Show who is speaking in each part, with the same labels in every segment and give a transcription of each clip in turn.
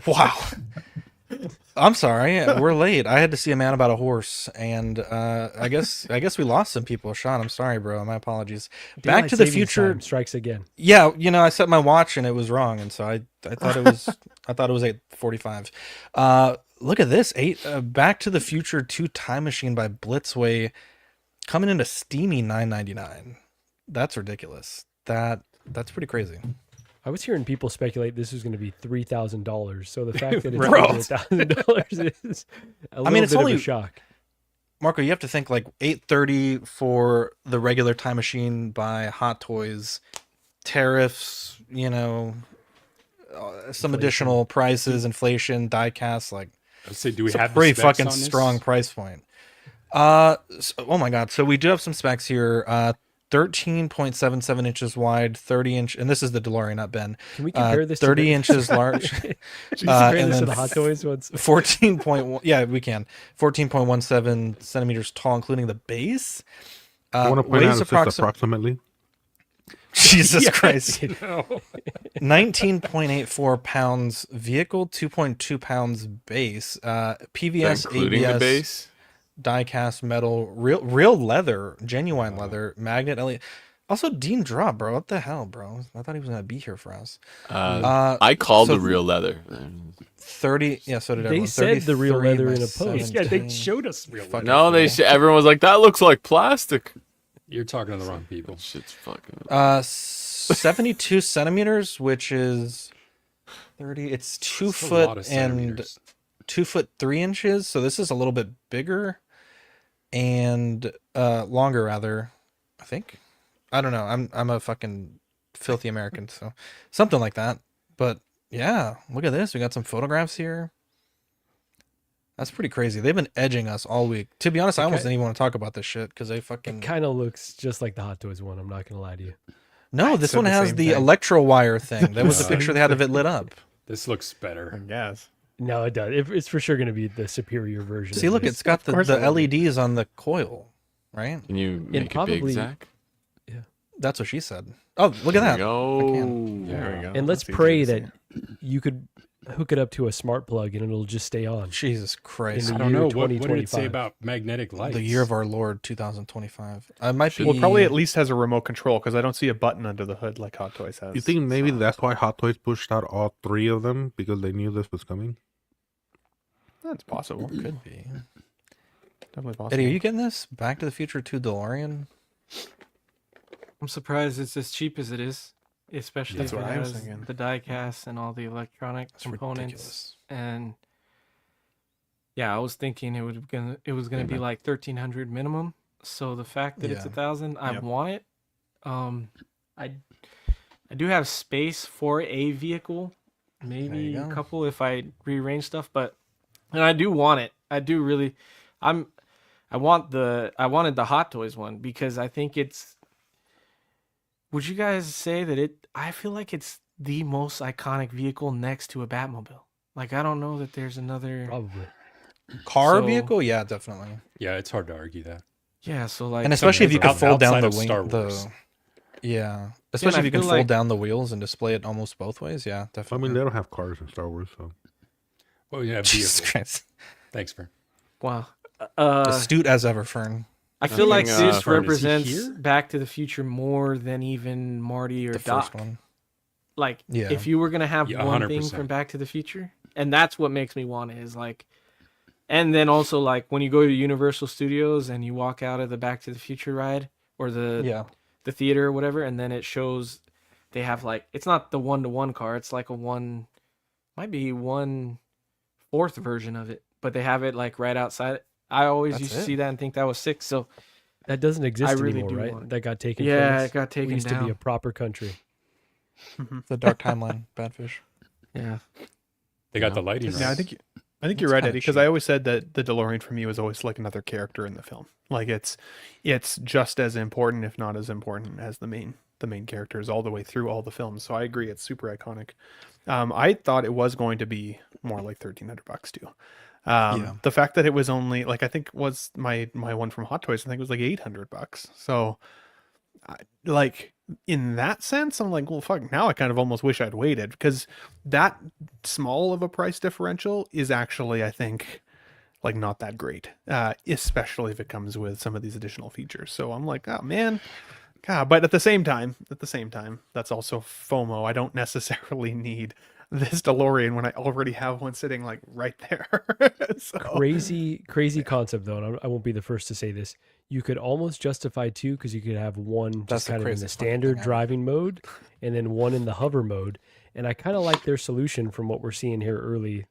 Speaker 1: Wow. I'm sorry, we're late. I had to see a man about a horse, and I guess we lost some people. Sean, I'm sorry, bro. My apologies. Back to the
Speaker 2: Daylight savings
Speaker 1: Future
Speaker 2: time strikes again.
Speaker 1: Yeah, I set my watch and it was wrong, and so I thought it was 8:45. Look at this, Back to the Future 2 Time Machine by Blitzway coming in a steamy $9.99. That's ridiculous. That's pretty crazy.
Speaker 2: I was hearing people speculate this was going to be $3,000. So the fact that it's
Speaker 1: Bro.
Speaker 2: only $1,000 is a little
Speaker 1: it's
Speaker 2: bit
Speaker 1: only
Speaker 2: of a shock.
Speaker 1: Marco, you have to think like $830 for the regular Time Machine by Hot Toys, tariffs, some additional prices, inflation, die cast, like
Speaker 3: Let's say, do we
Speaker 1: it's a
Speaker 3: have
Speaker 1: pretty
Speaker 3: the specs
Speaker 1: fucking
Speaker 3: on this?
Speaker 1: strong price point. Oh my god, so we do have some specs here. 13.77 inches wide, 30-inch, and this is the DeLorean, not Ben.
Speaker 2: Can we compare this
Speaker 1: 30
Speaker 2: to
Speaker 1: inches large.
Speaker 2: Can we compare
Speaker 1: and
Speaker 2: this to
Speaker 1: then
Speaker 2: the Hot Toys ones?
Speaker 1: 14.1, yeah, we can. 14.17 centimeters tall, including the base.
Speaker 4: I want to point
Speaker 1: weighs
Speaker 4: out it's just approximately.
Speaker 1: Jesus Christ.
Speaker 3: No.
Speaker 1: 19.84 pounds vehicle, 2.2 pounds base. PVS,
Speaker 5: including
Speaker 1: ABS,
Speaker 5: the base.
Speaker 1: die-cast metal, real leather, genuine leather, magnet LED. Also, Dean Drop, bro. What the hell, bro? I thought he was gonna be here for us.
Speaker 5: I called
Speaker 1: so
Speaker 5: the real leather.
Speaker 1: 30. Yeah, so did
Speaker 2: They
Speaker 1: everyone.
Speaker 2: said the real
Speaker 1: 33
Speaker 2: leather
Speaker 1: by
Speaker 2: in a post.
Speaker 3: Yeah, they
Speaker 1: 17.
Speaker 3: showed us real leather.
Speaker 5: No, everyone was like, that looks like plastic.
Speaker 3: You're talking to the wrong people.
Speaker 5: Shit's fucking.
Speaker 1: 72 centimeters, which is 30. It's 2
Speaker 3: That's a lot of
Speaker 1: foot and
Speaker 3: centimeters.
Speaker 1: 2 foot 3 inches. So this is a little bit bigger and longer, rather. I think. I don't know. I'm a fucking filthy American, so something like that. But yeah, look at this. We got some photographs here. That's pretty crazy. They've been edging us all week. To be honest, I almost didn't even want to talk about this shit because they fucking.
Speaker 2: It kind of looks just like the Hot Toys one. I'm not going to lie to you.
Speaker 1: No, this
Speaker 6: said
Speaker 1: one
Speaker 6: the
Speaker 1: has
Speaker 6: same
Speaker 1: the
Speaker 6: thing.
Speaker 1: electro wire thing. There was a picture they had of it lit up.
Speaker 3: This looks better.
Speaker 6: Yes.
Speaker 2: No, it does. It's for sure going to be the superior version.
Speaker 1: See,
Speaker 2: of
Speaker 1: look,
Speaker 2: this.
Speaker 1: it's got the
Speaker 6: course it will be.
Speaker 1: LEDs on the coil, right?
Speaker 5: Can you make it
Speaker 2: probably-
Speaker 5: big, Zach?
Speaker 1: That's what she said. Oh, look at that.
Speaker 5: Go.
Speaker 6: There we go.
Speaker 2: And let's
Speaker 6: That's easy
Speaker 2: pray
Speaker 6: to
Speaker 2: that you could hook it up to a smart plug and it'll just stay on.
Speaker 1: Jesus Christ.
Speaker 2: In
Speaker 3: I
Speaker 2: the
Speaker 3: don't
Speaker 2: year
Speaker 3: know. What did it say
Speaker 2: 2025.
Speaker 3: about magnetic lights?
Speaker 1: The year of our Lord 2025. I might be.
Speaker 6: Well, probably at least has a remote control because I don't see a button under the hood like Hot Toys has.
Speaker 4: You think maybe that's why Hot Toys pushed out all 3 of them because they knew this was coming?
Speaker 6: That's possible.
Speaker 1: Could be.
Speaker 6: Definitely possible.
Speaker 1: Eddie, are you getting this? Back to the Future 2 DeLorean?
Speaker 7: I'm surprised it's as cheap as it is, especially
Speaker 6: That's
Speaker 7: if it
Speaker 6: what I was
Speaker 7: has
Speaker 6: thinking.
Speaker 7: the die cast and all the electronic
Speaker 1: That's
Speaker 7: components.
Speaker 1: ridiculous.
Speaker 7: And yeah, I was thinking it was gonna be like 1,300 minimum. So the fact that it's
Speaker 1: Yeah.
Speaker 7: 1,000, I
Speaker 6: Yep.
Speaker 7: want it. I do have space for a vehicle, maybe a
Speaker 1: go.
Speaker 7: couple if I rearrange stuff, and I do want it. I do really. I wanted the Hot Toys one because I think it's. Would you guys say that I feel like it's the most iconic vehicle next to a Batmobile. Like I don't know that there's another
Speaker 2: Probably.
Speaker 1: Car
Speaker 7: So-
Speaker 1: vehicle? Yeah, definitely.
Speaker 3: Yeah, it's hard to argue that.
Speaker 7: Yeah, so like
Speaker 1: And especially if you could fold down
Speaker 3: outside
Speaker 1: the
Speaker 3: of
Speaker 1: wing.
Speaker 3: Star Wars.
Speaker 1: Yeah. Especially
Speaker 7: I
Speaker 1: if you can
Speaker 7: feel
Speaker 1: fold
Speaker 7: like-
Speaker 1: down the wheels and display it almost both ways. Yeah,
Speaker 4: I
Speaker 1: definitely.
Speaker 4: mean, they don't have cars in Star Wars, so.
Speaker 3: Well, yeah,
Speaker 1: Jesus
Speaker 3: vehicle.
Speaker 1: Christ.
Speaker 3: Thanks, Fern.
Speaker 7: wow.
Speaker 1: Astute as ever, Fern.
Speaker 7: I feel like
Speaker 5: Nothing,
Speaker 7: this
Speaker 3: Fern, is he
Speaker 7: represents
Speaker 3: here?
Speaker 7: Back to the Future more than even Marty or
Speaker 1: The
Speaker 7: Doc.
Speaker 1: first one.
Speaker 7: Like
Speaker 1: Yeah.
Speaker 7: if you were gonna have
Speaker 3: Yeah,
Speaker 7: one thing
Speaker 3: 100%.
Speaker 7: from Back to the Future, and that's what makes me want it is like, and then also like when you go to Universal Studios and you walk out of the Back to the Future ride or the theater or whatever, and then it shows they have like it's not the 1-to-1 car, it's like might be 1/4 version of it, but they have it like right outside. I always
Speaker 1: That's
Speaker 7: used to
Speaker 1: it.
Speaker 7: see that and think that was sick. So
Speaker 2: That doesn't exist
Speaker 7: I really
Speaker 2: anymore,
Speaker 7: do
Speaker 2: right?
Speaker 7: want it.
Speaker 2: That got taken
Speaker 7: yeah,
Speaker 2: from us.
Speaker 7: it got taken
Speaker 2: We used
Speaker 7: down.
Speaker 2: to be a proper country.
Speaker 1: The Dark Timeline, Badfish.
Speaker 7: Yeah.
Speaker 3: They got the lighting right.
Speaker 6: Yeah, I think
Speaker 1: It's
Speaker 6: you're right,
Speaker 1: kinda
Speaker 6: Eddie, because
Speaker 1: cheap.
Speaker 6: I always said that the DeLorean for me was always like another character in the film. Like it's just as important, if not as important, as the main characters all the way through all the films. So I agree, it's super iconic. I thought it was going to be more like $1,300 too.
Speaker 1: Yeah.
Speaker 6: The fact that it was only like I think was my one from Hot Toys. I think it was like $800. So, like in that sense, I'm like, well, fuck, now I kind of almost wish I'd waited, because that small of a price differential is actually, I think, like not that great, especially if it comes with some of these additional features. So I'm like, oh man, God. But at the same time, that's also FOMO. I don't necessarily need this DeLorean when I already have one sitting like right there. So,
Speaker 2: Crazy concept though, and I won't be the first to say this. You could almost justify two, because you could have one
Speaker 1: That's
Speaker 2: just
Speaker 1: the
Speaker 2: kind of in the
Speaker 1: craziest fucking
Speaker 2: standard
Speaker 1: thing ever.
Speaker 2: driving mode, and then one in the hover mode. And I kind of like their solution from what we're seeing here early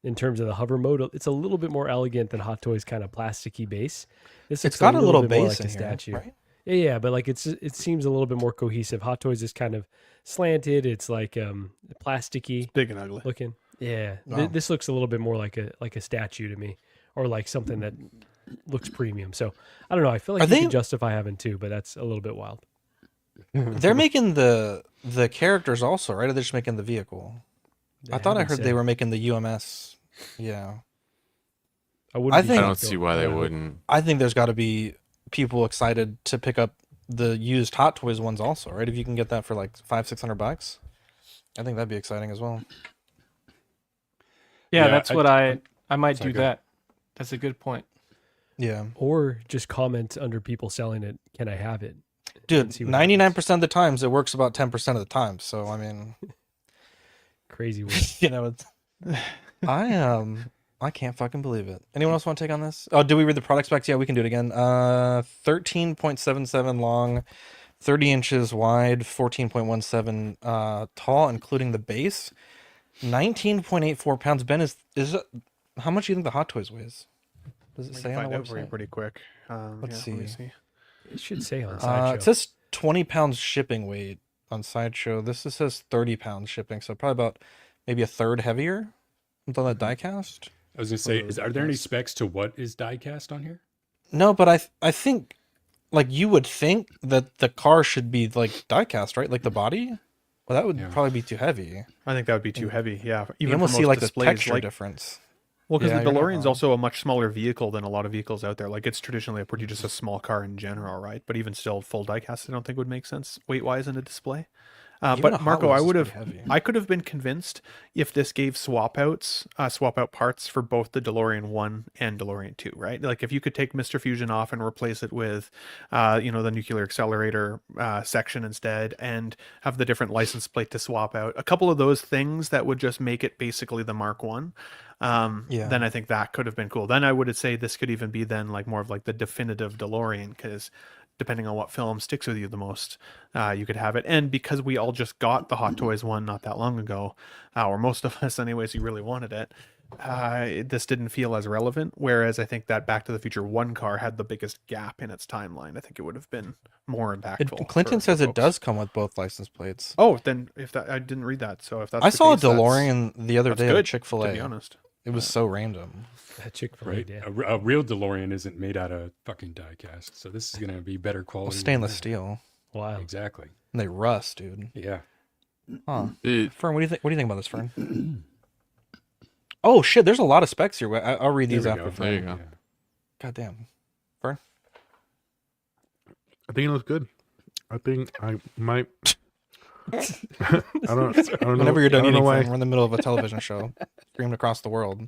Speaker 2: in terms of the hover mode. It's a little bit more elegant than Hot Toys' kind of plasticky base. This
Speaker 1: It's
Speaker 2: looks
Speaker 1: got a little
Speaker 2: bit more
Speaker 1: base
Speaker 2: like a
Speaker 1: in here,
Speaker 2: statue.
Speaker 1: right?
Speaker 2: Yeah, but like it seems a little bit more cohesive. Hot Toys is kind of slanted. It's like plasticky
Speaker 6: big and ugly.
Speaker 2: looking. Yeah,
Speaker 1: Wow.
Speaker 2: this looks a little bit more like a statue to me, or like something that looks premium. So I don't know. I feel like
Speaker 1: Are
Speaker 2: you
Speaker 1: they-
Speaker 2: could justify having two, but that's a little bit wild.
Speaker 1: They're making the characters also, right? Or they're just making the vehicle? I thought I
Speaker 2: haven't
Speaker 1: heard
Speaker 2: said.
Speaker 1: they were making the UMS. Yeah.
Speaker 2: I wouldn't.
Speaker 1: I
Speaker 2: be
Speaker 1: think-
Speaker 5: I
Speaker 2: shocked,
Speaker 5: don't see
Speaker 2: though.
Speaker 5: why they
Speaker 2: Yeah.
Speaker 5: wouldn't.
Speaker 1: I think there's got to be people excited to pick up the used Hot Toys ones also, right? If you can get that for like $500-600, I think that'd be exciting as well.
Speaker 7: Yeah,
Speaker 3: Yeah,
Speaker 7: that's
Speaker 3: I-
Speaker 7: what I might
Speaker 3: Sorry,
Speaker 7: do
Speaker 3: go ahead.
Speaker 7: that. That's a good point.
Speaker 1: Yeah,
Speaker 2: Or just comment under people selling it. Can I have it?
Speaker 1: dude,
Speaker 2: see what
Speaker 1: 99% of the times it works about 10% of the time. So I mean,
Speaker 2: Crazy word.
Speaker 1: you know, it's, I can't fucking believe it. Anyone else want to take on this? Oh, do we read the product specs? Yeah, we can do it again. 13.77 long, 30 inches wide, 14.17 tall, including the base. 19.84 pounds. Ben, is it, how much do you think the Hot Toys weighs? Does it
Speaker 6: We
Speaker 1: say
Speaker 6: can
Speaker 1: on
Speaker 6: find
Speaker 1: the
Speaker 6: out for you
Speaker 1: website?
Speaker 6: pretty quick.
Speaker 1: Let's
Speaker 6: Let me
Speaker 1: see.
Speaker 2: It should say on Sideshow.
Speaker 1: It says 20 pounds shipping weight on Sideshow. This says 30 pounds shipping, so probably about maybe a third heavier than the diecast.
Speaker 3: I was gonna say, are there any specs to what is diecast on here?
Speaker 1: No, but I think like you would think that the car should be like diecast, right? Like the body. Well, that would
Speaker 3: Yeah.
Speaker 1: probably be too heavy.
Speaker 6: I think that would be too heavy. Yeah,
Speaker 1: You
Speaker 6: even
Speaker 1: almost
Speaker 6: for
Speaker 1: see
Speaker 6: most
Speaker 1: like the
Speaker 6: displays,
Speaker 1: texture
Speaker 6: like,
Speaker 1: difference.
Speaker 6: well, because
Speaker 1: Yeah,
Speaker 6: the
Speaker 1: you're not
Speaker 6: DeLorean's
Speaker 1: wrong.
Speaker 6: also a much smaller vehicle than a lot of vehicles out there. Like it's traditionally just a small car in general, right? But even still, full diecast, I don't think would make sense weight-wise in a display.
Speaker 1: Even a
Speaker 6: But
Speaker 1: Hot
Speaker 6: Marco,
Speaker 1: Wheels
Speaker 6: I
Speaker 1: is
Speaker 6: would have,
Speaker 1: pretty heavy.
Speaker 6: I could have been convinced if this gave swap out parts for both the DeLorean 1 and DeLorean 2, right? Like if you could take Mr. Fusion off and replace it with, the nuclear accelerator section instead, and have the different license plate to swap out, a couple of those things that would just make it basically the Mark 1.
Speaker 1: Yeah.
Speaker 6: Then I think that could have been cool. Then I would say this could even be then like more of like the definitive DeLorean, because depending on what film sticks with you the most, you could have it. And because we all just got the Hot Toys one not that long ago, or most of us anyways, who really wanted it, this didn't feel as relevant. Whereas I think that Back to the Future 1 car had the biggest gap in its timeline. I think it would have been more impactful.
Speaker 1: Clinton
Speaker 6: for
Speaker 1: says it
Speaker 6: folks.
Speaker 1: does come with both license plates.
Speaker 6: Oh, then if that, I didn't read that. So if that's
Speaker 1: I
Speaker 6: the
Speaker 1: saw a
Speaker 6: case, that's-
Speaker 1: DeLorean the other
Speaker 6: that's
Speaker 1: day at
Speaker 6: good,
Speaker 1: Chick-fil-A.
Speaker 6: to be honest.
Speaker 1: It was so random.
Speaker 2: That Chick-fil-A,
Speaker 3: Right,
Speaker 2: yeah.
Speaker 3: a real DeLorean isn't made out of fucking diecast, so this is gonna be better
Speaker 1: Well,
Speaker 3: quality. than
Speaker 1: stainless
Speaker 3: that.
Speaker 1: steel.
Speaker 2: Wow.
Speaker 3: Exactly.
Speaker 1: And they rust, dude.
Speaker 3: Yeah.
Speaker 1: Huh.
Speaker 5: It-
Speaker 1: Fern, what do you think? What do you think about this, Fern? Oh shit, there's a lot of specs here. I'll read these
Speaker 3: There we
Speaker 1: after.
Speaker 3: go.
Speaker 1: Fern.
Speaker 5: There you go.
Speaker 1: God damn.
Speaker 4: I think it looks good. I think I might. I don't know.
Speaker 1: Whenever you're
Speaker 4: I
Speaker 1: done
Speaker 4: don't know
Speaker 1: eating,
Speaker 4: why.
Speaker 1: Fern, we're in the middle of a television show, streamed across the world.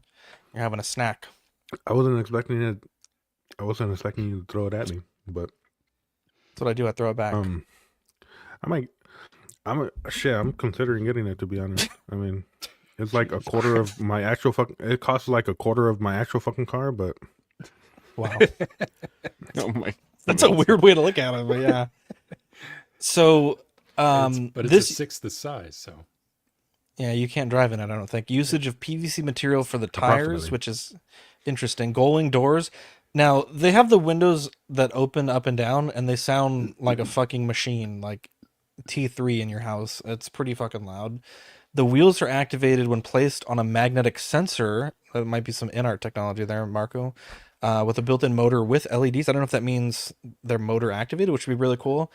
Speaker 1: You're having a snack.
Speaker 4: I wasn't expecting it. I wasn't expecting you to throw it at me, but
Speaker 1: That's what I do. I throw it back.
Speaker 4: I might. I'm considering getting it, to be honest. I mean, it's like a quarter of my actual fucking. It costs like a quarter of my actual fucking car, but
Speaker 1: Wow.
Speaker 5: Oh my.
Speaker 1: That's a weird way to look at it, but yeah. So,
Speaker 3: But it's
Speaker 1: this
Speaker 3: a sixth the size, so
Speaker 1: yeah, you can't drive in it. I don't think. Usage of PVC material for the tires,
Speaker 4: Approximately.
Speaker 1: which is interesting. Gullwing doors. Now they have the windows that open up and down, and they sound like a fucking machine, like T3 in your house. It's pretty fucking loud. The wheels are activated when placed on a magnetic sensor. That might be some InArt technology there, Marco. With a built-in motor with LEDs. I don't know if that means they're motor activated, which would be really cool.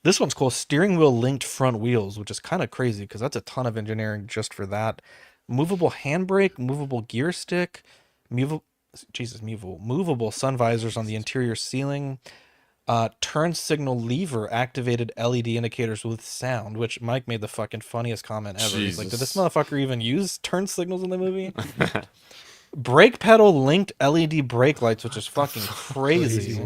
Speaker 1: This one's cool. Steering wheel linked front wheels, which is kind of crazy because that's a ton of engineering just for that. Movable handbrake, movable gear stick, movable sun visors on the interior ceiling. Turn signal lever activated LED indicators with sound, which Mike made the fucking funniest comment ever. He's like, did this motherfucker even use turn signals in the movie? Brake pedal linked LED brake lights, which is fucking crazy.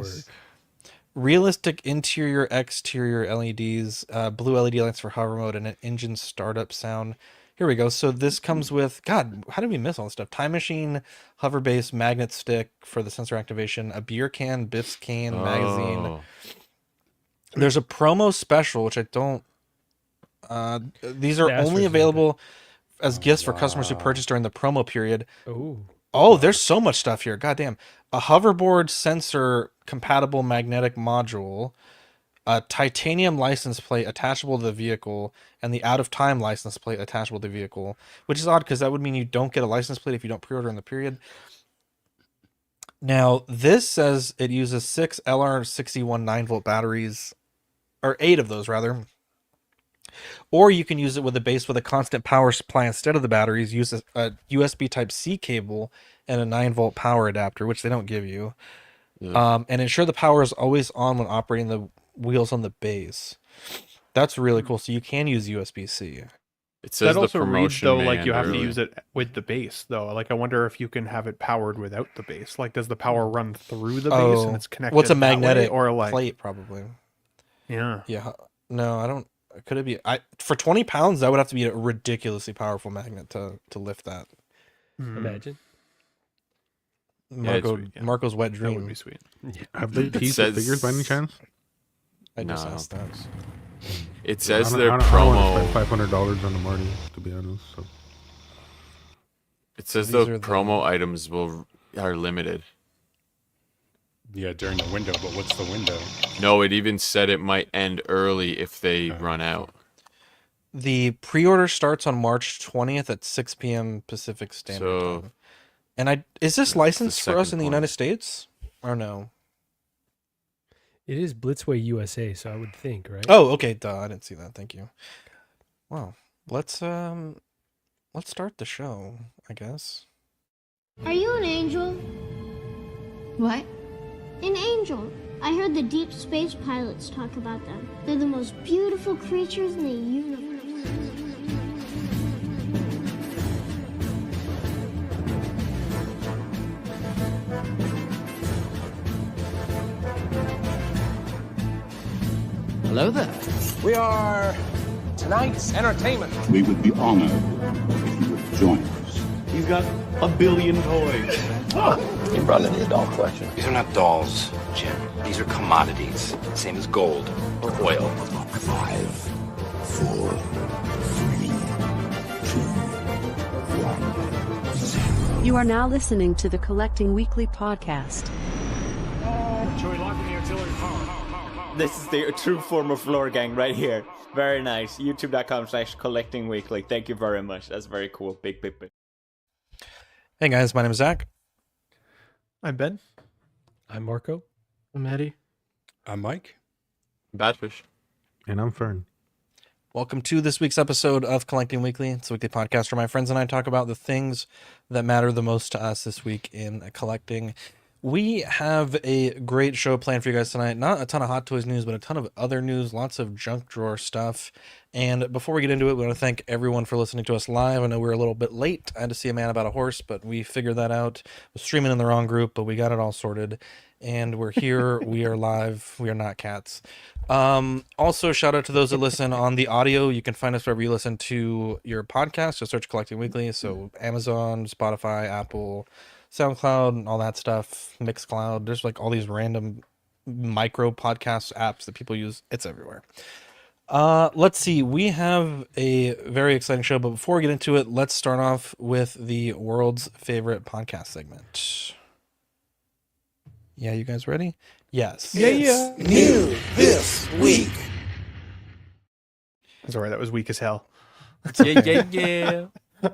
Speaker 1: Realistic interior exterior LEDs, blue LED lights for hover mode, and an engine startup sound. Here we go. So this comes with, God, how did we miss all this stuff? Time machine, hover base, magnet stick for the sensor activation, a beer can, Biff's cane, magazine. There's a promo special, which I don't, these are only available as gifts for customers who purchase during the promo period. Oh, there's so much stuff here. Goddamn. A hoverboard sensor compatible magnetic module, a titanium license plate attachable to the vehicle, and the out of time license plate attachable to the vehicle, which is odd because that would mean you don't get a license plate if you don't pre-order in the period. Now, this says it uses 6 LR61 9-volt batteries, or 8 of those rather. Or you can use it with a base with a constant power supply instead of the batteries. Use a USB Type-C cable and a 9-volt power adapter, which they don't give you. And ensure the power is always on when operating the wheels on the base. That's really cool. So you can use USB-C.
Speaker 5: It says
Speaker 6: that also
Speaker 5: the
Speaker 6: reads
Speaker 5: promotion
Speaker 6: though like you have
Speaker 5: early.
Speaker 6: to use it with the base though. Like I wonder if you can have it powered without the base. Like does the power run through the base and it's connected?
Speaker 1: What's a
Speaker 6: that way,
Speaker 1: magnetic
Speaker 6: or like
Speaker 1: plate probably?
Speaker 6: Yeah.
Speaker 1: No, I don't. Could it be? For 20 pounds, that would have to be a ridiculously powerful magnet to lift that.
Speaker 2: Imagine.
Speaker 1: Marco's wet dream.
Speaker 6: That would be sweet.
Speaker 4: Have they teased the figures by any chance?
Speaker 1: I just asked that.
Speaker 5: It says
Speaker 4: I
Speaker 5: their
Speaker 4: don't
Speaker 5: promo.
Speaker 4: want to spend $500 on the Marty, to be honest. So.
Speaker 5: It says
Speaker 1: These
Speaker 5: the
Speaker 1: are
Speaker 5: promo items are limited.
Speaker 3: Yeah, during the window, but what's the window?
Speaker 5: No, it even said it might end early if they run out.
Speaker 1: The pre-order starts on March 20th at 6 p.m. Pacific Standard Time. And is this licensed for us in the United States or no?
Speaker 2: It is Blitzway USA, so I would think, right?
Speaker 1: Oh, okay. Duh, I didn't see that. Thank you. Well, let's start the show, I guess.
Speaker 8: Are you an angel?
Speaker 9: What?
Speaker 8: An angel. I heard the deep space pilots talk about them. They're the most beautiful creatures in the universe.
Speaker 10: Hello there. We are tonight's entertainment.
Speaker 11: We would be honored if you would join us.
Speaker 12: He's got a billion toys.
Speaker 13: You brought in the doll collection. These are not dolls, Jim. These are commodities. Same as gold or oil.
Speaker 11: 5, 4, 3, 2, 1, 0.
Speaker 14: You are now listening to the Collecting Weekly podcast.
Speaker 12: Joey, locking the artillery power.
Speaker 15: This is the true form of floor gang right here. Very nice. YouTube.com/collectingweekly. Thank you very much. That's very cool. Big.
Speaker 1: Hey guys, my name is Zach.
Speaker 6: I'm Ben.
Speaker 2: I'm Marco.
Speaker 7: I'm Eddie.
Speaker 3: I'm Mike.
Speaker 5: Badfish.
Speaker 4: And I'm Fern.
Speaker 1: Welcome to this week's episode of Collecting Weekly. It's a weekly podcast where my friends and I talk about the things that matter the most to us this week in collecting. We have a great show planned for you guys tonight. Not a ton of Hot Toys news, but a ton of other news, lots of junk drawer stuff. And before we get into it, we want to thank everyone for listening to us live. I know we were a little bit late. I had to see a man about a horse, but we figured that out. Was streaming in the wrong group, but we got it all sorted. And we're here. We are live. We are not cats. Also, shout out to those that listen on the audio. You can find us wherever you listen to your podcast. Just search Collecting Weekly. So Amazon, Spotify, Apple, SoundCloud, and all that stuff, Mixcloud. There's like all these random micro podcast apps that people use. It's everywhere. Let's see. We have a very exciting show, but before we get into it, let's start off with the world's favorite podcast segment. Yeah, you guys ready? Yes.
Speaker 10: Yeah. New this week.
Speaker 6: Sorry, that was weak as hell.
Speaker 7: Yeah.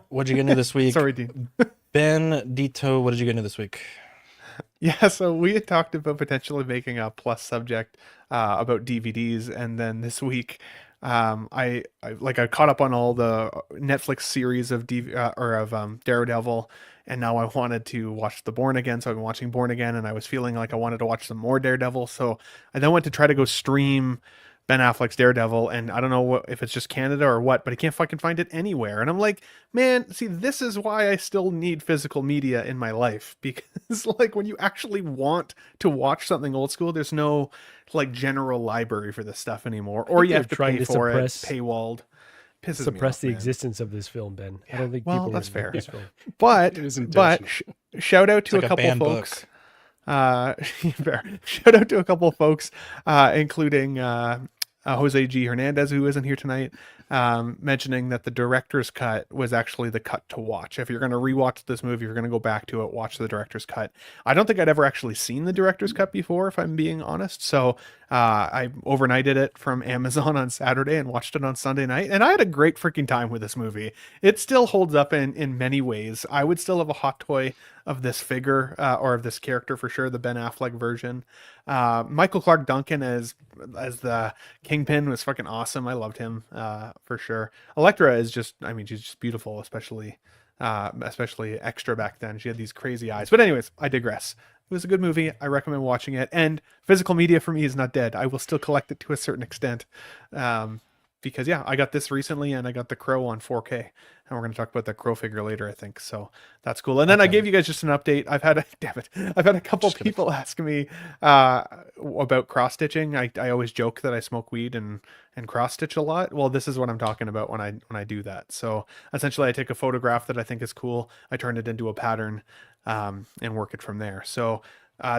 Speaker 1: What'd you get into this week?
Speaker 6: Sorry, Dean.
Speaker 1: Ben Dito, what did you get into this week?
Speaker 6: Yeah, so we had talked about potentially making a plus subject about DVDs, and then this week I caught up on all the Netflix series of Daredevil, and now I wanted to watch the Born Again, so I've been watching Born Again, and I was feeling like I wanted to watch some more Daredevil, so I then went to try to go stream Ben Affleck's Daredevil, and I don't know if it's just Canada or what, but I can't fucking find it anywhere. And I'm like, man, see, this is why I still need physical media in my life, because like when you actually want to watch something old school, there's no like general library for this stuff anymore, or you have to pay for it, paywalled. Pisses
Speaker 2: suppress
Speaker 6: me off,
Speaker 2: the existence of this film, Ben. I don't think
Speaker 6: well,
Speaker 2: people
Speaker 6: that's
Speaker 2: would
Speaker 6: fair.
Speaker 2: like this film.
Speaker 6: But shout out to a couple folks. Shout out to a couple folks, including Jose G. Hernandez, who isn't here tonight, mentioning that the director's cut was actually the cut to watch. If you're going to rewatch this movie, you're going to go back to it, watch the director's cut. I don't think I'd ever actually seen the director's cut before, if I'm being honest. So I overnighted it from Amazon on Saturday and watched it on Sunday night. And I had a great freaking time with this movie. It still holds up in many ways. I would still have a hot toy of this figure, or of this character for sure, the Ben Affleck version. Michael Clark Duncan as the Kingpin was fucking awesome. I loved him for sure. Elektra is just, I mean, she's just beautiful, especially extra back then. She had these crazy eyes. But anyways, I digress. It was a good movie. I recommend watching it. And physical media for me is not dead. I will still collect it to a certain extent. Because yeah, I got this recently, and I got the Crow on 4K, and we're going to talk about that Crow figure later, I think. So that's cool. And then I gave you guys just an update. I've had a couple people ask me about cross stitching. I always joke that I smoke weed and cross stitch a lot. Well, this is what I'm talking about when I do that. So essentially, I take a photograph that I think is cool, I turn it into a pattern, and work it from there. So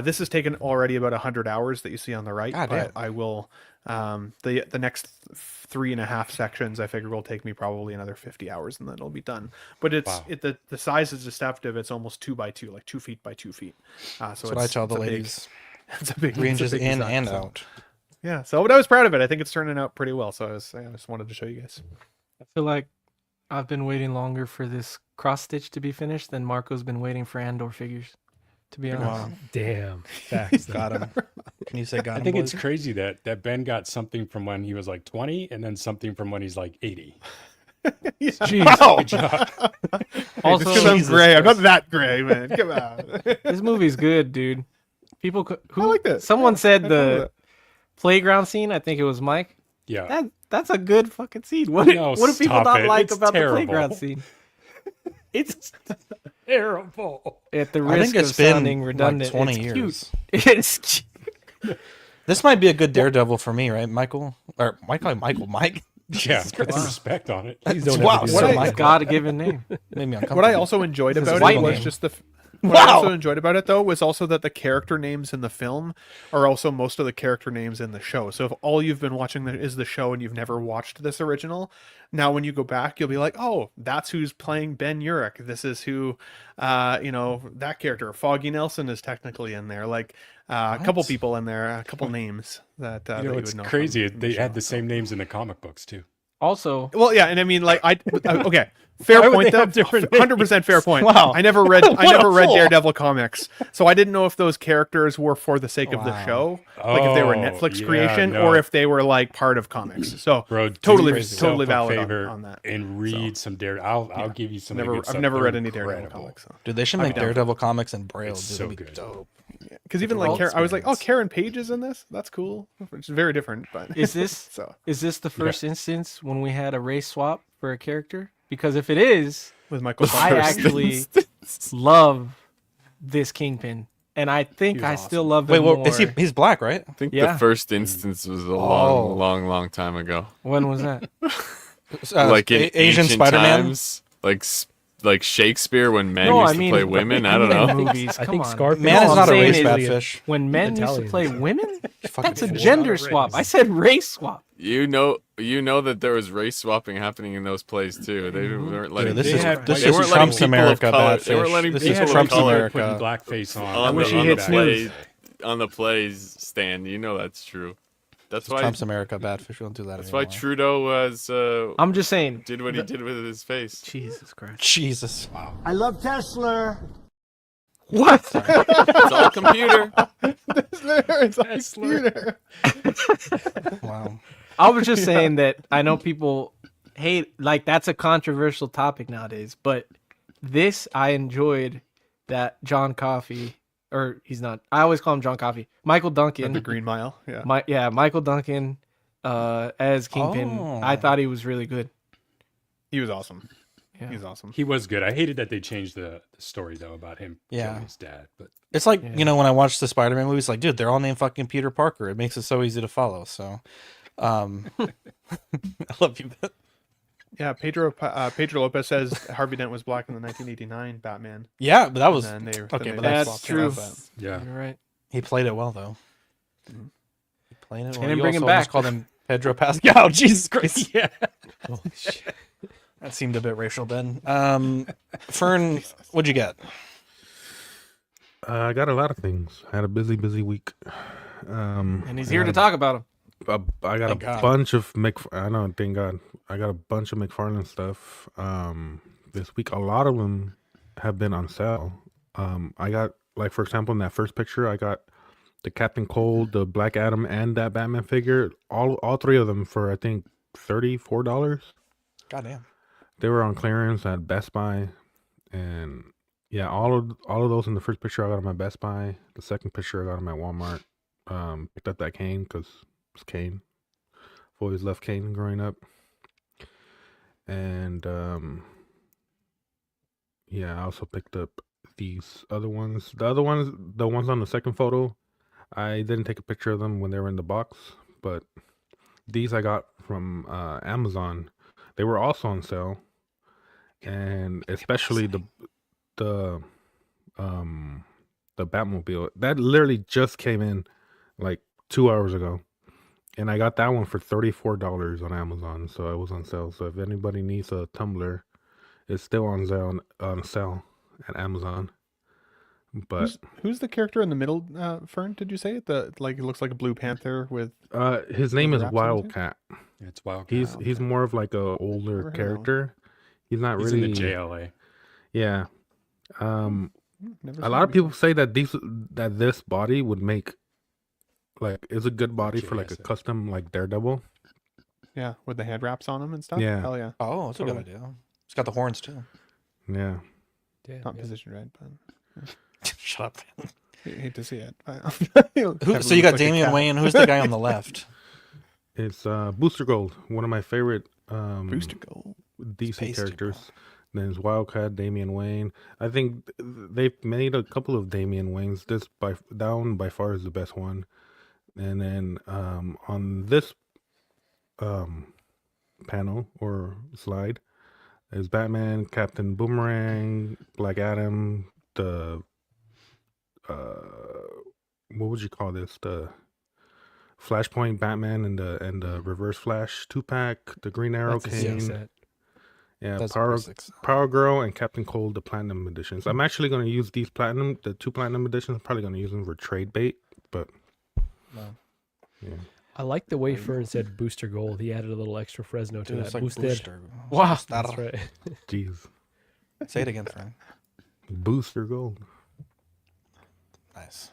Speaker 6: this has taken already about 100 hours that you see on the right. But I will. The next 3.5 sections I figure will take me probably another 50 hours, and then it'll be done. But the size is deceptive. It's almost 2 by 2, like 2 feet by 2 feet. So
Speaker 1: that's what I tell the ladies.
Speaker 6: It's a big
Speaker 1: 3 inches in
Speaker 6: design,
Speaker 1: and
Speaker 6: so.
Speaker 1: out.
Speaker 6: Yeah. So, but I was proud of it. I think it's turning out pretty well. So I just wanted to show you guys.
Speaker 7: I feel like I've been waiting longer for this cross stitch to be finished than Marco's been waiting for Andor figures. To be honest.
Speaker 2: Wow. Damn. Facts.
Speaker 1: Got him. Can you say got him?
Speaker 3: I think
Speaker 1: boys?
Speaker 3: it's crazy that Ben got something from when he was like 20 and then something from when he's like 80.
Speaker 6: Jeez. Wow.
Speaker 3: Good job.
Speaker 6: Also, because I'm gray. I'm not that gray, man. Come on.
Speaker 7: This movie's good, dude. People
Speaker 6: I like this.
Speaker 7: Someone said the playground scene. I think it was Mike.
Speaker 3: Yeah.
Speaker 7: That's a good fucking scene. What do people not like about the playground scene? It's terrible. At the risk of sounding redundant,
Speaker 1: like 20
Speaker 7: it's
Speaker 1: years.
Speaker 7: Cute. It's cute.
Speaker 1: This might be a good Daredevil for me, right, Michael? Or Mike?
Speaker 3: Yeah, put some respect on it.
Speaker 2: Please don't
Speaker 1: wow,
Speaker 7: what a God-given name.
Speaker 1: Made me uncomfortable.
Speaker 6: What I also enjoyed about it was just the. What I also enjoyed about it, though, was also that the character names in the film are also most of the character names in the show. So if all you've been watching is the show and you've never watched this original, now when you go back, you'll be like, oh, that's who's playing Ben Urich. This is who, that character. Foggy Nelson is technically in there. Like a couple people in there, a couple names that that you
Speaker 3: it's
Speaker 6: would know
Speaker 3: crazy.
Speaker 6: from
Speaker 3: They
Speaker 6: the
Speaker 3: had
Speaker 6: show,
Speaker 3: the same names in the comic books too.
Speaker 7: Also,
Speaker 6: well, yeah, and I mean, like, okay, fair point though. 100% fair point.
Speaker 1: Wow.
Speaker 6: I never read Daredevil comics, so I didn't know if those characters were for the sake of the show, like if they were Netflix creation, or if they were like part of comics. So,
Speaker 3: bro,
Speaker 6: totally
Speaker 3: a
Speaker 6: valid
Speaker 3: favor
Speaker 6: on that.
Speaker 3: and read some Daredevil. I'll give you some.
Speaker 6: I've never read any Daredevil comics. So.
Speaker 1: Dude, they should make Daredevil comics in Braille.
Speaker 3: It's
Speaker 1: dude.
Speaker 3: so
Speaker 1: That'd be
Speaker 3: good.
Speaker 1: dope.
Speaker 6: Because even like I was like, oh, Karen Page is in this. That's cool. Which is very different. But
Speaker 7: is this the first instance when we had a race swap for a character? Because if it is,
Speaker 6: with Michael,
Speaker 7: I actually love this Kingpin, and I think I still love him more.
Speaker 1: He's black, right?
Speaker 5: I think the first instance was a long time ago.
Speaker 7: When was that?
Speaker 5: Like in
Speaker 1: Asian
Speaker 5: ancient
Speaker 1: Spider-Man?
Speaker 5: times, like Shakespeare when men used to play women. I don't know.
Speaker 7: Movies,
Speaker 2: I think Scarface.
Speaker 1: Man is not a race,
Speaker 7: bad
Speaker 1: fish.
Speaker 7: When men used to play women, that's a gender swap. I said race swap.
Speaker 5: You know that there was race swapping happening in those plays too. They weren't letting.
Speaker 1: This is
Speaker 5: people
Speaker 1: Trump's
Speaker 5: of
Speaker 1: America.
Speaker 5: color-
Speaker 1: Bad
Speaker 5: They weren't
Speaker 1: fish.
Speaker 5: letting
Speaker 1: This
Speaker 5: people
Speaker 1: is
Speaker 5: of
Speaker 1: Trump's
Speaker 5: color
Speaker 1: America.
Speaker 3: Putting blackface on.
Speaker 5: on
Speaker 7: wish he
Speaker 5: the
Speaker 7: hits
Speaker 5: plays on the plays stand. You know that's true. That's why
Speaker 1: Trump's America. Bad fish. We don't do that
Speaker 5: That's
Speaker 1: anymore.
Speaker 5: why Trudeau was.
Speaker 7: I'm just saying.
Speaker 5: Did what he did with his face.
Speaker 7: Jesus Christ.
Speaker 1: Jesus.
Speaker 10: Wow. I love Tesla.
Speaker 7: What?
Speaker 5: It's all computer.
Speaker 6: It's all computer.
Speaker 1: Wow.
Speaker 7: I was just saying that I know people hate, like, that's a controversial topic nowadays, but this I enjoyed that John Coffey, or he's not, I always call him John Coffey, Michael Duncan.
Speaker 6: The Green Mile, yeah.
Speaker 7: Michael Duncan as Kingpin. I thought he was really good.
Speaker 6: He was awesome.
Speaker 7: Yeah.
Speaker 6: He's awesome.
Speaker 3: He was good. I hated that they changed the story though about him killing his dad. But
Speaker 1: it's like, when I watch the Spider-Man movies, like, dude, they're all named fucking Peter Parker. It makes it so easy to follow. So, I love you.
Speaker 6: Yeah, Pedro Lopez says Harvey Dent was black in the 1989 Batman.
Speaker 1: Yeah, but that was
Speaker 6: but
Speaker 1: that's true.
Speaker 3: Yeah,
Speaker 7: you're right.
Speaker 1: He played it well though. He played it well.
Speaker 7: And
Speaker 1: You
Speaker 7: bring him
Speaker 1: also
Speaker 7: back.
Speaker 1: almost called him Pedro Pascal. Oh, Jesus Christ!
Speaker 3: Yeah.
Speaker 1: Holy shit. That seemed a bit racial, Ben. Fern, what'd you get?
Speaker 4: I got a lot of things. I had a busy week.
Speaker 7: And he's here to talk about them.
Speaker 4: I got
Speaker 1: Thank
Speaker 4: a
Speaker 1: God.
Speaker 4: bunch of I know, thank God. I got a bunch of McFarlane stuff this week. A lot of them have been on sale. I got, like, for example, in that first picture, I got the Captain Cold, the Black Adam, and that Batman figure. All three of them for, I think, $34.
Speaker 1: Goddamn.
Speaker 4: They were on clearance at Best Buy, and yeah, all of those in the first picture I got them at Best Buy. The second picture I got them at Walmart. Picked up that Kane because it's Kane. I've always loved Kane growing up, and yeah, I also picked up these other ones. The ones on the second photo, I didn't take a picture of them when they were in the box, but these I got from Amazon. They were also on sale. And especially the Batmobile that literally just came in like 2 hours ago, and I got that one for $34 on Amazon. So it was on sale. So if anybody needs a tumbler, it's still on sale at Amazon. But
Speaker 6: who's the character in the middle? Fern, did you say it? It looks like a Blue Panther with.
Speaker 4: His name is Wildcat.
Speaker 3: Yeah, it's Wildcat.
Speaker 4: He's more of like a older character. He's not really
Speaker 3: in the JLA.
Speaker 4: Yeah. A lot of people say that this body would make, like, is a good body for like a custom, like, Daredevil.
Speaker 6: Yeah, with the head wraps on him and stuff.
Speaker 4: Yeah.
Speaker 6: Hell yeah.
Speaker 1: Oh, that's a good idea. It's got the horns too.
Speaker 4: Yeah.
Speaker 6: Damn, not positioned right, but
Speaker 1: shut up.
Speaker 6: Hate to see it.
Speaker 1: So you got Damian Wayne. Who's the guy on the left?
Speaker 4: It's Booster Gold, one of my favorite
Speaker 6: Booster Gold
Speaker 4: DC characters. Then there's Wildcat, Damian Wayne. I think they've made a couple of Damian Waynes. That one by far is the best one. And then on this panel or slide is Batman, Captain Boomerang, Black Adam, the what would you call this? The Flashpoint Batman and the Reverse Flash 2-pack, the Green Arrow Kane. Yeah,
Speaker 1: That's
Speaker 4: Power Girl and Captain Cold, the Platinum editions. I'm actually going to use these the 2 Platinum editions. I'm probably going to use them for trade bait, but yeah.
Speaker 2: I like the way Fern said Booster Gold. He added a little extra Fresno to that.
Speaker 1: Like
Speaker 2: Booster.
Speaker 7: Wow,
Speaker 2: that's right.
Speaker 4: Jeez.
Speaker 1: Say it again, Fern.
Speaker 4: Booster Gold.
Speaker 1: Nice.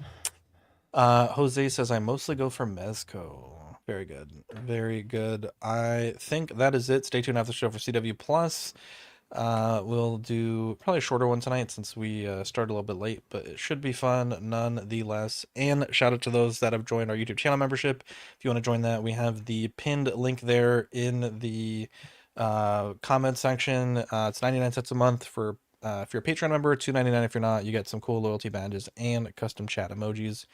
Speaker 1: Jose says, I mostly go for Mezco. Very good. Very good. I think that is it. Stay tuned after the show for CW Plus. We'll do probably a shorter one tonight since we started a little bit late, but it should be fun nonetheless. And shout out to those that have joined our YouTube channel membership. If you want to join that, we have the pinned link there in the comment section. It's 99 cents a month for if you're a Patreon member, $2.99 if you're not. You get some cool loyalty badges and custom chat emojis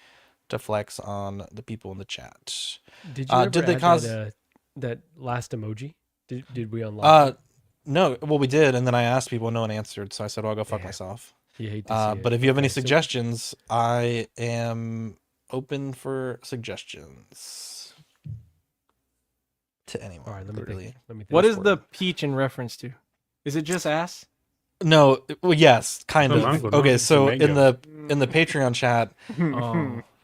Speaker 1: to flex on the people in the chat.
Speaker 2: Did you ever add that last emoji? Did we unlock it?
Speaker 1: No, well, we did, and then I asked people, no one answered, so I said, well, I'll go fuck myself.
Speaker 2: You hate to see
Speaker 1: but
Speaker 2: it.
Speaker 1: if you have any suggestions, I am open for suggestions to anyone.
Speaker 2: All right, let me think.
Speaker 7: What is the peach in reference to? Is it just ass?
Speaker 1: No, well, yes, kind of.
Speaker 4: mango,
Speaker 1: Okay,
Speaker 4: no,
Speaker 1: so
Speaker 4: it's a
Speaker 1: in the Patreon chat,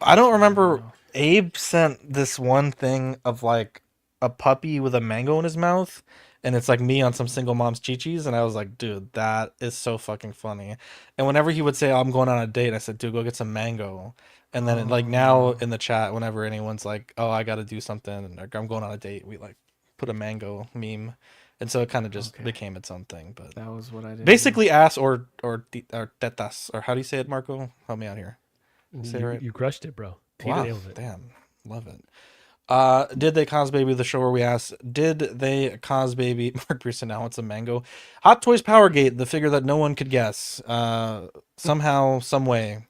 Speaker 1: I don't remember. Abe sent this one thing of like a puppy with a mango in his mouth, and it's like me on some single mom's chi-chis, and I was like, dude, that is so fucking funny. And whenever he would say, oh, I'm going on a date, I said, dude, go get some mango. And then like now in the chat, whenever anyone's like, oh, I got to do something, and like, I'm going on a date, we like put a mango meme. And so it kind of just became its own thing. But
Speaker 7: that was what I did.
Speaker 1: Basically ass or tetas, or how do you say it, Marco? Help me out here. Say it right?
Speaker 2: You crushed it, bro.
Speaker 1: Wow,
Speaker 2: Nailed it.
Speaker 1: damn, love it. Did they cause baby the show where we asked, did they cause baby Mark Pearson now wants a mango? Hot Toys Powergate, the figure that no one could guess. Somehow, some way,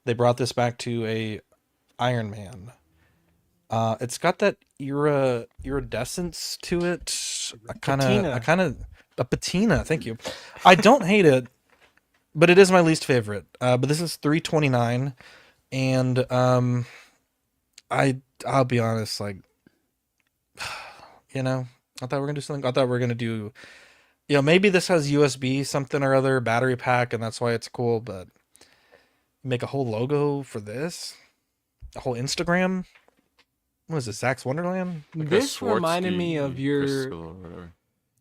Speaker 1: they brought this back to a Iron Man. It's got that iridescence to it. A patina. Thank you. I don't hate it, but it is my least favorite. But this is $329, and I'll be honest, like, you know, I thought we were gonna do something. I thought we were gonna do, you know, maybe this has USB something or other battery pack, and that's why it's cool. But make a whole logo for this, a whole Instagram. What is this, Zach's Wonderland?
Speaker 7: Like this reminded me of your.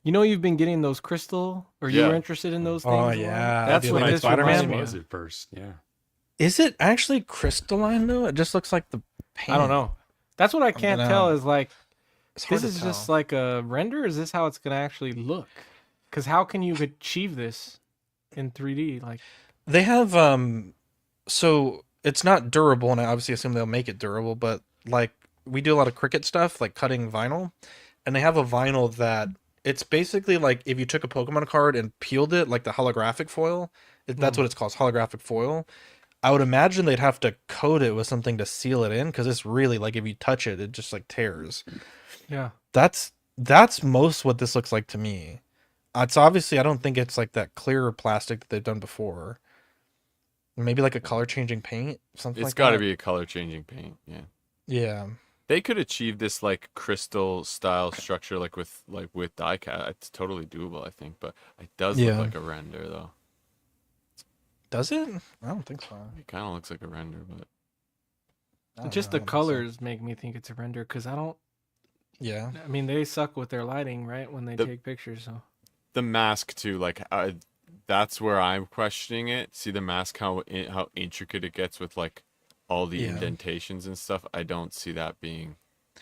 Speaker 7: You know, you've been getting those crystal, or you were interested in those things.
Speaker 1: Oh yeah,
Speaker 7: that's what this reminded me
Speaker 3: was
Speaker 7: of.
Speaker 3: at first. Yeah.
Speaker 1: Is it actually crystalline though? It just looks like the paint.
Speaker 7: I don't know. That's what I can't tell. Is like,
Speaker 1: this
Speaker 7: is just like a render. Is this how it's gonna actually look? Because how can you achieve this in 3D? Like,
Speaker 1: they have so it's not durable, and I obviously assume they'll make it durable. But like, we do a lot of Cricut stuff, like cutting vinyl, and they have a vinyl that it's basically like if you took a Pokemon card and peeled it, like the holographic foil. That's what it's called, holographic foil. I would imagine they'd have to coat it with something to seal it in, because it's really like if you touch it, it just like tears.
Speaker 7: Yeah,
Speaker 1: that's most what this looks like to me. It's obviously, I don't think it's like that clear plastic that they've done before. Maybe like a color changing paint, something.
Speaker 5: It's
Speaker 1: like
Speaker 5: got to
Speaker 1: that.
Speaker 5: be a color changing paint. Yeah.
Speaker 1: Yeah.
Speaker 5: They could achieve this like crystal style structure like with die cut. It's totally doable, I think, but it does look like a render though.
Speaker 1: Does it? I don't think so.
Speaker 5: It kind of looks like a render, but
Speaker 7: just the colors make me think it's a render, because I don't.
Speaker 1: Yeah.
Speaker 7: I mean, they suck with their lighting, right? When they take pictures, so.
Speaker 5: The mask too, like that's where I'm questioning it. See the mask, how intricate it gets with like all the indentations and stuff. I don't see that being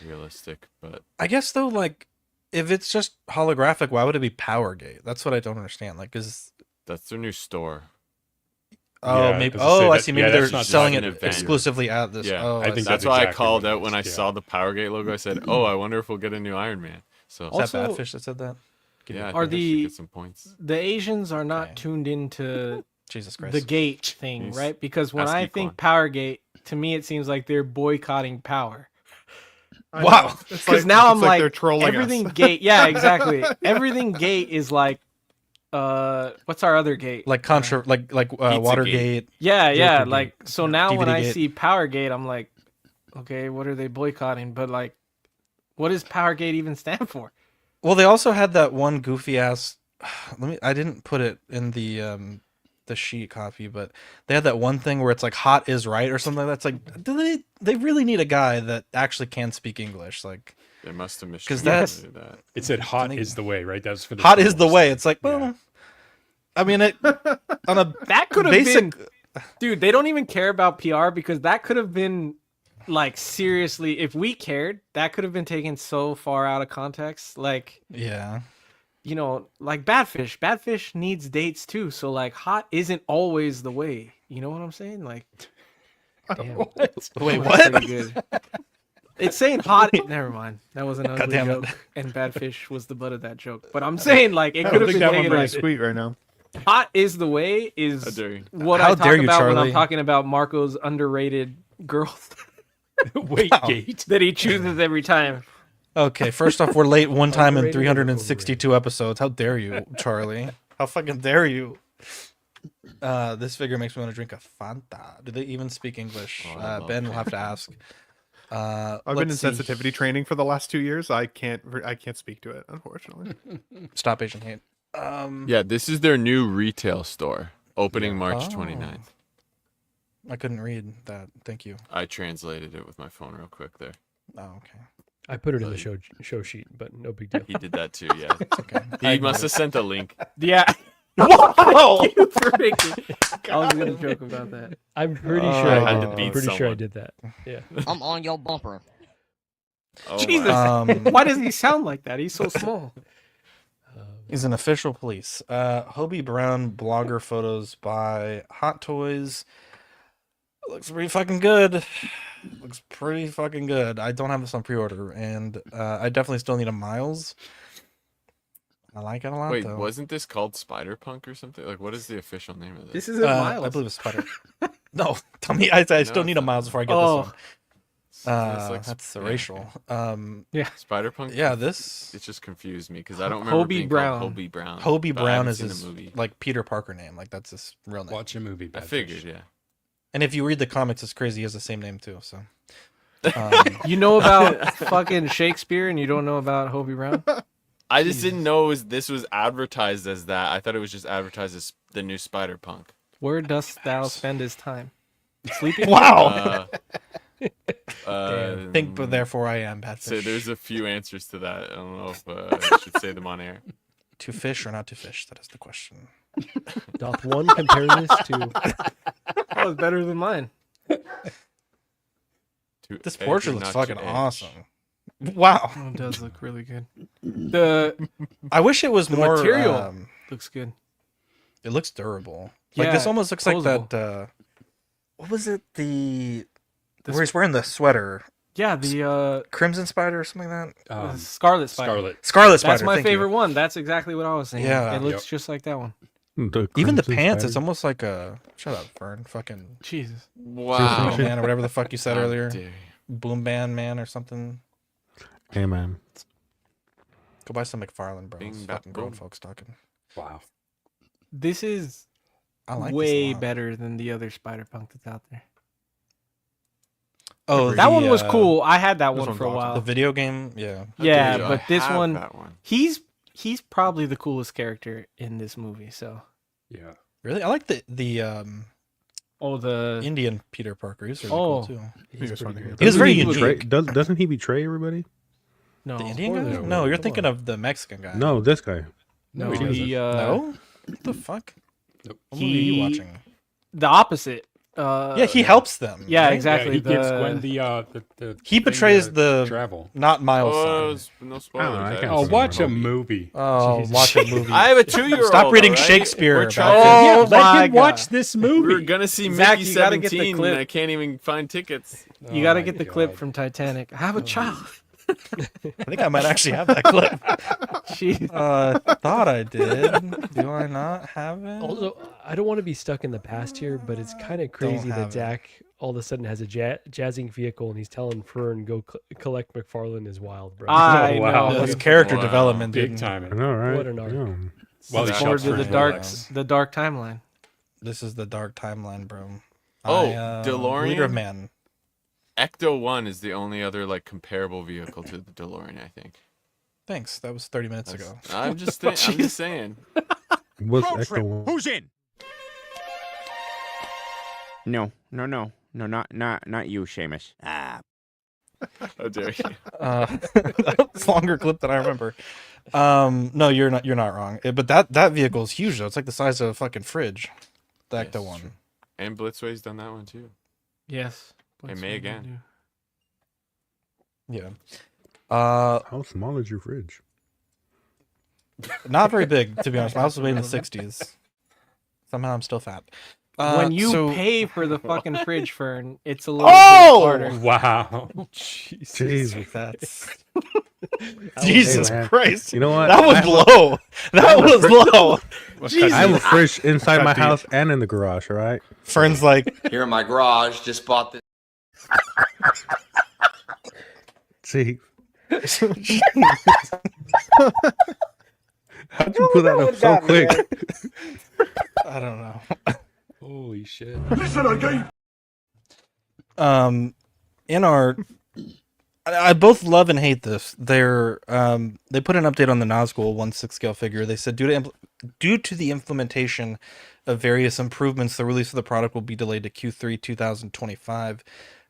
Speaker 5: realistic, but
Speaker 1: I guess though, like if it's just holographic, why would it be Powergate? That's what I don't understand. Like, is
Speaker 5: that's their new store.
Speaker 1: Oh, maybe. Oh, I see. Maybe they're selling it exclusively at this.
Speaker 5: Yeah,
Speaker 1: oh,
Speaker 5: I think that's why I called out when I saw the Powergate logo. I said, "Oh, I wonder if we'll get a new Iron Man." So
Speaker 1: is that Badfish that said that?
Speaker 5: Yeah,
Speaker 7: Are the
Speaker 5: get some points.
Speaker 7: The Asians are not tuned into
Speaker 1: Jesus Christ
Speaker 7: the gate thing, right? Because when I think Powergate, to me it seems like they're boycotting power.
Speaker 1: Wow.
Speaker 7: Because now I'm like
Speaker 6: they're trolling
Speaker 7: everything
Speaker 6: us.
Speaker 7: gate. Yeah, exactly. Everything gate is like, what's our other gate?
Speaker 1: Like Watergate.
Speaker 7: Yeah. Like, so now when I
Speaker 1: DVD
Speaker 7: see Powergate, I'm like, okay, what are they boycotting? But like, what does Powergate even stand for?
Speaker 1: Well, they also had that one goofy ass. I didn't put it in the sheet copy, but they had that one thing where it's like "hot is right" or something. That's like, do they really need a guy that actually can speak English? Like,
Speaker 5: they must have missed
Speaker 1: because that
Speaker 3: it said "hot is the way," right? That was for the
Speaker 1: hot is the way. It's like, well, I mean, it on a
Speaker 7: that could have
Speaker 1: basic.
Speaker 7: Been, dude, they don't even care about PR, because that could have been. Like, seriously, if we cared, that could have been taken so far out of context. Like,
Speaker 1: yeah,
Speaker 7: you know, like Badfish. Badfish needs dates too. So like, hot isn't always the way. You know what I'm saying? Like, damn.
Speaker 1: Wait, what?
Speaker 7: Pretty good. It's saying hot. Never mind. That was an ugly joke, and Badfish was the butt of that joke. But I'm saying like it could have been taken
Speaker 6: very
Speaker 7: like
Speaker 6: sweet right now.
Speaker 7: Hot is the way is what
Speaker 1: How
Speaker 7: I talk
Speaker 1: dare you,
Speaker 7: about when
Speaker 1: Charlie?
Speaker 7: I'm talking about Marco's underrated girls.
Speaker 3: Wait, gate
Speaker 7: that he chooses every time.
Speaker 1: Okay, first off, we're late one time in 362 episodes. How dare you, Charlie? How fucking dare you? This figure makes me want to drink a Fanta. Do they even speak English? Ben will have to ask.
Speaker 6: I've been in sensitivity training for the last 2 years. I can't speak to it, unfortunately.
Speaker 1: Stop Asian hate.
Speaker 5: Yeah, this is their new retail store, opening March 29th.
Speaker 1: I couldn't read that. Thank you.
Speaker 5: I translated it with my phone real quick there.
Speaker 1: Oh, okay.
Speaker 2: I put it in the show sheet, but no big deal.
Speaker 5: He did that too. Yeah, it's okay. He must have sent a link.
Speaker 7: Yeah.
Speaker 1: Whoa!
Speaker 7: You for making. I was gonna joke about that.
Speaker 2: I'm pretty sure.
Speaker 5: I had to
Speaker 2: I'm
Speaker 5: beat
Speaker 2: pretty sure I
Speaker 5: someone.
Speaker 2: did that. Yeah.
Speaker 16: I'm on your bumper.
Speaker 5: Oh,
Speaker 7: Jesus.
Speaker 5: wow.
Speaker 7: Why does he sound like that? He's so small.
Speaker 1: He's an official police. Hobie Brown blogger photos by Hot Toys. Looks pretty fucking good. Looks pretty fucking good. I don't have this on pre-order, and I definitely still need a Miles. I like it a lot.
Speaker 5: Wait,
Speaker 1: though.
Speaker 5: wasn't this called Spider-Punk or something? Like, what is the official name of this?
Speaker 7: This isn't Miles.
Speaker 1: I believe it's Spider. No, tell me. I still need a Miles before I get this one. That's racial.
Speaker 7: Yeah,
Speaker 5: Spider-Punk.
Speaker 1: Yeah, this.
Speaker 5: It just confused me because I don't remember
Speaker 7: Hobie
Speaker 5: being
Speaker 7: Brown.
Speaker 5: called Hobie Brown.
Speaker 1: Hobie
Speaker 5: but I
Speaker 1: Brown
Speaker 5: haven't
Speaker 1: is
Speaker 5: seen
Speaker 1: his
Speaker 5: the movie.
Speaker 1: like Peter Parker name. Like that's his real name.
Speaker 3: Watch a movie.
Speaker 5: I figured, yeah.
Speaker 1: And if you read the comics, it's crazy. He has the same name too. So.
Speaker 7: You know about fucking Shakespeare and you don't know about Hobie Brown?
Speaker 5: I just didn't know this was advertised as that. I thought it was just advertised as the new Spider-Punk.
Speaker 7: Where dost thou spend his time? Sleeping?
Speaker 1: Wow.
Speaker 5: Think,
Speaker 1: but therefore I am bad
Speaker 5: So
Speaker 1: fish.
Speaker 5: there's a few answers to that. I don't know if I should say them on air.
Speaker 1: To fish or not to fish? That is the question.
Speaker 2: Doth one compare this to?
Speaker 7: That was better than mine.
Speaker 1: This
Speaker 5: edge
Speaker 1: portrait
Speaker 5: or
Speaker 1: looks
Speaker 5: not to
Speaker 1: fucking
Speaker 5: edge.
Speaker 1: awesome. Wow.
Speaker 7: Oh, it does look really good.
Speaker 1: I wish it was
Speaker 7: the
Speaker 1: more
Speaker 7: material looks good.
Speaker 1: It looks durable. Like
Speaker 7: Yeah,
Speaker 1: this almost looks
Speaker 7: posable.
Speaker 1: like that. What was it? Where he's wearing the sweater.
Speaker 7: Yeah, the
Speaker 1: Crimson Spider or something like that.
Speaker 7: Scarlet Spider.
Speaker 1: Scarlet Spider.
Speaker 7: That's my
Speaker 1: thank you.
Speaker 7: favorite one. That's exactly what I was saying.
Speaker 1: Yeah.
Speaker 7: It looks just like that one.
Speaker 1: Even the
Speaker 4: Crimson
Speaker 1: pants,
Speaker 4: Spider.
Speaker 1: it's almost like a. Shut up, Fern. Fucking.
Speaker 7: Jesus.
Speaker 5: Wow.
Speaker 1: Man, or whatever the fuck you said
Speaker 5: How
Speaker 1: earlier.
Speaker 5: dare you.
Speaker 1: Boom Band Man or something.
Speaker 4: Hey man.
Speaker 1: Go buy some McFarlane, bro.
Speaker 5: Bing,
Speaker 1: It's
Speaker 5: bap,
Speaker 1: fucking grown
Speaker 5: boom.
Speaker 1: folks talking.
Speaker 3: Wow.
Speaker 7: This is
Speaker 1: I like this a
Speaker 7: way
Speaker 1: lot.
Speaker 7: better than the other Spider-Punk that's out there.
Speaker 1: Oh,
Speaker 7: that one was cool. I had that
Speaker 1: this
Speaker 7: one for a
Speaker 1: awesome.
Speaker 7: while.
Speaker 1: The video game, yeah.
Speaker 7: Yeah,
Speaker 5: Dude,
Speaker 7: but
Speaker 5: I
Speaker 7: this
Speaker 5: have
Speaker 7: one,
Speaker 5: that one.
Speaker 7: he's probably the coolest character in this movie. So
Speaker 3: Yeah.
Speaker 1: Really, I like the
Speaker 7: the
Speaker 1: Indian Peter Parker. He's really cool too.
Speaker 2: He's pretty good.
Speaker 1: He was very
Speaker 4: Doesn't he betray-
Speaker 1: unique.
Speaker 4: Doesn't he betray everybody?
Speaker 7: no,
Speaker 1: The Indian
Speaker 2: Or
Speaker 1: guy?
Speaker 2: the-
Speaker 1: No, you're
Speaker 2: come
Speaker 1: thinking
Speaker 2: on.
Speaker 1: of the Mexican guy.
Speaker 4: No, this guy.
Speaker 7: no,
Speaker 3: he doesn't.
Speaker 1: No? What the fuck?
Speaker 3: Nope.
Speaker 1: What movie are you watching?
Speaker 7: the opposite.
Speaker 1: Yeah, he helps them.
Speaker 7: Yeah,
Speaker 1: right?
Speaker 7: exactly.
Speaker 3: Yeah, he gives Gwen the
Speaker 1: He
Speaker 3: thing
Speaker 1: betrays
Speaker 3: to
Speaker 1: the
Speaker 3: travel.
Speaker 1: not Miles.
Speaker 5: Oh,
Speaker 1: side.
Speaker 5: no
Speaker 4: I
Speaker 5: spoilers.
Speaker 4: can't
Speaker 5: haven't
Speaker 3: Oh,
Speaker 5: seen
Speaker 3: watch
Speaker 5: it.
Speaker 3: a movie.
Speaker 1: Oh,
Speaker 2: Jesus.
Speaker 1: watch a movie.
Speaker 5: I have a 2-year-old.
Speaker 1: Stop reading
Speaker 5: alright?
Speaker 1: Shakespeare.
Speaker 5: We're
Speaker 1: about
Speaker 5: trying
Speaker 1: this.
Speaker 5: to-
Speaker 3: Yeah,
Speaker 7: Oh
Speaker 3: let
Speaker 7: my
Speaker 3: him watch
Speaker 7: God.
Speaker 3: this
Speaker 5: We were
Speaker 3: movie.
Speaker 5: gonna see
Speaker 7: Zach,
Speaker 5: Mickey
Speaker 7: you gotta get the
Speaker 5: 17,
Speaker 7: clip.
Speaker 5: and I can't even find tickets.
Speaker 7: You
Speaker 3: Oh
Speaker 7: got to
Speaker 3: my
Speaker 7: get the clip
Speaker 3: God.
Speaker 7: from Titanic. I have a child.
Speaker 1: I think I might actually have that clip.
Speaker 7: Jeez.
Speaker 1: Thought I did. Do I not have it?
Speaker 2: Also, I don't want to be stuck in the past here, but it's kind of crazy
Speaker 1: have
Speaker 2: that
Speaker 1: it.
Speaker 2: Zach all of a sudden has a jazzing vehicle and he's telling Fern go collect McFarlane is wild, bro.
Speaker 7: I
Speaker 3: Oh, wow.
Speaker 7: know.
Speaker 1: That's character
Speaker 5: Wow.
Speaker 1: development,
Speaker 3: Big
Speaker 1: dude.
Speaker 4: I
Speaker 3: timing.
Speaker 4: know, right?
Speaker 2: What an art.
Speaker 4: Yeah.
Speaker 3: Well, he
Speaker 5: Zach
Speaker 7: Forward
Speaker 3: shops
Speaker 7: to
Speaker 3: for
Speaker 7: the
Speaker 3: Rolex.
Speaker 7: dark timeline.
Speaker 1: This is the dark timeline, bro.
Speaker 5: Oh,
Speaker 1: Leader
Speaker 5: DeLorean?
Speaker 1: of Man.
Speaker 5: Ecto 1 is the only other like comparable vehicle to the DeLorean, I think.
Speaker 1: Thanks. That was 30 minutes ago.
Speaker 5: I'm just saying.
Speaker 4: What's Ecto one?
Speaker 17: Who's in? No, not you, Seamus.
Speaker 5: How dare you?
Speaker 1: It's a longer clip than I remember. No, you're not wrong. But that vehicle is huge though. It's like the size of a fucking fridge. The
Speaker 5: Yes,
Speaker 1: Ecto one.
Speaker 5: true. And Blitzway's done that one too.
Speaker 7: Yes.
Speaker 5: And May again.
Speaker 1: Yeah.
Speaker 4: How small is your fridge?
Speaker 1: Not very big, to be honest. My house was made in the 60s. Somehow I'm still fat.
Speaker 7: When you
Speaker 1: so-
Speaker 7: pay for the fucking fridge, Fern, it's a little
Speaker 1: Oh!
Speaker 7: bit harder.
Speaker 3: Wow.
Speaker 1: Jesus, that's
Speaker 4: Hey,
Speaker 1: Jesus
Speaker 4: man.
Speaker 1: Christ.
Speaker 4: You know what?
Speaker 1: That was low. That was low.
Speaker 4: I have a fridge inside
Speaker 3: Cut
Speaker 4: my
Speaker 3: deep.
Speaker 4: house and in the garage, all right?
Speaker 1: Fern's like,
Speaker 13: Here in my garage, just bought this.
Speaker 4: See? How'd you pull that up so quick?
Speaker 1: I don't know.
Speaker 3: Holy shit.
Speaker 12: Listen again.
Speaker 1: InArt, I both love and hate this. They put an update on the Nazgul 1/6 scale figure. They said due to the implementation of various improvements, the release of the product will be delayed to Q3 2025.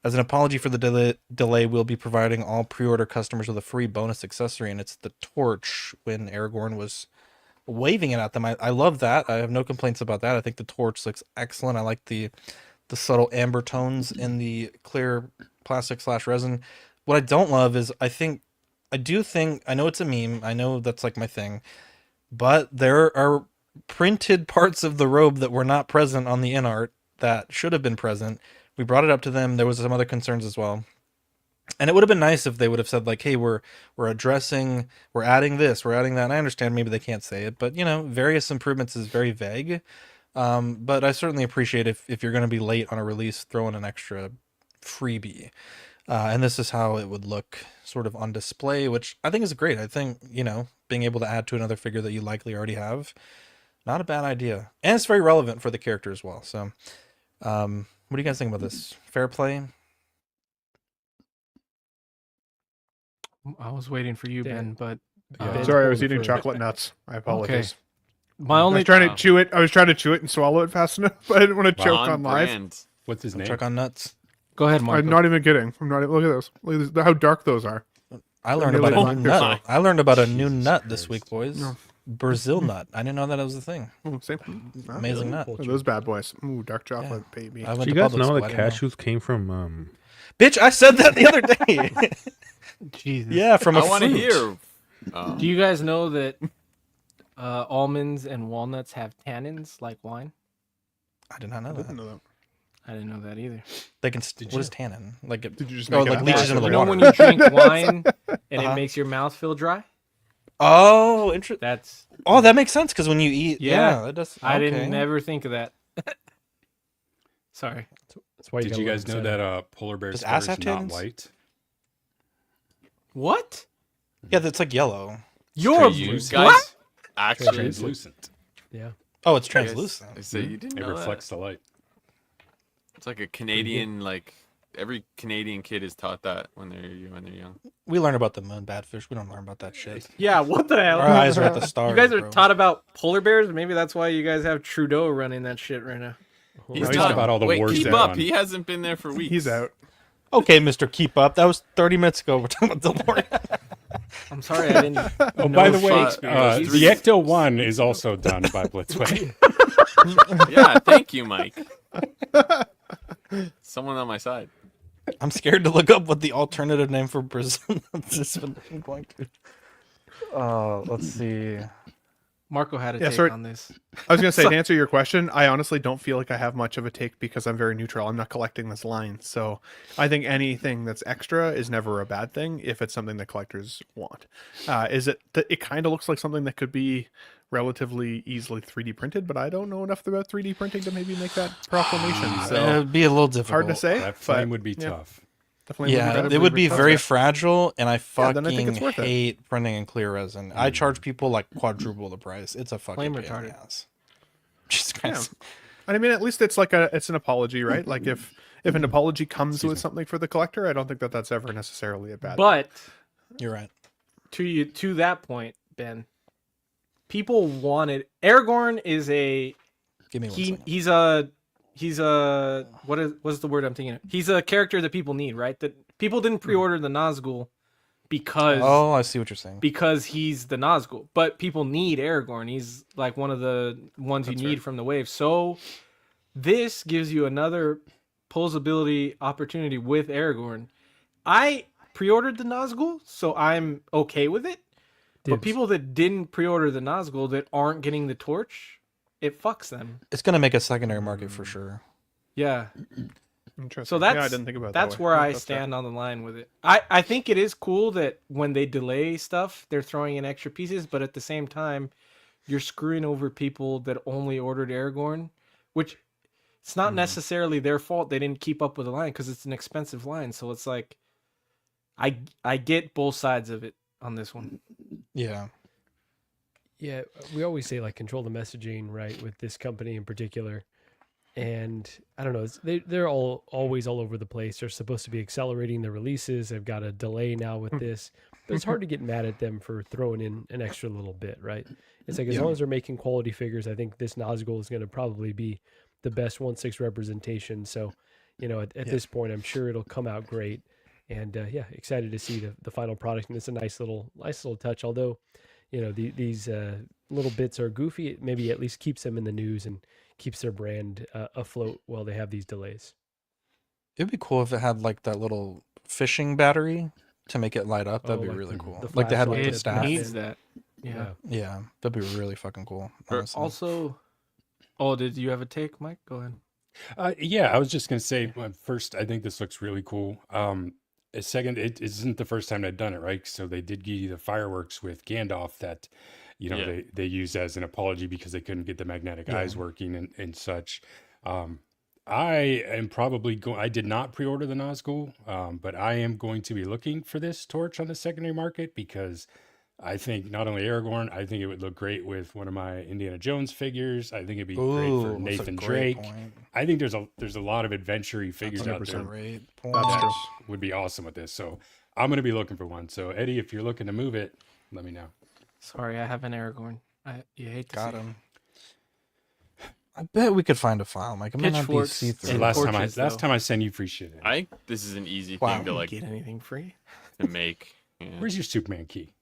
Speaker 1: As an apology for the delay, we'll be providing all pre-order customers with a free bonus accessory, and it's the torch when Aragorn was waving it at them. I love that. I have no complaints about that. I think the torch looks excellent. I like the subtle amber tones in the clear plastic / resin. What I don't love is I know it's a meme. I know that's like my thing, but there are printed parts of the robe that were not present on the InArt that should have been present. We brought it up to them. There was some other concerns as well. And it would have been nice if they would have said like, hey, we're adding this, we're adding that. And I understand maybe they can't say it, but various improvements is very vague. But I certainly appreciate if you're going to be late on a release, throw in an extra freebie. And this is how it would look sort of on display, which I think is great. I think, being able to add to another figure that you likely already have, not a bad idea. And it's very relevant for the character as well. So, what do you guys think about this? Fair play?
Speaker 7: I was waiting for you, Ben, but
Speaker 6: sorry, I was eating chocolate nuts. I apologize.
Speaker 7: Okay. I was
Speaker 6: trying to chew it. I was trying to chew it and swallow it fast enough, but I didn't want to choke on live.
Speaker 3: What's his name?
Speaker 1: Chuck on nuts.
Speaker 7: Go ahead, Marco.
Speaker 6: I'm not even kidding. Look at those. Look at how dark those are.
Speaker 1: I learned about a new nut. I learned about a new nut this week, boys. No. Brazil nut. I didn't know that was a thing.
Speaker 6: Same.
Speaker 1: Amazing nut.
Speaker 6: Those bad boys. Ooh, dark chocolate, baby.
Speaker 4: Do you guys know that cashews came from?
Speaker 1: Bitch, I said that the other day.
Speaker 7: Jesus.
Speaker 1: Yeah, from a
Speaker 5: I want to hear.
Speaker 7: Do you guys know that almonds and walnuts have tannins like wine?
Speaker 1: I did not know that.
Speaker 7: I didn't know that either.
Speaker 1: They can. What is tannin? Like it?
Speaker 6: Did you just
Speaker 1: like leaches into the water.
Speaker 7: When you drink wine and it makes your mouth feel dry?
Speaker 1: Oh, interesting.
Speaker 7: Oh,
Speaker 1: that makes sense because when you eat, that does.
Speaker 7: I didn't never think of that. Sorry.
Speaker 2: That's why
Speaker 3: Did you guys know that polar bear's fur is not white?
Speaker 7: What?
Speaker 1: Yeah, that's like yellow.
Speaker 5: You guys actually
Speaker 3: translucent.
Speaker 2: Yeah.
Speaker 1: Oh, it's translucent.
Speaker 5: So you didn't know
Speaker 3: it reflects the light.
Speaker 5: It's like a Canadian, like every Canadian kid is taught that when they're young.
Speaker 1: We learn about the moon badfish. We don't learn about that shit.
Speaker 7: Yeah, what the hell?
Speaker 1: Our eyes are at the stars.
Speaker 7: You guys are taught about polar bears. Maybe that's why you guys have Trudeau running that shit right now.
Speaker 5: He's talking about all the wars. Keep up. He hasn't been there for weeks.
Speaker 6: He's out.
Speaker 1: Okay, Mr. Keep Up. That was 30 minutes ago. We're talking about DeLorean.
Speaker 7: I'm sorry, I didn't.
Speaker 3: Oh, by the way, the Ecto 1 is also done by Blitzway.
Speaker 5: Yeah, thank you, Mike. Someone on my side.
Speaker 1: I'm scared to look up what the alternative name for Brazil is. Going to. Let's see.
Speaker 7: Marco had a take on this.
Speaker 6: I was going to say, to answer your question, I honestly don't feel like I have much of a take because I'm very neutral. I'm not collecting this line. So I think anything that's extra is never a bad thing if it's something that collectors want. It kind of looks like something that could be relatively easily 3D printed, but I don't know enough about 3D printing to maybe make that proclamation. So
Speaker 1: it would be a little difficult.
Speaker 6: Hard to say.
Speaker 3: That flame would be tough.
Speaker 1: Yeah, it would be very fragile, and I fucking hate printing in clear resin. I charge people like quadruple the price. It's a fucking pain in the ass. Jesus Christ.
Speaker 6: I mean, at least it's like it's an apology, right? Like if an apology comes with something for the collector, I don't think that's ever necessarily a bad thing.
Speaker 7: But
Speaker 1: you're right.
Speaker 7: To that point, Ben, people wanted Aragorn is a.
Speaker 1: Give me 1 second.
Speaker 7: He's a what's the word I'm thinking of? He's a character that people need, right? That people didn't pre-order the Nazgul because
Speaker 1: I see what you're saying.
Speaker 7: Because he's the Nazgul, but people need Aragorn. He's like one of the ones you need from the wave. So this gives you another posability opportunity with Aragorn. I pre-ordered the Nazgul, so I'm okay with it. But people that didn't pre-order the Nazgul that aren't getting the torch, it fucks them.
Speaker 1: It's gonna make a secondary market for sure.
Speaker 7: Yeah.
Speaker 6: Interesting.
Speaker 7: So that's
Speaker 6: I didn't think about
Speaker 7: that's
Speaker 6: that
Speaker 7: where I stand on the line with it. I think it is cool that when they delay stuff, they're throwing in extra pieces, but at the same time, you're screwing over people that only ordered Aragorn, which it's not necessarily their fault. They didn't keep up with the line because it's an expensive line. So it's like, I get both sides of it on this one.
Speaker 1: Yeah.
Speaker 2: Yeah, we always say like control the messaging, right, with this company in particular. And I don't know, they're always all over the place. They're supposed to be accelerating the releases. They've got a delay now with this. But it's hard to get mad at them for throwing in an extra little bit, right? It's like as long as they're making quality figures, I think this Nazgul is going to probably be the best 1/6 representation. So at this point, I'm sure it'll come out great. And yeah, excited to see the final product. And it's a nice little touch. Although, these little bits are goofy, it maybe at least keeps them in the news and keeps their brand afloat while they have these delays.
Speaker 1: It'd be cool if it had like that little fishing battery to make it light up. That'd be
Speaker 2: like
Speaker 1: really cool.
Speaker 2: the
Speaker 1: Like they had with the
Speaker 7: It
Speaker 1: staff.
Speaker 7: needs that. Yeah.
Speaker 1: Yeah, that'd be really fucking cool. honestly.
Speaker 7: Also, did you have a take, Mike? Go ahead.
Speaker 3: Yeah, I was just gonna say, first, I think this looks really cool. Second, it isn't the first time they've done it, right? So they did give you the fireworks with Gandalf that, they used as an apology because they couldn't get the magnetic eyes working and such. I am probably going. I did not pre-order the Nazgul, but I am going to be looking for this torch on the secondary market because I think not only Aragorn, I think it would look great with one of my Indiana Jones figures. I think it'd be great for
Speaker 1: Ooh, that's a
Speaker 3: Nathan
Speaker 1: great
Speaker 3: Drake.
Speaker 1: point.
Speaker 3: I think there's a lot of adventure-y figures out there
Speaker 6: 100%.
Speaker 1: Great point.
Speaker 6: That's true.
Speaker 3: would be awesome with this. So I'm going to be looking for one. So Eddie, if you're looking to move it, let me know.
Speaker 7: Sorry, I have an Aragorn. You hate to
Speaker 1: Got
Speaker 7: see it.
Speaker 1: him. I bet we could find a file, Mike. It might not be
Speaker 7: Pitchforks
Speaker 1: see-through.
Speaker 7: and
Speaker 3: Last
Speaker 7: torches,
Speaker 3: time I send you free shit.
Speaker 5: I think this is an easy
Speaker 1: Wow.
Speaker 5: thing to like
Speaker 7: Get anything free?
Speaker 5: to make. Yeah.
Speaker 3: Where's your Superman key?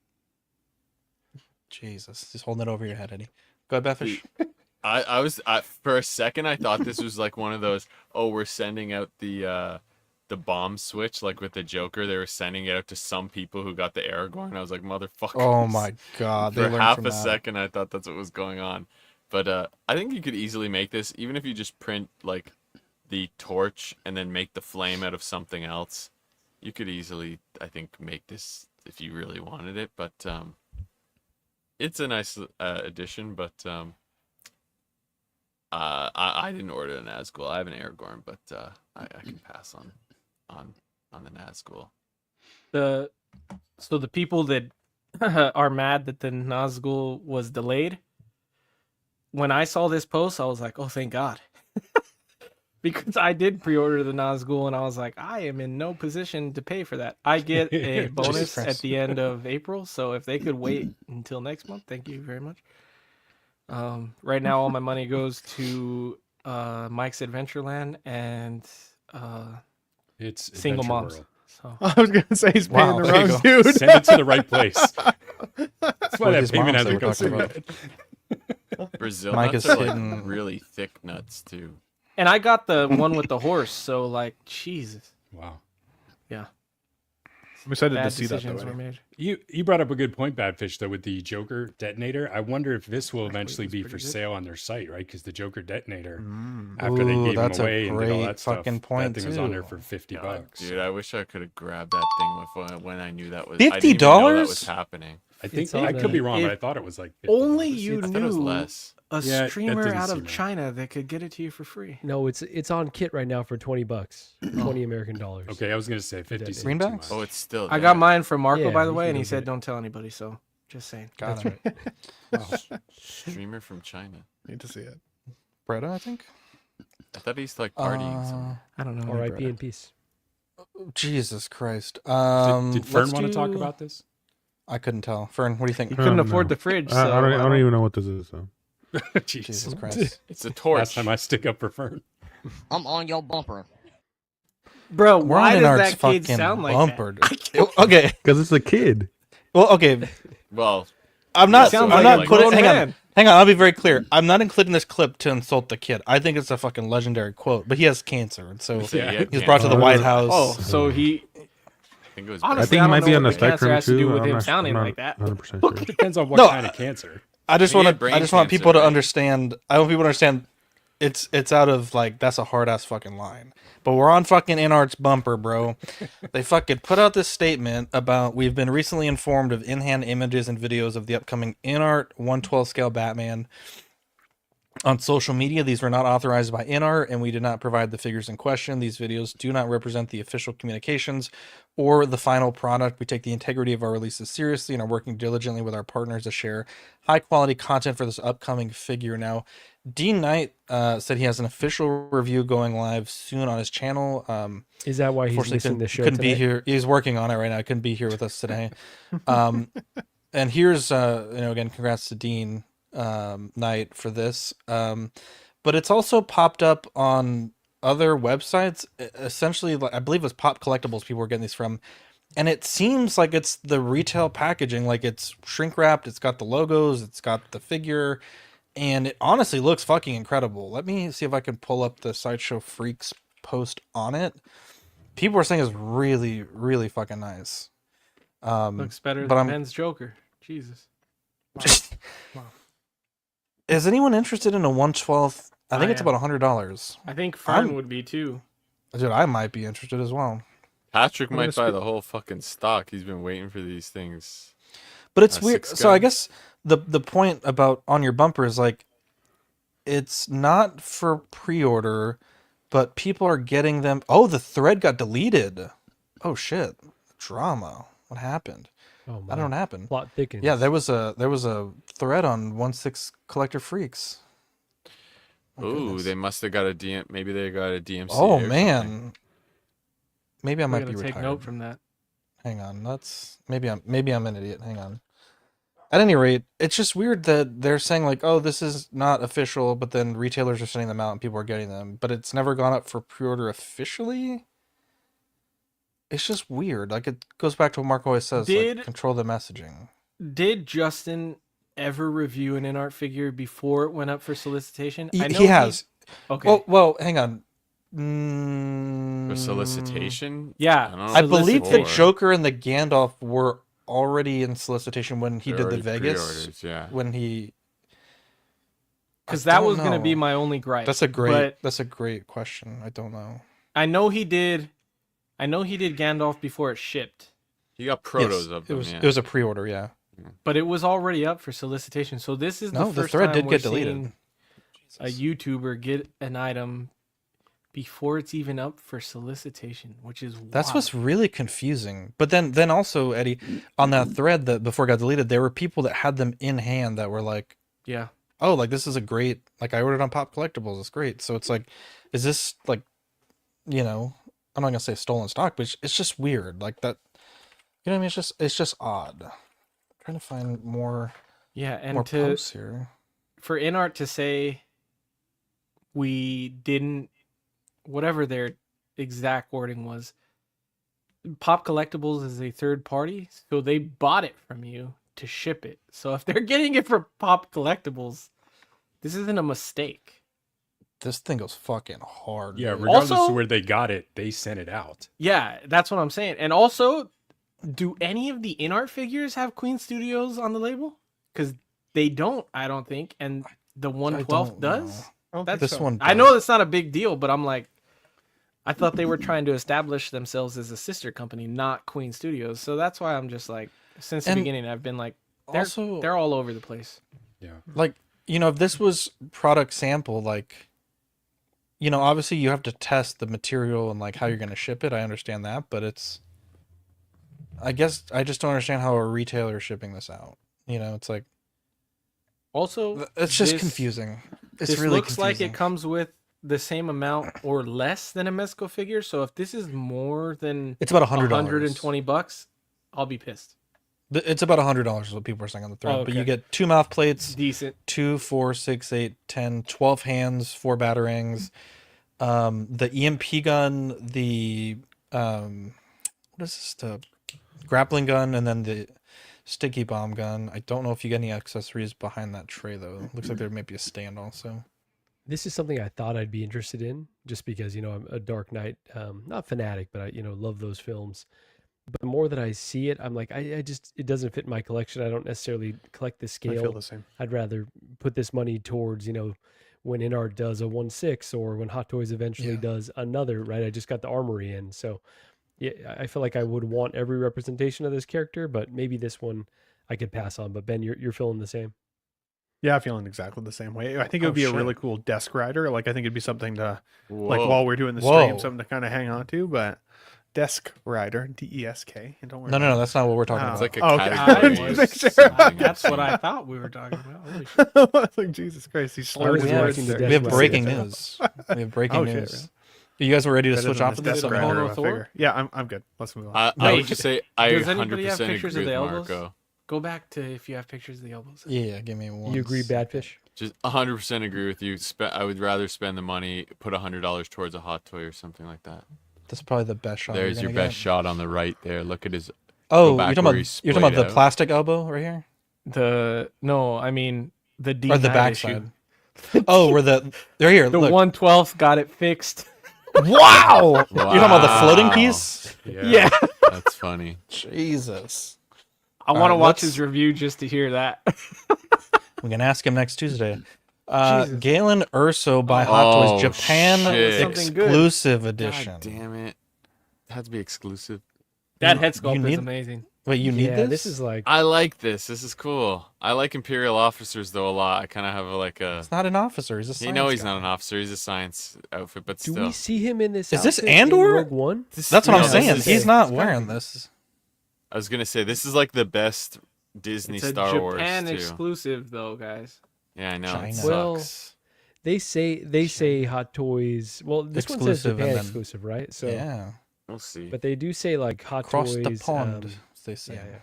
Speaker 1: Jesus, just holding it over your head, Eddie. Go ahead, Batfish.
Speaker 5: I was for a second I thought this was like one of those. Oh, we're sending out the bomb switch like with the Joker. They were sending it out to some people who got the Aragorn. I was like, motherfucker.
Speaker 1: Oh my god! They
Speaker 5: For
Speaker 1: learned
Speaker 5: half
Speaker 1: from
Speaker 5: a
Speaker 1: that.
Speaker 5: second, I thought that's what was going on. But I think you could easily make this, even if you just print like the torch and then make the flame out of something else. You could easily, I think, make this if you really wanted it. But it's a nice addition. But I didn't order a Nazgul. I have an Aragorn, but I can pass on the Nazgul.
Speaker 7: So the people that are mad that the Nazgul was delayed, when I saw this post, I was like, oh, thank God. Because I did pre-order the Nazgul, and I was like, I am in no position to pay for that. I get a bonus at the end of April, so if they could wait until next month, thank you very much. Right now, all my money goes to Mike's Adventureland and
Speaker 3: It's
Speaker 7: single
Speaker 3: Adventure
Speaker 7: moms.
Speaker 3: World.
Speaker 7: So
Speaker 6: I was gonna say he's paying the
Speaker 1: there you
Speaker 6: wrong
Speaker 1: go.
Speaker 6: dude.
Speaker 3: Send it to the right place. That's why
Speaker 1: What
Speaker 3: that
Speaker 1: these
Speaker 3: payment
Speaker 1: moms
Speaker 3: hasn't
Speaker 1: that
Speaker 3: come
Speaker 1: we're
Speaker 3: through
Speaker 1: talking
Speaker 3: yet.
Speaker 5: Brazil
Speaker 1: Mike
Speaker 5: nuts
Speaker 1: is
Speaker 5: are like
Speaker 1: hidden-
Speaker 5: really thick nuts too.
Speaker 7: And I got the one with the horse, so like, Jesus.
Speaker 3: Wow.
Speaker 7: Yeah.
Speaker 6: I'm excited
Speaker 7: Bad
Speaker 6: to see that
Speaker 7: decisions
Speaker 6: though.
Speaker 7: were
Speaker 6: Eddie.
Speaker 7: made.
Speaker 3: You brought up a good point, Badfish, though, with the Joker detonator. I wonder if this will eventually
Speaker 7: was
Speaker 3: be
Speaker 7: pretty
Speaker 3: for
Speaker 7: good.
Speaker 3: sale on their site, right? Because the Joker detonator, after they
Speaker 1: Ooh,
Speaker 3: gave
Speaker 1: that's
Speaker 3: him
Speaker 1: a
Speaker 3: away and did all
Speaker 1: great
Speaker 3: that stuff,
Speaker 1: fucking point,
Speaker 3: that thing was on there
Speaker 1: too.
Speaker 3: for $50.
Speaker 5: God, dude, I wish I could have grabbed that thing when I knew that was I didn't even know
Speaker 1: $50?
Speaker 5: that was happening.
Speaker 3: I think
Speaker 2: It's on
Speaker 3: I could be wrong, but
Speaker 7: if
Speaker 3: I thought it was like $50.
Speaker 7: Only you
Speaker 5: I thought it was
Speaker 7: knew
Speaker 5: less.
Speaker 7: a
Speaker 3: Yeah, that
Speaker 7: streamer
Speaker 3: didn't
Speaker 7: out
Speaker 3: seem
Speaker 7: of
Speaker 3: right.
Speaker 7: China that could get it to you for free.
Speaker 2: No, it's on kit right now for $20, 20 American dollars.
Speaker 3: Okay, I was gonna say 50 seemed too
Speaker 1: Greenbacks?
Speaker 3: much.
Speaker 5: Oh, it's still.
Speaker 7: I got
Speaker 5: there.
Speaker 7: mine from Marco,
Speaker 2: Yeah,
Speaker 7: by the
Speaker 2: you
Speaker 7: way,
Speaker 2: can
Speaker 7: and he
Speaker 2: go
Speaker 7: said,
Speaker 2: get it.
Speaker 7: "Don't tell anybody." So, just saying.
Speaker 1: Got
Speaker 2: That's
Speaker 1: him.
Speaker 2: right.
Speaker 1: Wow.
Speaker 5: Streamer from China.
Speaker 6: Need to see it.
Speaker 1: Bretta, I think.
Speaker 5: I thought he's like partying somewhere.
Speaker 7: I don't know.
Speaker 2: R.I.P. in peace.
Speaker 1: Jesus Christ.
Speaker 3: Did Fern
Speaker 7: let's
Speaker 3: want to talk
Speaker 7: do-
Speaker 3: about this?
Speaker 1: I couldn't tell. Fern, what do you think?
Speaker 7: He couldn't
Speaker 4: No.
Speaker 7: afford the fridge, so
Speaker 4: I don't even know what this is. So.
Speaker 1: Jesus Christ.
Speaker 5: It's a torch.
Speaker 3: Last time I stick up for Fern.
Speaker 16: I'm on your bumper.
Speaker 7: Bro,
Speaker 1: We're
Speaker 7: why
Speaker 1: on
Speaker 7: does
Speaker 1: InArt's
Speaker 7: that kid
Speaker 1: fucking
Speaker 7: sound like
Speaker 1: bumper.
Speaker 7: that?
Speaker 1: Okay.
Speaker 4: Because it's a kid.
Speaker 1: Well, okay.
Speaker 5: Well,
Speaker 1: I'm not.
Speaker 7: Sounds
Speaker 1: I'm
Speaker 7: like
Speaker 1: not
Speaker 7: a
Speaker 1: putting.
Speaker 7: grown
Speaker 1: Hang on.
Speaker 7: man.
Speaker 1: Hang on. I'll be very clear. I'm not including this clip to insult the kid. I think it's a fucking legendary quote. But he has cancer, and so
Speaker 5: Yeah, he had
Speaker 1: he's brought to the
Speaker 5: cancer.
Speaker 1: White House.
Speaker 7: Oh, so he.
Speaker 5: I think it was.
Speaker 7: Honestly,
Speaker 4: I think
Speaker 7: I
Speaker 4: he might
Speaker 7: don't
Speaker 4: be
Speaker 7: know
Speaker 4: on the
Speaker 7: what the cancer
Speaker 4: spectrum
Speaker 7: has to do
Speaker 4: too.
Speaker 7: with
Speaker 4: I'm
Speaker 7: him
Speaker 4: not-
Speaker 7: sounding
Speaker 4: I'm
Speaker 7: like that.
Speaker 4: 100% sure.
Speaker 3: Depends on what
Speaker 1: No,
Speaker 3: kind of cancer.
Speaker 1: I just
Speaker 5: He
Speaker 1: want
Speaker 5: had
Speaker 1: to.
Speaker 5: brain
Speaker 1: I just want
Speaker 5: cancer,
Speaker 1: people to
Speaker 5: right?
Speaker 1: understand. I want people to understand. It's out of like that's a hard ass fucking line. But we're on fucking InArt's bumper, bro. They fucking put out this statement about we've been recently informed of in-hand images and videos of the upcoming InArt 1/12 scale Batman on social media. These were not authorized by InArt, and we did not provide the figures in question. These videos do not represent the official communications or the final product. We take the integrity of our releases seriously and are working diligently with our partners to share high-quality content for this upcoming figure. Now, Dean Knight said he has an official review going live soon on his channel.
Speaker 2: Is that why he's
Speaker 1: Unfortunately,
Speaker 2: missing the show
Speaker 1: couldn't be
Speaker 2: tonight?
Speaker 1: here. He's working on it right now. Couldn't be here with us today. And here's, again, congrats to Dean Knight for this. But it's also popped up on other websites, essentially, I believe it was Pop Collectibles people were getting these from, and it seems like it's the retail packaging, like it's shrink wrapped, it's got the logos, it's got the figure, and it honestly looks fucking incredible. Let me see if I can pull up the Sideshow Freaks post on it. People are saying it's really, really fucking nice.
Speaker 7: Looks better than Ben's Joker. Jesus. Wow. Wow.
Speaker 1: Is anyone interested in a 1/12? I think it's about $100.
Speaker 7: I think Fern would be too.
Speaker 1: Dude, I might be interested as well.
Speaker 5: Patrick might buy the whole fucking stock. He's been waiting for these things.
Speaker 1: But it's weird. So I guess the point about on your bumper is like, it's not for pre-order, but people are getting them. Oh, the thread got deleted. Oh shit, drama. What happened?
Speaker 2: Oh,
Speaker 1: I don't know what happened.
Speaker 2: Plot thickens.
Speaker 1: Yeah, there was a thread on 1/6 Collector Freaks.
Speaker 5: Ooh, they must have got a DM. Maybe they got a DMCA.
Speaker 1: Oh
Speaker 5: or
Speaker 1: man.
Speaker 5: something.
Speaker 1: Maybe I might be
Speaker 7: take
Speaker 1: retired.
Speaker 7: note from that.
Speaker 1: Hang on, maybe I'm an idiot. Hang on. At any rate, it's just weird that they're saying like, oh, this is not official, but then retailers are sending them out and people are getting them, but it's never gone up for pre-order officially. It's just weird. Like it goes back to what Mark always says, like, control the messaging.
Speaker 7: Did Justin ever review an InArt figure before it went up for solicitation? I know
Speaker 1: He has.
Speaker 7: Okay.
Speaker 1: Well, hang on.
Speaker 5: For solicitation?
Speaker 7: Yeah.
Speaker 1: I believe the Joker and the Gandalf were already in solicitation when he did the Vegas.
Speaker 5: Pre-orders, yeah.
Speaker 1: When he.
Speaker 7: Because that was going to be my only gripe.
Speaker 1: That's a great question. I don't know.
Speaker 7: I know he did Gandalf before it shipped.
Speaker 5: He got protos of them.
Speaker 1: It was a pre-order, yeah.
Speaker 7: But it was already up for solicitation. So this is the first
Speaker 1: the thread
Speaker 7: time
Speaker 1: did get deleted.
Speaker 7: A YouTuber get an item before it's even up for solicitation, which is wild.
Speaker 1: That's what's really confusing. But then also, Eddie, on that thread that before it got deleted, there were people that had them in hand that were like,
Speaker 7: yeah,
Speaker 1: oh, like this is a great, like I ordered on Pop Collectibles, it's great. So it's like, is this like, I'm not gonna say stolen stock, but it's just weird, like that. You know what I mean? It's just odd. I'm trying to find more.
Speaker 7: Yeah, and
Speaker 1: more posts here
Speaker 7: for InArt to say we didn't, whatever their exact wording was. Pop Collectibles is a third party, so they bought it from you to ship it. So if they're getting it from Pop Collectibles, this isn't a mistake.
Speaker 1: This thing goes fucking hard.
Speaker 3: Yeah, regardless of where they got it, they sent it out.
Speaker 7: Yeah, that's what I'm saying. And also, do any of the InArt figures have Queen Studios on the label? Because they don't, I don't think. And the 1/12 does?
Speaker 1: This one does.
Speaker 7: I know that's not a big deal, but I'm like, I thought they were trying to establish themselves as a sister company, not Queen Studios. So that's why I'm just like, since the beginning, I've been like, they're all over the place.
Speaker 3: Yeah.
Speaker 1: Like, if this was product sample, like, obviously you have to test the material and like how you're going to ship it. I understand that, but I guess I just don't understand how a retailer is shipping this out. It's like,
Speaker 7: also,
Speaker 1: it's just confusing. It's really
Speaker 7: looks
Speaker 1: confusing.
Speaker 7: like it comes with the same amount or less than a Mezco figure. So if this is more than
Speaker 1: it's about $100,
Speaker 7: $120, I'll be pissed.
Speaker 1: It's about $100 is what people are saying on the thread.
Speaker 7: Oh, okay.
Speaker 1: But you get 2 mouth plates,
Speaker 7: decent,
Speaker 1: 2, 4, 6, 8, 10, 12 hands, 4 batarangs, the EMP gun, the what is this? The grappling gun, and then the sticky bomb gun. I don't know if you get any accessories behind that tray though. Looks like there may be a stand also.
Speaker 2: This is something I thought I'd be interested in, just because I'm a Dark Knight, not fanatic, but I love those films. But the more that I see it, I'm like, I just, it doesn't fit my collection. I don't necessarily collect this scale.
Speaker 6: I feel the same.
Speaker 2: I'd rather put this money towards, when InArt does a 1/6 or when Hot Toys eventually does another, right? I just got the armory in. So yeah, I feel like I would want every representation of this character, but maybe this one I could pass on. But Ben, you're feeling the same.
Speaker 6: Yeah, I'm feeling exactly the same way. I think it would be a really cool desk rider. Like, I think it'd be something to, like, while we're doing the stream, something to kind of hang on to. But desk rider, DESK. Don't worry.
Speaker 1: No, that's not what we're talking about.
Speaker 5: It's like a category.
Speaker 7: That's what I thought we were talking about. Holy shit.
Speaker 6: Like, Jesus Christ, he slurs
Speaker 1: we have breaking news. We have breaking news.
Speaker 6: Shit,
Speaker 1: you guys were ready to switch off of this?
Speaker 6: Yeah, I'm good. Let's move on.
Speaker 5: I would just say I
Speaker 7: does
Speaker 5: 100%
Speaker 7: anybody have
Speaker 5: agree
Speaker 7: pictures of
Speaker 5: with
Speaker 7: the elbows?
Speaker 5: Marco.
Speaker 7: Go back to if you have pictures of the elbows.
Speaker 1: Yeah, give me one.
Speaker 2: You agree, Badfish?
Speaker 5: Just 100% agree with you. I would rather spend the money, put $100 towards a hot toy or something like that.
Speaker 1: That's probably the best shot.
Speaker 5: There's your best shot on the right there. Look at his.
Speaker 1: Oh, you're talking about the plastic elbow right here?
Speaker 7: I mean the D9
Speaker 1: or the backside. Oh, where the they're here.
Speaker 7: The
Speaker 1: look.
Speaker 7: 1/12 got it fixed.
Speaker 1: Wow! You're talking about the floating piece?
Speaker 7: Yeah.
Speaker 5: That's funny.
Speaker 1: Jesus.
Speaker 7: I want to watch his review just to hear that.
Speaker 1: We can ask him next Tuesday. Galen Erso by Hot Toys Japan exclusive edition.
Speaker 5: God damn it. It had to be exclusive.
Speaker 7: That head sculpt is amazing.
Speaker 1: Wait, you need this?
Speaker 2: This is like...
Speaker 5: I like this. This is cool. I like Imperial officers, though, a lot. I kind of have a...
Speaker 1: He's not an officer. He's a science
Speaker 5: he's
Speaker 1: guy.
Speaker 5: not an officer. He's a science outfit, but
Speaker 2: Do
Speaker 5: still.
Speaker 2: we see him in this
Speaker 1: Is this
Speaker 2: outfit in
Speaker 1: Andor?
Speaker 2: Rogue One?
Speaker 1: That's what I'm saying. He's not wearing this.
Speaker 5: I was going to say, this is like the best Disney
Speaker 7: It's a
Speaker 5: Star Wars,
Speaker 7: Japan
Speaker 5: too.
Speaker 7: exclusive, though, guys.
Speaker 5: Yeah, I know. It
Speaker 2: Well,
Speaker 5: sucks.
Speaker 2: they say Hot Toys. Well, this one says
Speaker 1: Exclusive,
Speaker 2: Japan
Speaker 1: and then-
Speaker 2: exclusive, right? So
Speaker 1: Yeah.
Speaker 5: We'll see.
Speaker 2: But they do say like Hot
Speaker 1: Across
Speaker 2: Toys.
Speaker 1: the pond, as they say.
Speaker 2: Yeah.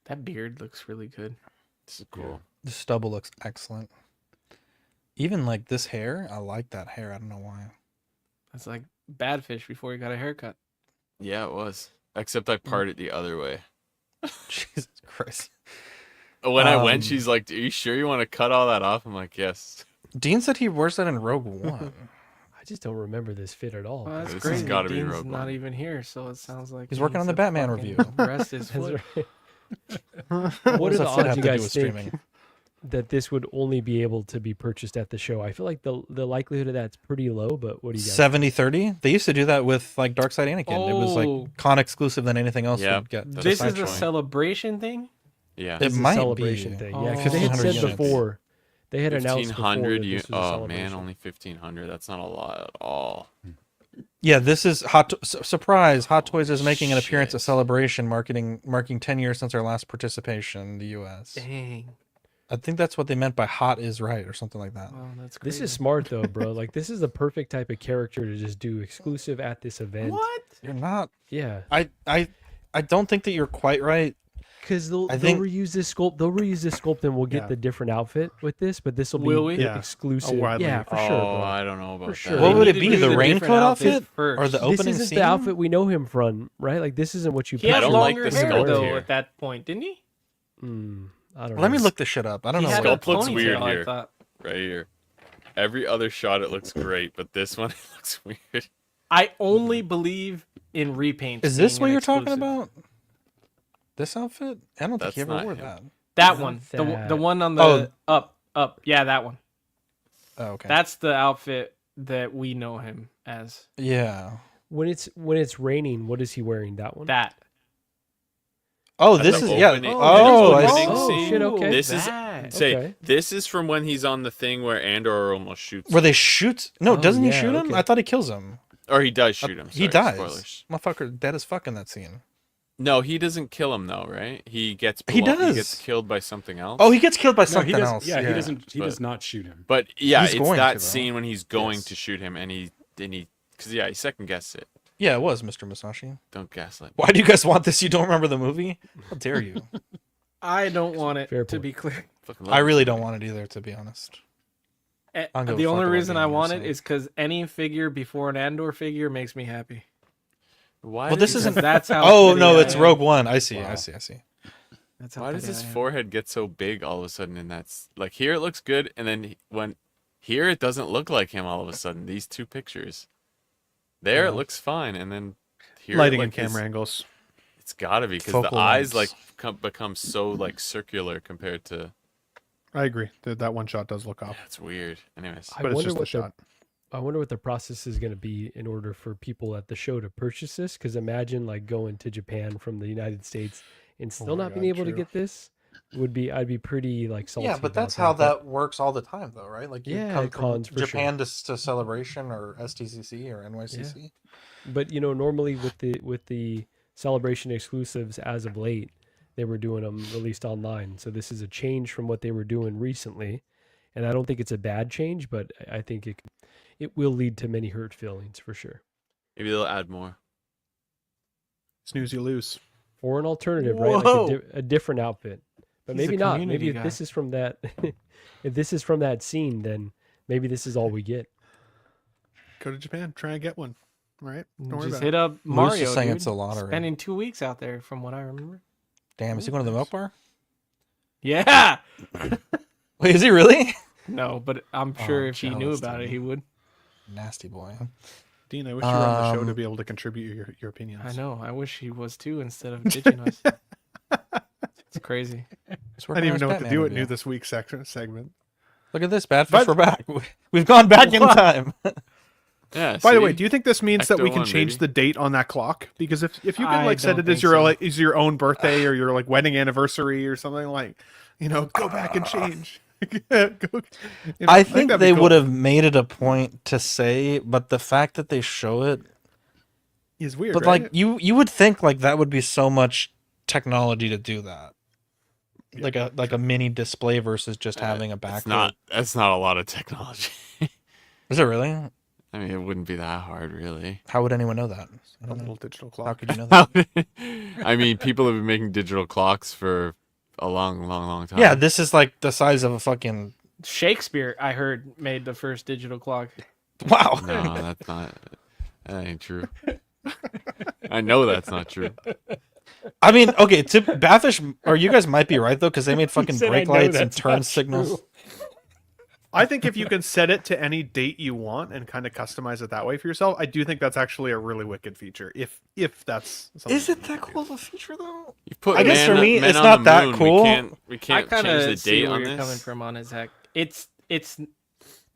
Speaker 7: That beard looks really good.
Speaker 5: This is cool.
Speaker 1: The stubble looks excellent. Even like this hair, I like that hair. I don't know why.
Speaker 7: That's like Badfish before he got a haircut.
Speaker 5: Yeah, it was. Except I parted the other way.
Speaker 1: Jesus Christ.
Speaker 5: When I went, she's like, "Are you sure you want to cut all that off?" I'm like, "Yes."
Speaker 1: Dean said he wears that in Rogue One.
Speaker 2: I just don't remember this fit at all.
Speaker 7: Well, that's
Speaker 5: This
Speaker 7: crazy.
Speaker 5: has gotta be
Speaker 7: Dean's
Speaker 5: Rogue
Speaker 7: not
Speaker 5: One.
Speaker 7: even here, so it sounds like
Speaker 1: He's working on the
Speaker 7: a
Speaker 1: Batman
Speaker 7: fucking
Speaker 1: review.
Speaker 7: Rest his foot.
Speaker 2: What are the
Speaker 1: does that fit
Speaker 2: odds
Speaker 1: have
Speaker 2: you
Speaker 1: to do
Speaker 2: guys
Speaker 1: with
Speaker 2: think
Speaker 1: streaming?
Speaker 2: that this would only be able to be purchased at the show? I feel like the likelihood of that's pretty low, but what do you guys
Speaker 1: 70-30? They used to do that with like Dark Side Anakin. It was
Speaker 7: Oh.
Speaker 1: like con exclusive than anything else
Speaker 5: Yeah,
Speaker 1: would get.
Speaker 7: This is a
Speaker 1: Sideshow.
Speaker 7: celebration thing?
Speaker 5: Yeah.
Speaker 1: It
Speaker 2: It's a
Speaker 1: might
Speaker 2: celebration
Speaker 1: be.
Speaker 2: thing.
Speaker 7: Oh.
Speaker 2: Yeah, because they had
Speaker 1: 1,500
Speaker 2: said
Speaker 1: units.
Speaker 2: before. They had announced before that
Speaker 5: 1,500.
Speaker 2: this was a
Speaker 5: Oh
Speaker 2: celebration.
Speaker 5: man, only 1,500. That's not a lot at all.
Speaker 1: Yeah, this is surprise. Hot Toys is making an appearance at Celebration, marking 10 years since our last participation in the U.S.
Speaker 7: Dang.
Speaker 1: I think that's what they meant by "hot is right" or something like that.
Speaker 7: Wow, that's crazy.
Speaker 2: This is smart though, bro. Like this is the perfect type of character to just do exclusive at this event.
Speaker 7: What?
Speaker 1: You're not.
Speaker 2: Yeah.
Speaker 1: I don't think that you're quite right.
Speaker 2: Because they'll
Speaker 1: think-
Speaker 2: reuse this sculpt. They'll reuse this sculpt, and we'll get
Speaker 6: Yeah.
Speaker 2: the different outfit with this. But this will
Speaker 7: Will
Speaker 2: be
Speaker 7: we?
Speaker 6: Yeah.
Speaker 2: exclusive.
Speaker 6: A widely-
Speaker 2: Yeah, for sure.
Speaker 5: Oh,
Speaker 2: Bro.
Speaker 5: I don't know about
Speaker 2: sure.
Speaker 5: that.
Speaker 1: What would
Speaker 7: They
Speaker 1: it
Speaker 7: need
Speaker 1: be?
Speaker 7: to do
Speaker 1: The
Speaker 7: the
Speaker 1: raincoat
Speaker 7: different outfit
Speaker 1: outfit
Speaker 7: first.
Speaker 1: or the
Speaker 2: This
Speaker 1: opening
Speaker 2: isn't
Speaker 1: scene?
Speaker 2: the outfit we know him from, right? Like this isn't what you.
Speaker 7: He had
Speaker 5: I don't
Speaker 2: picture.
Speaker 5: like
Speaker 7: longer
Speaker 5: the
Speaker 7: hair
Speaker 5: sculpt
Speaker 7: though
Speaker 5: here.
Speaker 7: at that point, didn't he?
Speaker 2: I don't know.
Speaker 1: Let me look this shit up. I don't
Speaker 7: He
Speaker 1: know.
Speaker 7: had
Speaker 1: what-
Speaker 5: Sculpt looks
Speaker 7: ponytail,
Speaker 5: weird
Speaker 7: I
Speaker 5: here.
Speaker 7: thought.
Speaker 5: Right here. Every other shot it looks great, but this one it looks weird.
Speaker 7: I only believe in repaints.
Speaker 1: Is this
Speaker 7: being
Speaker 1: what
Speaker 7: an
Speaker 1: you're talking
Speaker 7: exclusive.
Speaker 1: about? This outfit? I don't think
Speaker 5: That's
Speaker 1: he ever
Speaker 5: not
Speaker 1: wore
Speaker 5: him.
Speaker 1: that.
Speaker 7: That
Speaker 2: Not
Speaker 7: one.
Speaker 2: that.
Speaker 7: The one on the
Speaker 1: Oh.
Speaker 7: up. Yeah, that one.
Speaker 1: Oh, okay.
Speaker 7: That's the outfit that we know him as.
Speaker 1: Yeah.
Speaker 2: When it's raining, what is he wearing? That one.
Speaker 7: That.
Speaker 1: Oh,
Speaker 5: At
Speaker 1: this
Speaker 5: the
Speaker 1: is yeah.
Speaker 5: opening-
Speaker 1: Oh, I
Speaker 5: opening
Speaker 1: see.
Speaker 2: Oh,
Speaker 5: scene.
Speaker 2: shit, okay.
Speaker 5: This is
Speaker 7: That.
Speaker 5: say
Speaker 2: Okay.
Speaker 5: this is from when he's on the thing where Andor almost shoots
Speaker 1: Where
Speaker 5: him.
Speaker 1: they shoot? No,
Speaker 2: Oh,
Speaker 1: doesn't he
Speaker 2: yeah,
Speaker 1: shoot him?
Speaker 2: okay.
Speaker 1: I thought he kills him.
Speaker 5: Or he does shoot him.
Speaker 1: He
Speaker 5: sorry,
Speaker 1: dies.
Speaker 5: Spoilers.
Speaker 1: Motherfucker, dead as fuck in that scene.
Speaker 5: No, he doesn't kill him though, right? He gets
Speaker 1: He
Speaker 5: He
Speaker 1: does.
Speaker 5: gets killed by something else.
Speaker 1: Oh, he gets killed by
Speaker 3: No,
Speaker 1: something
Speaker 3: he does.
Speaker 1: else.
Speaker 3: Yeah, he doesn't. He
Speaker 5: But-
Speaker 3: does not shoot him.
Speaker 5: But yeah,
Speaker 1: He's
Speaker 5: it's
Speaker 1: going
Speaker 5: that
Speaker 1: to, though.
Speaker 5: scene when he's going
Speaker 3: Yes.
Speaker 5: to shoot him, and he because yeah, he second guessed it.
Speaker 1: Yeah, it was Mr. Musashi.
Speaker 5: Don't gaslight.
Speaker 1: Why do you guys want this? You don't remember the movie? How dare you?
Speaker 7: I don't want it
Speaker 2: Fair
Speaker 7: to
Speaker 2: point.
Speaker 7: be clear.
Speaker 5: Fucking
Speaker 1: I
Speaker 5: love
Speaker 1: really
Speaker 5: it.
Speaker 1: don't want it either, to be honest. I'll give a
Speaker 7: The
Speaker 1: fuck
Speaker 7: only
Speaker 1: about
Speaker 7: reason I
Speaker 1: being
Speaker 7: want it
Speaker 1: yourself.
Speaker 7: is because any figure before an Andor figure makes me happy.
Speaker 5: Why?
Speaker 1: Well,
Speaker 5: did
Speaker 1: this
Speaker 5: he-
Speaker 1: isn't.
Speaker 7: That's how.
Speaker 1: Oh
Speaker 7: petty
Speaker 1: no,
Speaker 7: I
Speaker 1: it's
Speaker 7: am.
Speaker 1: Rogue One. I see.
Speaker 3: Wow.
Speaker 1: I see. I see.
Speaker 7: That's how
Speaker 5: Why does
Speaker 7: petty
Speaker 5: his
Speaker 7: I am.
Speaker 5: forehead get so big all of a sudden? And that's like here it looks good, and then when here it doesn't look like him all of a sudden. These two pictures, there it looks fine, and then here
Speaker 6: Lighting
Speaker 5: like
Speaker 6: and camera angles.
Speaker 5: It's got to be because the
Speaker 1: Focal
Speaker 5: eyes
Speaker 1: lengths.
Speaker 5: like become so like circular compared to.
Speaker 6: I agree. That one shot does look off,
Speaker 5: That's weird. Anyways,
Speaker 2: I
Speaker 6: but it's
Speaker 2: wonder
Speaker 6: just the
Speaker 2: what
Speaker 6: shot.
Speaker 2: I wonder what the process is going to be in order for people at the show to purchase this. Because imagine like going to Japan from the United States and still
Speaker 6: my
Speaker 2: not being
Speaker 6: God,
Speaker 2: able to
Speaker 6: true.
Speaker 2: get this. I'd be pretty like salty.
Speaker 1: Yeah, but
Speaker 2: about
Speaker 1: that's how
Speaker 2: but-
Speaker 1: that works all the time, though, right? Like you
Speaker 2: Yeah,
Speaker 1: come
Speaker 2: at
Speaker 1: from
Speaker 2: cons, for
Speaker 1: Japan to Celebration or STCC or NYCC.
Speaker 2: But you know, normally with the Celebration exclusives as of late, they were doing them released online. So this is a change from what they were doing recently, and I don't think it's a bad change, but I think it will lead to many hurt feelings for sure.
Speaker 5: maybe they'll add more.
Speaker 6: Snooze, you lose.
Speaker 2: Or an alternative, right? Like
Speaker 1: Whoa.
Speaker 2: a different outfit. But
Speaker 7: He's
Speaker 2: maybe
Speaker 7: a
Speaker 2: not.
Speaker 7: community
Speaker 2: Maybe if
Speaker 7: guy.
Speaker 2: this is from that, if this is from that scene, then maybe this is all we get.
Speaker 6: Go to Japan, try and get one. All right, don't worry
Speaker 7: Just
Speaker 6: about
Speaker 7: hit
Speaker 6: it.
Speaker 7: up
Speaker 1: Moose
Speaker 7: Mario,
Speaker 1: is saying
Speaker 7: dude.
Speaker 1: it's a lottery.
Speaker 7: Spending 2 weeks out there, from what I remember.
Speaker 1: Damn, is he going to the milk bar?
Speaker 7: Yeah.
Speaker 1: Wait, is he really?
Speaker 7: No, but I'm sure if he knew
Speaker 1: jealous,
Speaker 7: about it,
Speaker 1: dude.
Speaker 7: he would.
Speaker 1: Nasty boy.
Speaker 6: Dean, I wish you were on the show to be able to contribute your opinions.
Speaker 7: I know. I wish he was too, instead of ditching us. It's crazy.
Speaker 6: I didn't even know what to do at New This Week segment.
Speaker 1: Look at this, Badfish. We're back. We've gone back in time.
Speaker 5: Yeah.
Speaker 6: By the
Speaker 5: see?
Speaker 6: way, do you think this means that we can
Speaker 5: Ecto-1,
Speaker 6: change
Speaker 5: baby.
Speaker 6: the date on that clock? Because if you
Speaker 7: I
Speaker 6: can like set
Speaker 7: don't
Speaker 6: it as
Speaker 7: think
Speaker 6: your
Speaker 7: so.
Speaker 6: like is your own birthday or your like wedding anniversary or something like, go back and change.
Speaker 1: I think they would have made it a point to say, but the fact that they show it
Speaker 6: is weird.
Speaker 1: But
Speaker 6: right?
Speaker 1: like you would think like that would be so much technology to do that. Like a mini display versus just having a background.
Speaker 5: That's not a lot of technology.
Speaker 1: Is it really?
Speaker 5: I mean, it wouldn't be that hard, really.
Speaker 1: How would anyone know that?
Speaker 6: A little digital clock.
Speaker 1: How could you know that?
Speaker 5: I mean, people have been making digital clocks for a long time.
Speaker 1: Yeah, this is like the size of a fucking
Speaker 7: Shakespeare, I heard, made the first digital clock.
Speaker 1: Wow.
Speaker 5: No, that's not. That ain't true. I know that's not true.
Speaker 1: I mean, okay, to Badfish, or you guys might be right though, because they made fucking
Speaker 2: said,
Speaker 1: brake
Speaker 2: "I know
Speaker 1: lights and
Speaker 2: that's
Speaker 1: turn
Speaker 2: not
Speaker 1: signals.
Speaker 2: true."
Speaker 6: I think if you can set it to any date you want and kind of customize it that way for yourself, I do think that's actually a really wicked feature. If that's something
Speaker 1: Is it that cool of a feature though?
Speaker 5: You put
Speaker 1: I guess for me,
Speaker 5: men
Speaker 1: it's
Speaker 5: on
Speaker 1: not
Speaker 5: the
Speaker 1: that
Speaker 5: moon.
Speaker 1: cool.
Speaker 5: We
Speaker 7: I
Speaker 5: can't
Speaker 7: kind
Speaker 5: change
Speaker 7: of
Speaker 5: the
Speaker 7: see
Speaker 5: date
Speaker 7: where
Speaker 5: on
Speaker 7: you're
Speaker 5: this.
Speaker 7: coming from on his hack. It's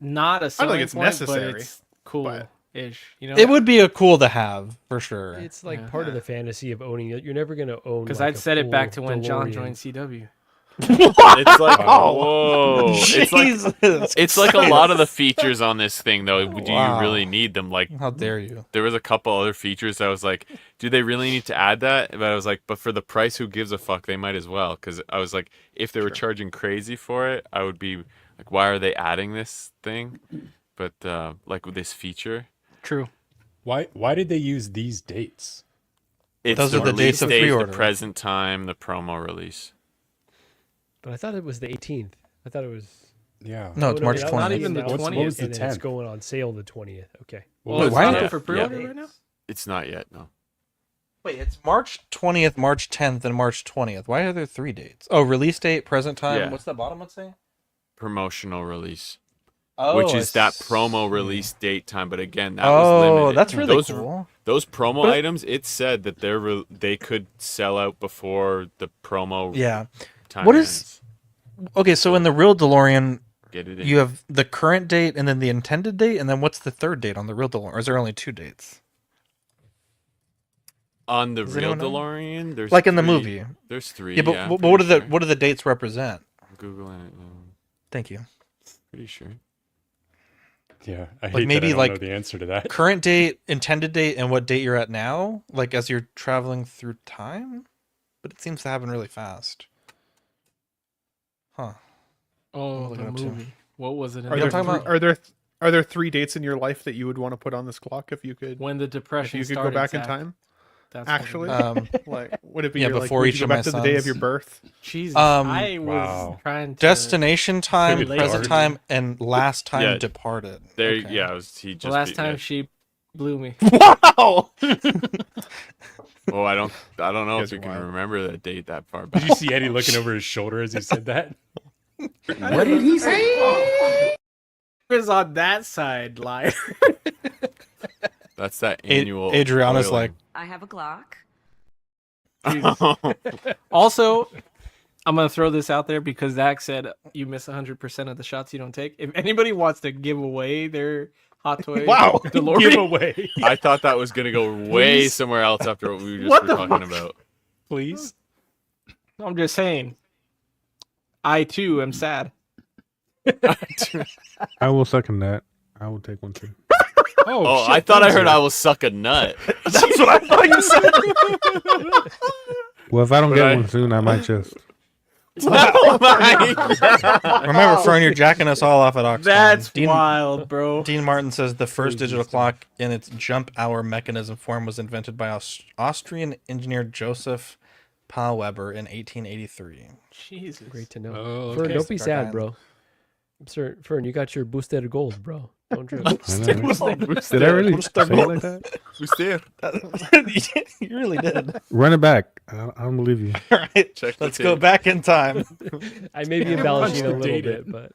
Speaker 7: not a
Speaker 6: I
Speaker 7: selling
Speaker 6: don't think it's
Speaker 7: point,
Speaker 6: necessary,
Speaker 7: but it's cool-ish. You know,
Speaker 1: It would be a cool to have for sure.
Speaker 2: It's like part of the fantasy of owning it. You're never going to own.
Speaker 7: because
Speaker 2: like,
Speaker 7: I'd
Speaker 2: a
Speaker 7: set it back to
Speaker 2: full
Speaker 7: when John
Speaker 2: DeLorean.
Speaker 7: joined CW.
Speaker 5: It's like whoa.
Speaker 1: Jesus
Speaker 5: It's like a lot of the features on this thing though. Do
Speaker 1: Wow.
Speaker 5: you really need them? Like,
Speaker 1: How dare you?
Speaker 5: there was a couple other features that I was like, do they really need to add that? But I was like, but for the price, who gives a fuck? They might as well. Because I was like, if they were charging crazy for it, I would be like, why are they adding this thing? But like with this feature,
Speaker 7: True.
Speaker 3: Why did they use these dates?
Speaker 5: it's
Speaker 1: Those
Speaker 5: the
Speaker 1: are the
Speaker 5: release
Speaker 1: dates of
Speaker 5: date, the
Speaker 1: pre-order.
Speaker 5: present time, the promo release.
Speaker 2: But I thought it was the 18th. I thought it was.
Speaker 3: Yeah.
Speaker 1: No, it's March
Speaker 2: not
Speaker 1: 20th.
Speaker 7: even the
Speaker 2: announced
Speaker 7: 20th.
Speaker 3: What was the
Speaker 2: and then it's
Speaker 3: 10th?
Speaker 2: going on sale the 20th. Okay.
Speaker 7: Well,
Speaker 1: Wait,
Speaker 7: it's
Speaker 1: why
Speaker 7: not
Speaker 1: is
Speaker 7: up
Speaker 1: it-
Speaker 7: for pre-order right now.
Speaker 5: It's not yet. No.
Speaker 1: Wait, it's March 20th, March 10th, and March 20th. Why are there 3 dates? Oh, release date, present time.
Speaker 5: Yeah.
Speaker 1: What's that bottom one say?
Speaker 5: Promotional release.
Speaker 1: Oh,
Speaker 5: Which is that
Speaker 1: I
Speaker 5: promo
Speaker 1: see.
Speaker 5: release date time, but again, that was
Speaker 1: Oh,
Speaker 5: limited.
Speaker 1: that's really
Speaker 5: those,
Speaker 1: cool.
Speaker 5: Those promo
Speaker 1: But-
Speaker 5: items, it said that they could sell out before the promo.
Speaker 1: Yeah.
Speaker 5: Time
Speaker 1: What
Speaker 5: ends.
Speaker 1: is? Okay, so in the real DeLorean,
Speaker 5: Get it in.
Speaker 1: you have the current date and then the intended date, and then what's the third date on the real DeLorean? Or is there only 2 dates?
Speaker 5: On the
Speaker 1: Does
Speaker 5: real
Speaker 1: anyone know?
Speaker 5: DeLorean, there's
Speaker 1: Like in the
Speaker 5: 3.
Speaker 1: movie.
Speaker 5: There's 3.
Speaker 1: Yeah, but
Speaker 5: I'm
Speaker 1: what
Speaker 5: pretty
Speaker 1: do
Speaker 5: sure.
Speaker 1: what do the dates represent?
Speaker 5: I'm googling it.
Speaker 1: Thank you.
Speaker 5: Pretty sure.
Speaker 3: Yeah, I
Speaker 1: Like
Speaker 3: hate
Speaker 1: maybe
Speaker 3: that I
Speaker 1: like
Speaker 3: don't know the answer to that.
Speaker 1: current date, intended date, and what date you're at now, like as you're traveling through time. But it seems to happen really fast. Huh.
Speaker 7: Oh,
Speaker 1: look
Speaker 7: the
Speaker 1: it up, too.
Speaker 7: movie. What was it? In
Speaker 6: Are
Speaker 1: Yeah,
Speaker 6: there,
Speaker 1: I'm talking
Speaker 6: are there 3 dates in your life that you would want to put on this clock if you could
Speaker 7: when the
Speaker 6: if
Speaker 7: depression
Speaker 6: you could go
Speaker 7: started?
Speaker 6: back in
Speaker 7: Zach?
Speaker 6: time?
Speaker 7: That's
Speaker 6: Actually,
Speaker 1: Like
Speaker 6: would it be
Speaker 1: yeah,
Speaker 6: your,
Speaker 1: before
Speaker 6: would
Speaker 1: each
Speaker 6: you
Speaker 1: of
Speaker 6: go
Speaker 1: my
Speaker 6: back to the day of
Speaker 1: sons.
Speaker 6: your birth?
Speaker 7: Jesus,
Speaker 1: Um,
Speaker 7: I was
Speaker 3: Wow.
Speaker 7: trying to
Speaker 1: destination time,
Speaker 7: relate
Speaker 1: present
Speaker 7: to-
Speaker 1: time, and last time
Speaker 5: Yeah.
Speaker 1: departed.
Speaker 5: There,
Speaker 1: Okay.
Speaker 5: yeah, he just
Speaker 7: The last
Speaker 5: beat-
Speaker 7: time
Speaker 5: yeah.
Speaker 7: she blew me.
Speaker 1: Wow.
Speaker 5: Oh, I don't know
Speaker 6: guys
Speaker 5: if you
Speaker 6: are
Speaker 5: can
Speaker 6: wild.
Speaker 5: remember that date that far back.
Speaker 3: Did you see Eddie looking over his shoulder as he said that?
Speaker 11: What did he say?
Speaker 7: It was on that side, liar.
Speaker 5: That's that annual.
Speaker 1: Adriana's
Speaker 5: oiling.
Speaker 1: like,
Speaker 9: I have a Glock.
Speaker 7: Also, I'm gonna throw this out there because Zach said you miss 100% of the shots you don't take. If anybody wants to give away their hot toy,
Speaker 1: Wow.
Speaker 7: DeLorean,
Speaker 3: Giveaway.
Speaker 5: I thought that was gonna go way
Speaker 7: Please?
Speaker 5: somewhere else after what we just
Speaker 7: What
Speaker 5: were
Speaker 7: the
Speaker 5: talking
Speaker 7: fuck?
Speaker 5: about.
Speaker 7: please. I'm just saying. I too am sad.
Speaker 4: I will second that. I will take one too.
Speaker 5: Oh,
Speaker 3: shit,
Speaker 5: I thought I heard
Speaker 3: Bunzer.
Speaker 5: I will suck a nut.
Speaker 1: that's what I thought you said.
Speaker 4: Well, if I don't
Speaker 5: But
Speaker 4: get
Speaker 5: I-
Speaker 4: one soon, I might just.
Speaker 5: Oh my God.
Speaker 1: Remember, Fern, you're jacking us all off at Oxfam.
Speaker 7: That's
Speaker 1: Dean,
Speaker 7: wild, bro.
Speaker 1: Dean Martin says the first
Speaker 3: Crazy
Speaker 1: digital
Speaker 3: stuff.
Speaker 1: clock in its jump hour mechanism form was invented by Austrian engineer Joseph Pa Weber in 1883.
Speaker 7: Jesus.
Speaker 2: Great to know.
Speaker 3: Oh,
Speaker 2: Fern,
Speaker 3: okay.
Speaker 2: don't be
Speaker 1: Dark
Speaker 2: sad,
Speaker 1: Island.
Speaker 2: bro. Sir, Fern, you got your boosted gold, bro. Don't trip.
Speaker 4: I know. Did I really say it like that?
Speaker 1: You really did.
Speaker 4: Run it back. I don't believe you.
Speaker 1: All right,
Speaker 5: Check the
Speaker 1: let's go
Speaker 5: tape.
Speaker 1: back in time.
Speaker 2: I may be
Speaker 3: Yeah,
Speaker 2: embellishing a
Speaker 3: punch the
Speaker 2: little
Speaker 3: date
Speaker 2: bit, but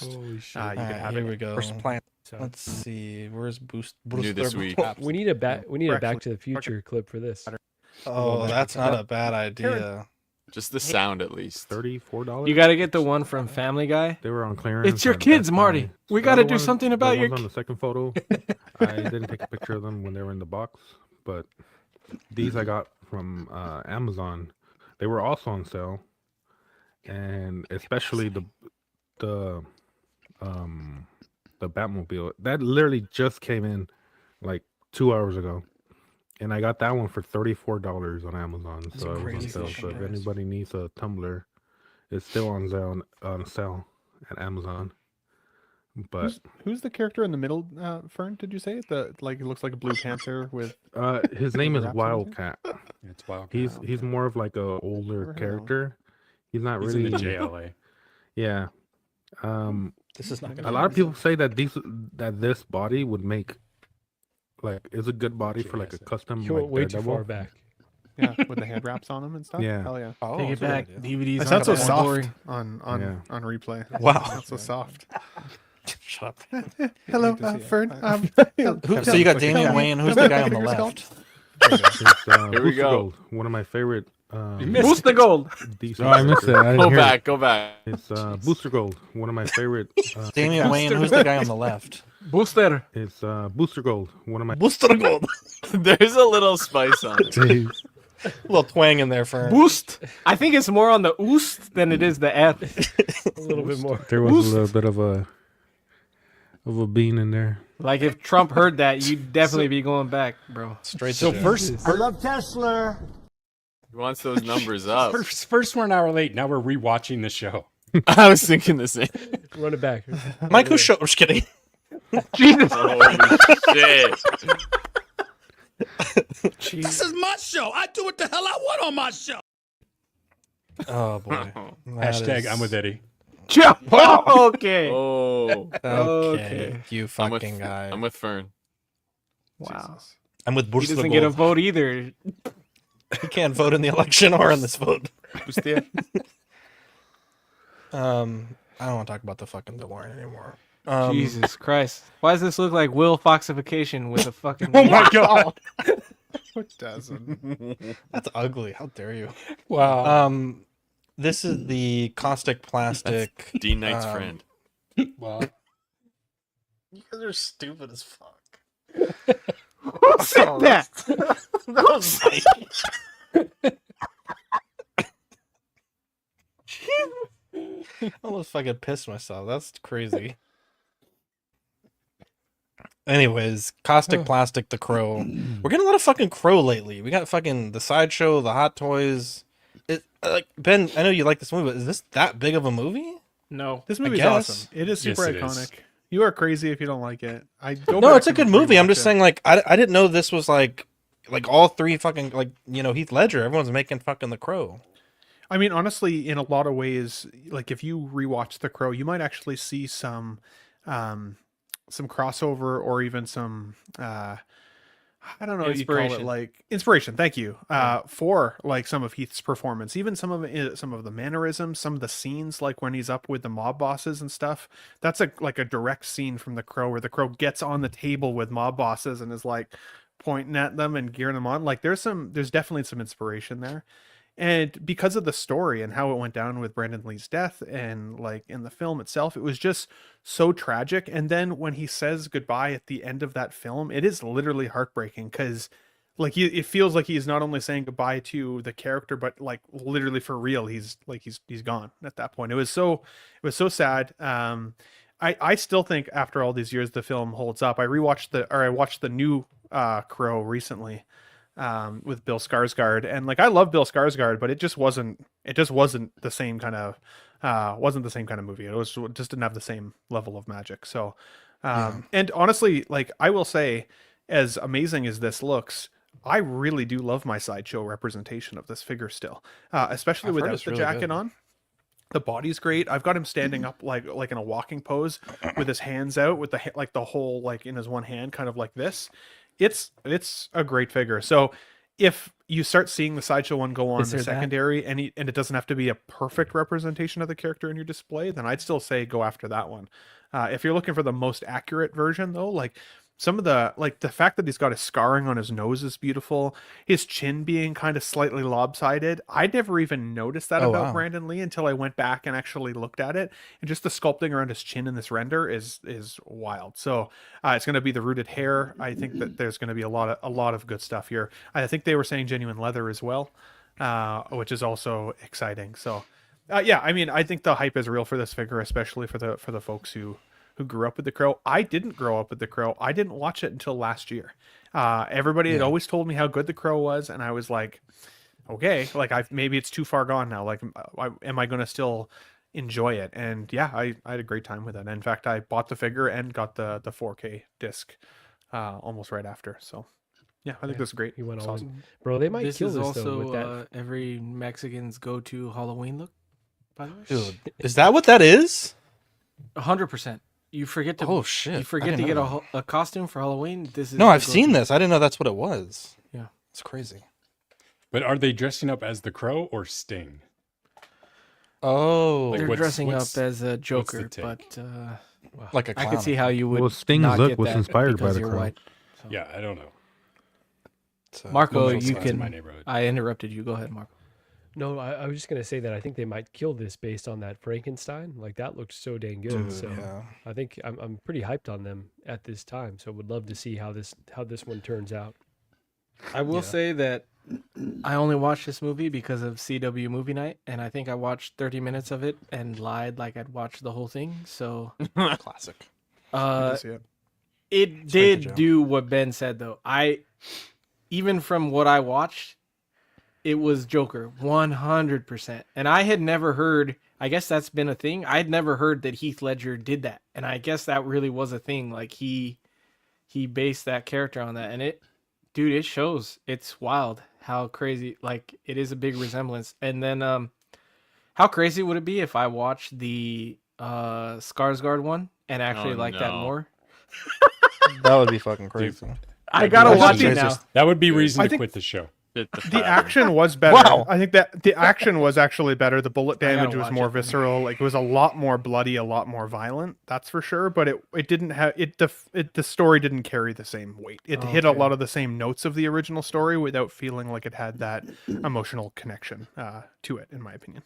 Speaker 3: Holy shit.
Speaker 6: You
Speaker 1: All
Speaker 6: can
Speaker 1: right,
Speaker 6: have
Speaker 1: here
Speaker 6: it.
Speaker 1: we go.
Speaker 6: First plan.
Speaker 2: so
Speaker 1: Let's see. Where's Bruce
Speaker 5: New this week.
Speaker 2: we need a Back
Speaker 6: We're
Speaker 2: to
Speaker 6: actually
Speaker 2: the Future clip for this.
Speaker 1: Oh, that's not a bad idea.
Speaker 5: Just the sound, at least.
Speaker 4: $34.
Speaker 7: You got to get the one from Family Guy.
Speaker 4: They were on clearance.
Speaker 7: It's your
Speaker 4: at
Speaker 7: kids,
Speaker 4: Best
Speaker 7: Marty.
Speaker 4: Buy.
Speaker 7: We
Speaker 4: The
Speaker 7: got to
Speaker 4: other
Speaker 7: do
Speaker 4: ones-
Speaker 7: something
Speaker 4: the
Speaker 7: about your.
Speaker 4: ones on the second photo. I didn't take a picture of them when they were in the box, but these I got from Amazon. They were also on sale, and especially the Batmobile that literally just came in like 2 hours ago, and I got that one for $34 on Amazon.
Speaker 1: That's
Speaker 4: So it was on
Speaker 1: crazy
Speaker 4: sale. So if
Speaker 1: price.
Speaker 4: anybody needs a tumbler, it's still on sale at Amazon. But
Speaker 6: Who's the character in the middle, Fern? Did you say the like? It looks like a Blue Panther with.
Speaker 4: his name is
Speaker 6: Wraps on his
Speaker 4: Wildcat.
Speaker 3: It's wild.
Speaker 4: He's more of like a older
Speaker 6: Never heard of him.
Speaker 4: character. He's not
Speaker 3: He's
Speaker 4: really
Speaker 3: in the JLA.
Speaker 4: Yeah.
Speaker 1: This is not
Speaker 4: A
Speaker 1: gonna.
Speaker 4: lot of people say that this body would make like is a good body for like a custom
Speaker 2: You
Speaker 4: like
Speaker 2: went way too
Speaker 4: Daredevil.
Speaker 2: far back.
Speaker 6: Yeah, with the head wraps on them and stuff.
Speaker 4: Yeah.
Speaker 6: Hell yeah.
Speaker 1: Oh,
Speaker 7: Take it
Speaker 1: that's a good
Speaker 7: back.
Speaker 1: idea.
Speaker 7: DVDs.
Speaker 6: It sounds so
Speaker 7: on
Speaker 6: soft
Speaker 7: Glory.
Speaker 6: on replay.
Speaker 1: Wow.
Speaker 6: That's so soft.
Speaker 1: Shut up.
Speaker 6: Hello,
Speaker 4: to see it.
Speaker 6: Fern.
Speaker 1: So you got Damian Wayne. Who's the guy on the left?
Speaker 4: It's,
Speaker 5: Here we
Speaker 4: Booster
Speaker 5: go.
Speaker 4: Gold, one of my favorite
Speaker 7: Boost the gold.
Speaker 4: DC
Speaker 6: Oh,
Speaker 4: characters.
Speaker 6: missed it. I didn't
Speaker 5: Go
Speaker 6: hear
Speaker 5: back, go back.
Speaker 4: It's Booster Gold, one of my favorite.
Speaker 1: Damian Wayne. Who's the guy on the left?
Speaker 7: Booster.
Speaker 4: It's Booster Gold, one of my.
Speaker 1: Booster Gold.
Speaker 5: There's a little spice on it.
Speaker 1: A little twang in there for
Speaker 7: Boost. I think it's more on the oost than it is the F.
Speaker 2: A little bit more.
Speaker 4: There was a little bit of a bean in there.
Speaker 7: Like if Trump heard that, you'd definitely be going back, bro.
Speaker 1: straight.
Speaker 3: So
Speaker 1: to
Speaker 3: first,
Speaker 11: I love Tesla.
Speaker 5: He wants those numbers up.
Speaker 3: first we're an hour late. Now we're rewatching the show.
Speaker 5: I was thinking the same.
Speaker 2: Run it back.
Speaker 1: Michael Show. Just kidding.
Speaker 7: Jesus.
Speaker 5: Holy shit.
Speaker 11: This is my show. I do what the hell I want on my show.
Speaker 1: Oh boy. That
Speaker 3: Hashtag
Speaker 1: is-
Speaker 3: I'm with Eddie.
Speaker 7: Okay.
Speaker 5: Oh.
Speaker 1: Okay. You
Speaker 5: I'm with,
Speaker 1: fucking guy.
Speaker 5: I'm with Fern.
Speaker 7: Wow.
Speaker 1: I'm with
Speaker 7: He
Speaker 1: Booster
Speaker 7: doesn't get a
Speaker 1: Gold.
Speaker 7: vote either.
Speaker 1: He can't vote in the election or on this vote.
Speaker 5: Booster.
Speaker 1: I don't want to talk about the fucking DeLorean anymore.
Speaker 7: Jesus Christ. Why does this look like Will Foxification with a fucking...
Speaker 3: Oh my god.
Speaker 6: What doesn't?
Speaker 1: That's ugly. How dare you?
Speaker 3: Wow.
Speaker 1: This is the caustic plastic.
Speaker 5: Dean Knight's friend.
Speaker 3: Wow.
Speaker 1: You guys are stupid as fuck.
Speaker 7: Who said that?
Speaker 1: That was like... I almost fucking pissed myself. That's crazy. Anyways, caustic plastic, the Crow. We're getting a lot of fucking Crow lately. We got fucking the Sideshow, the Hot Toys. It like Ben, I know you like this movie, but is this that big of a movie?
Speaker 7: No.
Speaker 6: This movie's
Speaker 1: guess.
Speaker 6: awesome. It is super
Speaker 3: Yes, it is.
Speaker 6: iconic. You are crazy if you don't like it.
Speaker 1: No, it's a good movie. I'm just saying, like, I didn't know this was like all three fucking like Heath Ledger. Everyone's making fucking the Crow.
Speaker 6: I mean, honestly, in a lot of ways, like if you rewatch The Crow, you might actually see some crossover or even some I don't know what you call it,
Speaker 7: Inspiration.
Speaker 6: like inspiration. Thank you for like some of Heath's performance, even some of the mannerisms, some of the scenes, like when he's up with the mob bosses and stuff. That's like a direct scene from The Crow where the Crow gets on the table with mob bosses and is like pointing at them and gearing them on. Like there's definitely some inspiration there. And because of the story and how it went down with Brandon Lee's death and like in the film itself, it was just so tragic. And then when he says goodbye at the end of that film, it is literally heartbreaking because like it feels like he's not only saying goodbye to the character, but like literally for real, he's gone at that point. It was so sad. I still think after all these years, the film holds up. I watched the new Crow recently. With Bill Skarsgård, and like I love Bill Skarsgård, but it just wasn't the same kind of movie. It just didn't have the same level of magic. So and honestly, like I will say, as amazing as this looks, I really do love my sideshow representation of this figure still, especially without the jacket on. The body's great. I've got him standing up like in a walking pose with his hands out, with the whole like in his one hand, kind of like this. It's a great figure. So if you start seeing the sideshow one go on the secondary, and it doesn't have to be a perfect representation of the character in your display, then I'd still say go after that one. If you're looking for the most accurate version, though, like some of the fact that he's got a scarring on his nose is beautiful. His chin being kind of slightly lopsided. I never even noticed that about Brandon Lee until I went back and actually looked at it. And just the sculpting around his chin in this render is wild. So it's going to be the rooted hair. I think that there's going to be a lot of good stuff here. I think they were saying genuine leather as well, which is also exciting. So yeah, I mean, I think the hype is real for this figure, especially for the folks who grew up with the Crow. I didn't grow up with the Crow. I didn't watch it until last year. Everybody had always told me how good the Crow was, and I was like, okay, like maybe it's too far gone now. Like, am I going to still enjoy it? And yeah, I had a great time with it. In fact, I bought the figure and got the 4K disc almost right after. So yeah, I think this is great.
Speaker 2: You went
Speaker 6: awesome.
Speaker 2: Bro, they might
Speaker 7: this
Speaker 2: kill
Speaker 7: is
Speaker 2: this
Speaker 7: also
Speaker 2: though with that.
Speaker 7: every Mexican's go-to Halloween look, by the way.
Speaker 1: Dude, is that what that is?
Speaker 7: 100%. You forget to.
Speaker 1: Oh shit!
Speaker 7: You forget to get a costume for Halloween. This is
Speaker 1: no. I've seen this. I didn't know that's what it was.
Speaker 7: Yeah,
Speaker 1: it's crazy.
Speaker 3: But are they dressing up as the Crow or Sting?
Speaker 1: Oh,
Speaker 3: Like,
Speaker 7: they're dressing up as a Joker, but
Speaker 1: like a clown.
Speaker 7: I can see how you would.
Speaker 4: Well, Sting's
Speaker 7: not
Speaker 4: look
Speaker 7: get
Speaker 4: was
Speaker 7: that
Speaker 4: inspired by
Speaker 7: because
Speaker 4: the
Speaker 7: you're
Speaker 4: Crow.
Speaker 7: white.
Speaker 3: Yeah, I don't know.
Speaker 7: Marco,
Speaker 3: Well,
Speaker 7: you
Speaker 3: that's
Speaker 7: can.
Speaker 3: my neighborhood.
Speaker 7: I interrupted you. Go ahead, Marco.
Speaker 2: No, I was just gonna say that I think they might kill this based on that Frankenstein. Like that looked so dang good.
Speaker 1: Dude,
Speaker 2: so
Speaker 1: yeah.
Speaker 2: I think I'm pretty hyped on them at this time. So would love to see how this one turns out.
Speaker 7: I will say that I only watched this movie because of CW Movie Night, and I think I watched 30 minutes of it and lied like I'd watched the whole thing. So
Speaker 1: classic.
Speaker 7: It did do what Ben said though. Even from what I watched, it was Joker 100%. And I had never heard, I guess that's been a thing. I'd never heard that Heath Ledger did that. And I guess that really was a thing. Like he based that character on that. And it shows. It's wild how crazy, like it is a big resemblance. And then how crazy would it be if I watched the Skarsgård one and actually that more?
Speaker 1: That would be fucking crazy.
Speaker 3: Dude,
Speaker 7: I gotta watch it now.
Speaker 3: That would be reason to quit the show.
Speaker 6: The action was better.
Speaker 1: Wow.
Speaker 6: I think that the action was actually better. The bullet damage was more visceral. Like it was a lot more bloody, a lot more violent. That's for sure. But it didn't have the story didn't carry the same weight. It hit a lot of the same notes of the original story without feeling like it had that emotional connection to it, in my opinion.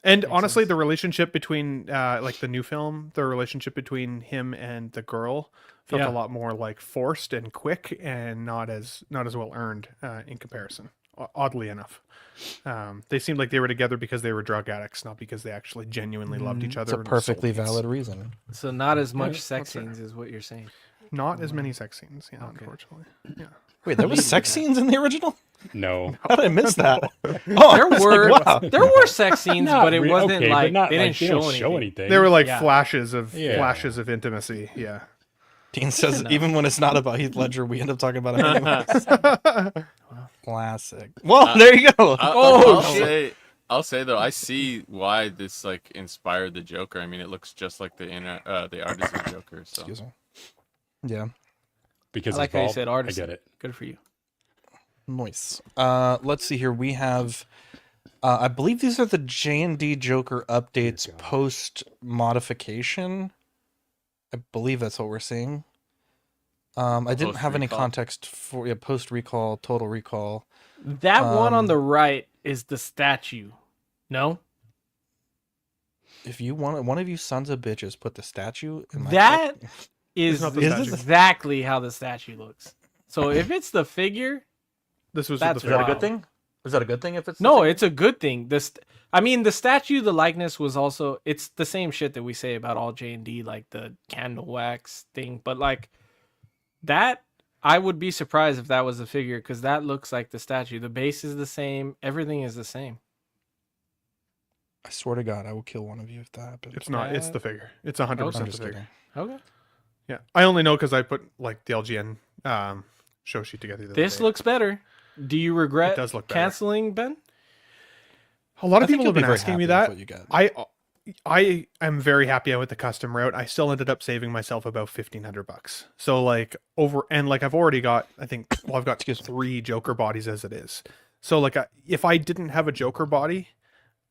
Speaker 6: And honestly, the relationship between like the new film, the relationship between him and the girl felt a lot more like forced and quick and not as well earned in comparison. Oddly enough, they seemed like they were together because they were drug addicts, not because they actually genuinely loved each other.
Speaker 1: It's a perfectly valid reason.
Speaker 7: So not as much sex scenes is what you're saying.
Speaker 6: Not as many sex scenes, unfortunately. Yeah.
Speaker 1: Wait, there was sex scenes in the original?
Speaker 3: No.
Speaker 1: How did I miss that?
Speaker 7: There were sex scenes, but it wasn't like they didn't show anything.
Speaker 6: They were like flashes of intimacy. Yeah.
Speaker 1: Dean says even when it's not about Heath Ledger, we end up talking about him anyways. Classic. Well, there you go.
Speaker 5: I'll say though, I see why this like inspired the Joker. I mean, it looks just like the artisan Joker. So.
Speaker 1: Excuse me. Yeah.
Speaker 3: Because
Speaker 7: I like how you said artisan.
Speaker 3: I get it.
Speaker 7: Good for you.
Speaker 1: Nice. Let's see here. We have, I believe these are the J&D Joker updates post modification. I believe that's what we're seeing. I didn't have any context for post recall, total recall.
Speaker 7: That one on the right is the statue. No.
Speaker 1: If you want, one of you sons of bitches put the statue in my
Speaker 7: that is
Speaker 1: exactly
Speaker 7: how the statue looks. So if it's the figure,
Speaker 6: this was
Speaker 7: that's
Speaker 1: is that a good thing? Is that a good thing if it's
Speaker 7: it's a good thing. I mean, the statue, the likeness was also, it's the same shit that we say about all J&D, like the candle wax thing. But like that, I would be surprised if that was a figure because that looks like the statue. The base is the same. Everything is the same.
Speaker 1: I swear to God, I will kill one of you if that happens.
Speaker 6: It's not. It's the figure. It's 100% the figure.
Speaker 7: Okay.
Speaker 6: Yeah, I only know because I put like the LGN show sheet together. The other
Speaker 7: This
Speaker 6: day.
Speaker 7: looks better. Do you regret
Speaker 6: It does look better.
Speaker 7: canceling, Ben?
Speaker 6: A lot
Speaker 1: I
Speaker 6: of
Speaker 1: think
Speaker 6: people
Speaker 1: you'll
Speaker 6: have
Speaker 1: be
Speaker 6: been
Speaker 1: very
Speaker 6: asking me
Speaker 1: happy
Speaker 6: that.
Speaker 1: with what you got.
Speaker 6: I am very happy I went the custom route. I still ended up saving myself about $1,500. So like I've already got, I think, I've got 3 Joker bodies as it is. So like if I didn't have a Joker body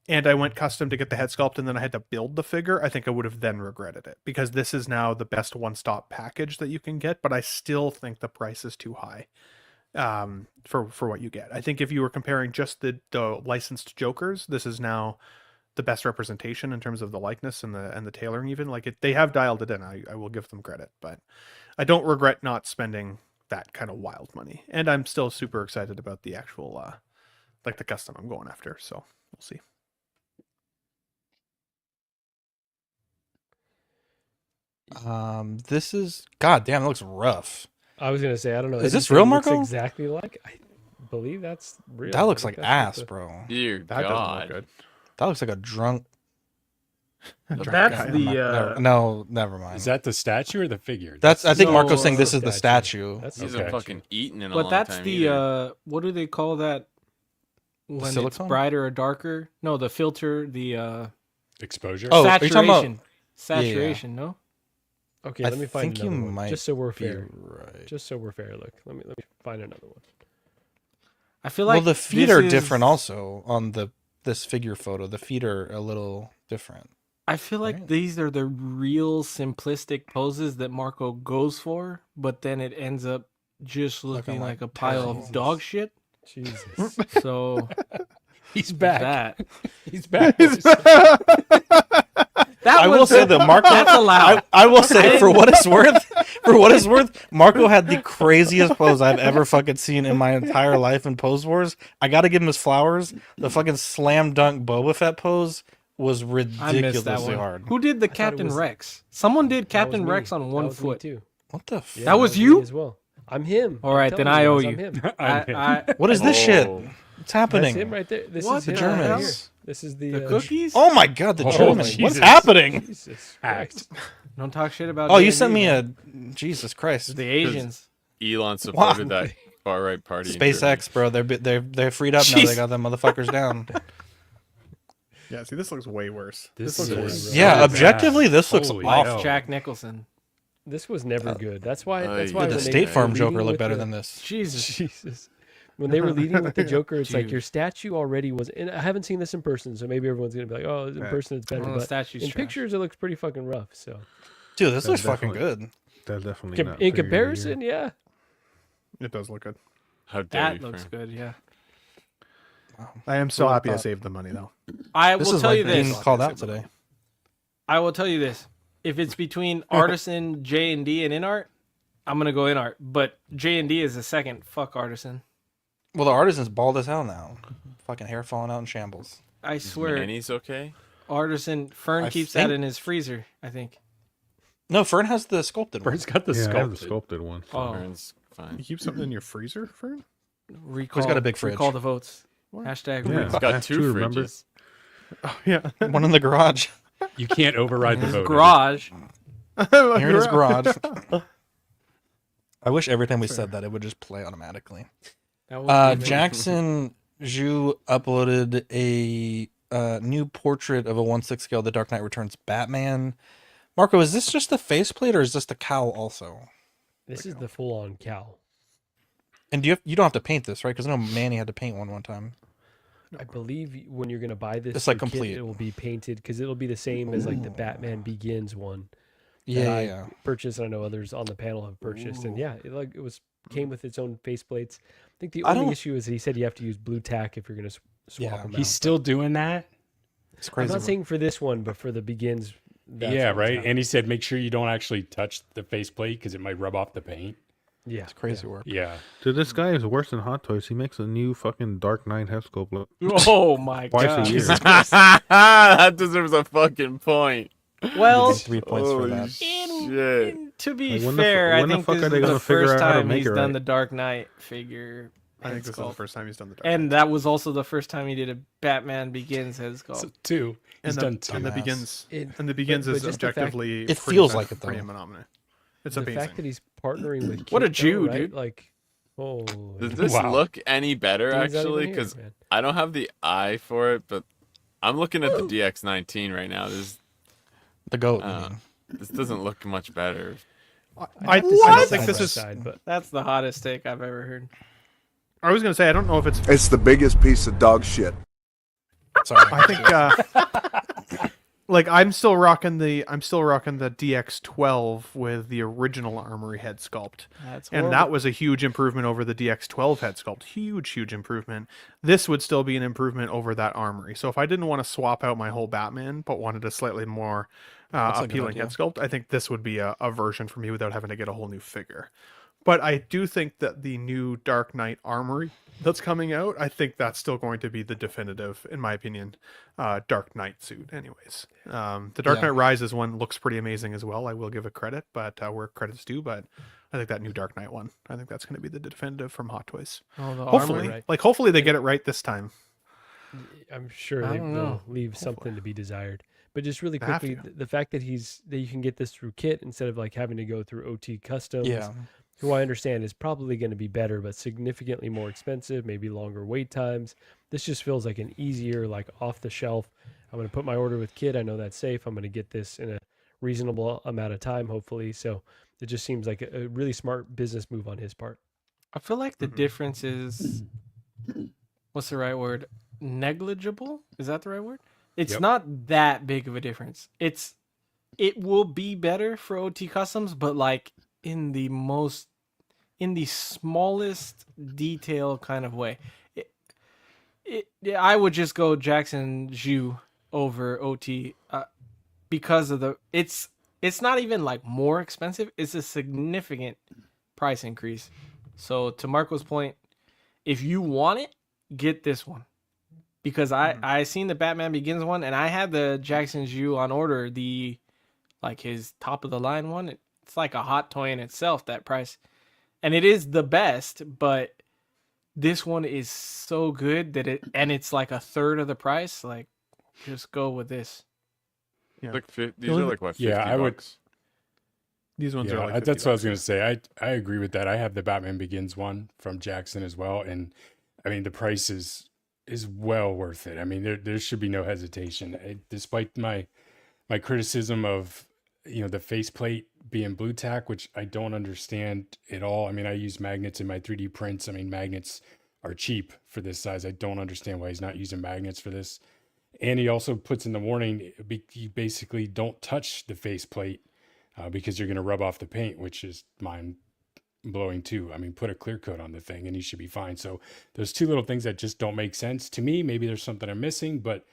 Speaker 6: and I went custom to get the head sculpt and then I had to build the figure, I think I would have then regretted it, because this is now the best one-stop package that you can get. But I still think the price is too high for what you get. I think if you were comparing just the licensed Jokers, this is now the best representation in terms of the likeness and the tailoring. Even like they have dialed it in. I will give them credit, but I don't regret not spending that kind of wild money. And I'm still super excited about the actual like the custom I'm going after. So we'll see.
Speaker 1: This is, god damn, it looks rough.
Speaker 2: I was gonna say, I don't know.
Speaker 1: Is this real,
Speaker 2: looks
Speaker 1: Marco?
Speaker 2: exactly like. I believe that's real.
Speaker 1: That looks
Speaker 2: I
Speaker 1: like
Speaker 2: think that's
Speaker 1: ass,
Speaker 2: what
Speaker 1: bro.
Speaker 5: Dear
Speaker 6: That doesn't
Speaker 5: God.
Speaker 6: look good.
Speaker 1: That looks like a drunk.
Speaker 7: That's the
Speaker 1: No, never mind.
Speaker 3: Is that the statue or the figure?
Speaker 1: That's I think
Speaker 7: No,
Speaker 1: Marco's saying
Speaker 2: that's
Speaker 1: this is
Speaker 2: the
Speaker 1: the
Speaker 2: statue.
Speaker 1: statue.
Speaker 2: That's
Speaker 5: He's
Speaker 2: the
Speaker 5: a
Speaker 3: Okay.
Speaker 5: fucking eaten in a
Speaker 7: But
Speaker 5: long
Speaker 7: that's
Speaker 5: time
Speaker 7: the
Speaker 5: either.
Speaker 7: what do they call that when it's
Speaker 1: silicone?
Speaker 7: brighter or darker? No, the filter, the
Speaker 3: Exposure?
Speaker 1: Oh, are you talking about-
Speaker 7: saturation. Saturation, no?
Speaker 2: Okay,
Speaker 1: I
Speaker 2: let me find
Speaker 1: think you
Speaker 2: another one.
Speaker 1: might
Speaker 2: Just so we're
Speaker 1: be
Speaker 2: fair.
Speaker 1: right.
Speaker 2: Just so we're fair. Look, let me find another one.
Speaker 7: I feel like
Speaker 1: Well, the feet
Speaker 7: this
Speaker 1: are
Speaker 7: is-
Speaker 1: different also on this figure photo. The feet are a little different.
Speaker 7: I feel like
Speaker 1: Right.
Speaker 7: these are the real simplistic poses that Marco goes for, but then it ends up just looking
Speaker 1: like
Speaker 7: like a pile
Speaker 1: Jesus.
Speaker 7: of dog shit.
Speaker 2: Jesus.
Speaker 7: So
Speaker 2: He's back.
Speaker 7: that
Speaker 2: He's back.
Speaker 7: that
Speaker 1: I will
Speaker 7: was
Speaker 1: say that Marco.
Speaker 7: That's allowed.
Speaker 1: I will say for what it's worth, Marco had the craziest pose I've ever fucking seen in my entire life in Pose Wars. I got to give him his flowers. The fucking slam dunk Boba Fett pose was
Speaker 7: I missed that
Speaker 1: ridiculously
Speaker 7: one.
Speaker 1: hard.
Speaker 2: thought
Speaker 7: Who did the
Speaker 2: it
Speaker 7: Captain
Speaker 2: was-
Speaker 7: Rex? Someone did
Speaker 2: That was
Speaker 7: Captain
Speaker 2: me.
Speaker 7: Rex on
Speaker 2: That
Speaker 7: one
Speaker 2: was me
Speaker 7: foot.
Speaker 2: too.
Speaker 1: What the? F-
Speaker 2: Yeah,
Speaker 7: That was
Speaker 2: me
Speaker 7: you?
Speaker 2: as well. I'm him.
Speaker 7: All
Speaker 2: I'm
Speaker 7: right,
Speaker 2: telling
Speaker 7: then I owe
Speaker 2: guys,
Speaker 7: you.
Speaker 2: I'm him.
Speaker 1: What is this shit?
Speaker 5: Oh.
Speaker 1: What's happening?
Speaker 2: That's him right there. This
Speaker 7: What
Speaker 2: is
Speaker 7: the
Speaker 2: him
Speaker 1: Germans.
Speaker 2: right here. This is the
Speaker 7: cookies?
Speaker 1: Oh my god, the
Speaker 3: Oh,
Speaker 1: German. What's
Speaker 3: Jesus.
Speaker 1: happening?
Speaker 2: Jesus
Speaker 3: Act.
Speaker 2: Christ.
Speaker 7: Don't talk shit about.
Speaker 1: Oh, you
Speaker 7: J&D,
Speaker 1: sent me
Speaker 7: man.
Speaker 1: a Jesus Christ.
Speaker 7: the Asians.
Speaker 5: Elon supported that far right party. in Germany.
Speaker 1: SpaceX, bro. They're freed up now.
Speaker 7: Jeez.
Speaker 1: They got them motherfuckers down.
Speaker 6: Yeah, see, this looks way worse.
Speaker 3: This
Speaker 6: looks
Speaker 3: is-
Speaker 6: worse.
Speaker 3: So
Speaker 1: Yeah,
Speaker 3: bad.
Speaker 1: objectively, this looks
Speaker 3: Holy
Speaker 1: awful.
Speaker 3: hell.
Speaker 7: Jack Nicholson.
Speaker 2: This was never good. That's why. That's
Speaker 5: Did
Speaker 2: why
Speaker 1: Did the
Speaker 2: when they
Speaker 1: State
Speaker 2: were
Speaker 1: Farm
Speaker 2: leading
Speaker 1: Joker look
Speaker 2: with
Speaker 1: better
Speaker 2: the-
Speaker 1: than this?
Speaker 7: Jesus.
Speaker 2: Jesus. When they were leading with the Joker, it's like
Speaker 7: Dude.
Speaker 2: your statue already was. And I haven't seen this in person, so maybe everyone's gonna be like, "Oh, in
Speaker 6: Yeah.
Speaker 2: person it's better."
Speaker 7: Well, the
Speaker 2: But
Speaker 7: statue's
Speaker 2: in
Speaker 7: trash.
Speaker 2: pictures, it looks pretty fucking rough. So
Speaker 1: Dude, this
Speaker 4: That
Speaker 1: looks fucking
Speaker 4: definitely-
Speaker 1: good.
Speaker 4: That's definitely
Speaker 2: Com-
Speaker 4: not
Speaker 2: in
Speaker 4: figured
Speaker 2: comparison, yeah.
Speaker 6: It does look good.
Speaker 5: How dare
Speaker 7: That
Speaker 5: you,
Speaker 7: looks
Speaker 5: Fran.
Speaker 7: good. Yeah.
Speaker 6: I am so
Speaker 1: Who would've
Speaker 6: happy I
Speaker 1: thought?
Speaker 6: saved the money though.
Speaker 7: I
Speaker 1: This
Speaker 7: will
Speaker 1: is
Speaker 7: tell
Speaker 1: like
Speaker 7: you
Speaker 1: being
Speaker 7: this.
Speaker 1: called out today.
Speaker 7: I will tell you this. If it's between Artisan, J&D, and InArt, I'm gonna go InArt. But J&D is a second. Fuck Artisan.
Speaker 1: Well, the artisan's bald as hell now. Fucking hair falling out in shambles.
Speaker 7: I swear.
Speaker 5: Manny's okay.
Speaker 7: Artisan Fern
Speaker 1: I
Speaker 7: keeps
Speaker 1: think-
Speaker 7: that in his freezer. I think.
Speaker 1: No, Fern has the sculpted one.
Speaker 3: Fern's got the
Speaker 4: Yeah, I have the
Speaker 3: sculpted.
Speaker 4: sculpted one.
Speaker 7: Oh,
Speaker 5: Fern's fine.
Speaker 6: You keep something in your freezer, Fern?
Speaker 7: recall.
Speaker 1: got a big fridge.
Speaker 7: Recall the votes. Hashtag.
Speaker 4: Yeah.
Speaker 7: recall.
Speaker 5: He's
Speaker 4: I
Speaker 5: got
Speaker 4: have
Speaker 5: 2
Speaker 4: two, remember?
Speaker 5: fridges.
Speaker 6: Oh yeah.
Speaker 1: One in the garage.
Speaker 3: You can't override the
Speaker 7: His
Speaker 3: vote.
Speaker 7: garage.
Speaker 1: Here in his garage. I wish every time we said that it would just play automatically.
Speaker 7: That would be me.
Speaker 1: Jackson Zhu uploaded a new portrait of a 1/6 scale The Dark Knight Returns Batman. Marco, is this just the faceplate or is this the cowl also?
Speaker 2: This is the full-on cowl.
Speaker 1: And you don't have to paint this, right? Because I know Manny had to paint one time.
Speaker 2: I believe when you're gonna buy this,
Speaker 1: It's like
Speaker 2: kit,
Speaker 1: complete.
Speaker 2: it will be painted because it'll be the same as like the Batman Begins one. that
Speaker 1: Yeah,
Speaker 2: I
Speaker 1: yeah.
Speaker 2: purchased, and I know others on the panel have purchased. And yeah, it came with its own faceplates. I think the
Speaker 1: I
Speaker 2: only
Speaker 1: don't-
Speaker 2: issue is that he said you have to use blue tack if you're gonna swap
Speaker 1: Yeah.
Speaker 2: them out.
Speaker 3: He's still doing that?
Speaker 1: It's
Speaker 2: I'm
Speaker 1: crazy.
Speaker 2: not saying for this one, but for the Begins. that's
Speaker 3: Yeah,
Speaker 2: what's
Speaker 3: right.
Speaker 2: happening.
Speaker 3: And he said make sure you don't actually touch the faceplate because it might rub off the paint.
Speaker 2: Yeah,
Speaker 1: It's crazy work.
Speaker 3: Yeah.
Speaker 4: Dude, this guy is worse than Hot Toys. He makes a new fucking Dark Knight head sculpt look.
Speaker 7: Oh my
Speaker 4: Twice
Speaker 7: god.
Speaker 4: a year.
Speaker 5: That deserves a fucking point.
Speaker 7: Well,
Speaker 1: 3 points for
Speaker 5: Holy
Speaker 1: that.
Speaker 5: shit.
Speaker 7: to be
Speaker 4: Like, when the
Speaker 7: fair,
Speaker 4: f-
Speaker 7: I
Speaker 4: when the
Speaker 7: think
Speaker 4: fuck
Speaker 7: this
Speaker 4: are
Speaker 7: is
Speaker 4: they
Speaker 7: the
Speaker 4: gonna figure
Speaker 7: first
Speaker 4: out how to
Speaker 7: time
Speaker 4: make
Speaker 7: he's
Speaker 4: it
Speaker 7: done
Speaker 4: right?
Speaker 7: the Dark Knight figure.
Speaker 6: I think
Speaker 7: head
Speaker 6: this is the
Speaker 7: sculpt.
Speaker 6: first time he's done the Dark
Speaker 7: And
Speaker 6: Knight.
Speaker 7: that was also the first time he did a Batman Begins head sculpt.
Speaker 3: So 2. He's
Speaker 6: and
Speaker 3: done
Speaker 6: the,
Speaker 3: 2.
Speaker 6: and the
Speaker 1: Dumbass.
Speaker 6: begins
Speaker 2: It-
Speaker 6: and the begins
Speaker 2: but
Speaker 6: is
Speaker 2: just the fact-
Speaker 6: objectively.
Speaker 1: It
Speaker 6: pretty
Speaker 1: feels
Speaker 6: fa-
Speaker 1: like it, though.
Speaker 6: pretty phenomenal. It's
Speaker 2: the
Speaker 6: amazing.
Speaker 2: fact that he's partnering with
Speaker 7: What a
Speaker 2: Kit, though,
Speaker 7: Jew,
Speaker 2: right?
Speaker 7: dude.
Speaker 2: Like Oh,
Speaker 5: Does this look any better
Speaker 2: Dean's not
Speaker 5: actually?
Speaker 2: even here,
Speaker 5: Because
Speaker 2: man.
Speaker 5: I don't have the eye for it, but I'm looking at the DX19 right now.
Speaker 1: The GOAT. You mean.
Speaker 5: This doesn't look much better.
Speaker 6: I don't think this is.
Speaker 2: side, but
Speaker 7: That's the hottest take I've ever heard.
Speaker 6: I was gonna say I don't know if it's.
Speaker 18: It's the biggest piece of dog shit.
Speaker 1: Sorry.
Speaker 6: I think like I'm still rocking the DX12 with the original Armory head sculpt.
Speaker 7: That's
Speaker 6: and
Speaker 7: horrible.
Speaker 6: that was a huge improvement over the DX12 head sculpt. Huge improvement. This would still be an improvement over that Armory. So if I didn't want to swap out my whole Batman but wanted a slightly more
Speaker 1: That's a good
Speaker 6: appealing
Speaker 1: idea.
Speaker 6: head sculpt, I think this would be a version for me without having to get a whole new figure. But I do think that the new Dark Knight Armory that's coming out, I think that's still going to be the definitive, in my opinion, Dark Knight suit anyways. The Dark Knight Rises one looks pretty amazing as well. I will give it credit, but where credit's due, but I think that new Dark Knight one, I think that's going to be the definitive from Hot Toys.
Speaker 7: Oh, the
Speaker 6: Hopefully,
Speaker 7: Armory?
Speaker 6: hopefully they get it right this time.
Speaker 2: I'm sure
Speaker 7: I
Speaker 2: they
Speaker 7: don't
Speaker 2: will
Speaker 7: know.
Speaker 2: leave something to be desired. But just really
Speaker 6: They have
Speaker 2: quickly,
Speaker 6: to.
Speaker 2: the fact that you can get this through kit instead of like having to go through OT customs.
Speaker 1: Yeah.
Speaker 2: Who I understand is probably going to be better, but significantly more expensive, maybe longer wait times. This just feels like an easier, like off the shelf. I'm going to put my order with kit. I know that's safe. I'm going to get this in a reasonable amount of time, hopefully. So it just seems like a really smart business move on his part.
Speaker 7: I feel like the difference is, what's the right word? Negligible? Is that the right word? It's
Speaker 3: Yep.
Speaker 7: not that big of a difference. It will be better for OT customs, but like in the smallest detail kind of way. I would just go Jackson Zhu over OT because of it's not even like more expensive. It's a significant price increase. So to Marco's point, if you want it, get this one. Because I seen the Batman Begins one and I had the Jackson Zhu on order, his top of the line one. It's like a hot toy in itself, that price. And it is the best, but this one is so good that it's like a third of the price. Like, just go with this.
Speaker 6: Yeah.
Speaker 5: These are like what, 50
Speaker 3: Yeah, I would.
Speaker 5: bucks?
Speaker 6: These ones are like
Speaker 3: that's what I was
Speaker 6: $50.
Speaker 3: going to say. I agree with that. I have the Batman Begins one from Jackson as well, and I mean the price is well worth it. I mean there should be no hesitation. Despite my criticism of the faceplate being blue tack, which I don't understand at all. I mean I use magnets in my 3D prints. I mean magnets are cheap for this size. I don't understand why he's not using magnets for this. And he also puts in the warning, you basically don't touch the faceplate. Because you're going to rub off the paint, which is mind-blowing too. I mean, put a clear coat on the thing and you should be fine. So there's two little things that just don't make sense to me. Maybe there's something I'm missing, but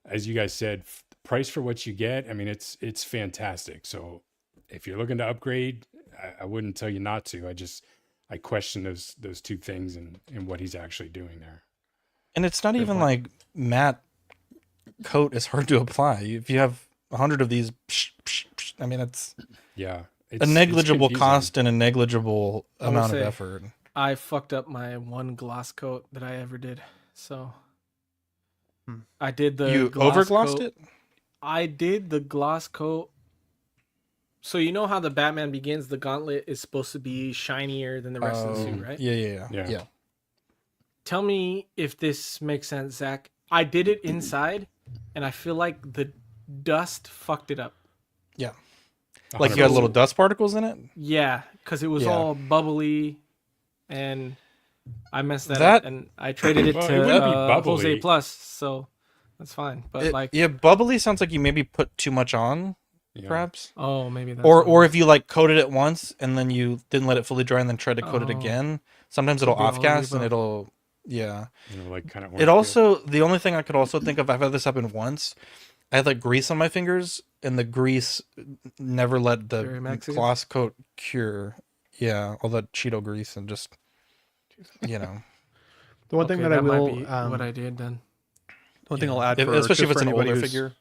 Speaker 3: as you guys said, price for what you get, I mean, it's fantastic. So if you're looking to upgrade, I wouldn't tell you not to. I question those two things and what he's actually doing there.
Speaker 1: And it's not even like matte coat is hard to apply. If you have 100 of these, I mean, it's a negligible cost and a negligible amount of effort.
Speaker 7: I fucked up my one gloss coat that I ever did. So I did the
Speaker 1: You
Speaker 7: gloss
Speaker 1: overglossed
Speaker 7: coat.
Speaker 1: it?
Speaker 7: I did the gloss coat. So you know how the Batman Begins, the gauntlet is supposed to be shinier than the rest of the suit, right?
Speaker 1: Yeah.
Speaker 7: Tell me if this makes sense, Zach. I did it inside, and I feel like the dust fucked it up.
Speaker 1: Yeah. Like you had little dust particles in it?
Speaker 7: Yeah, because it was all bubbly, and I messed that up, and I traded it to Jose Plus, so that's fine. But
Speaker 1: bubbly sounds like you maybe put too much on, perhaps.
Speaker 7: Oh, maybe that's
Speaker 1: or if you like coated it once and then you didn't let it fully dry and then tried to coat it again, sometimes it'll off gas and it'll
Speaker 3: like kind of.
Speaker 1: It also, the only thing I could also think of, I've had this happen once. I had like grease on my fingers, and the grease never let the gloss coat cure. Yeah, all that Cheeto grease and just,
Speaker 6: The one thing that I will,
Speaker 7: might be what I did then.
Speaker 6: One thing I'll add,
Speaker 1: especially if it's an
Speaker 6: anybody
Speaker 1: older
Speaker 6: who's-
Speaker 1: figure.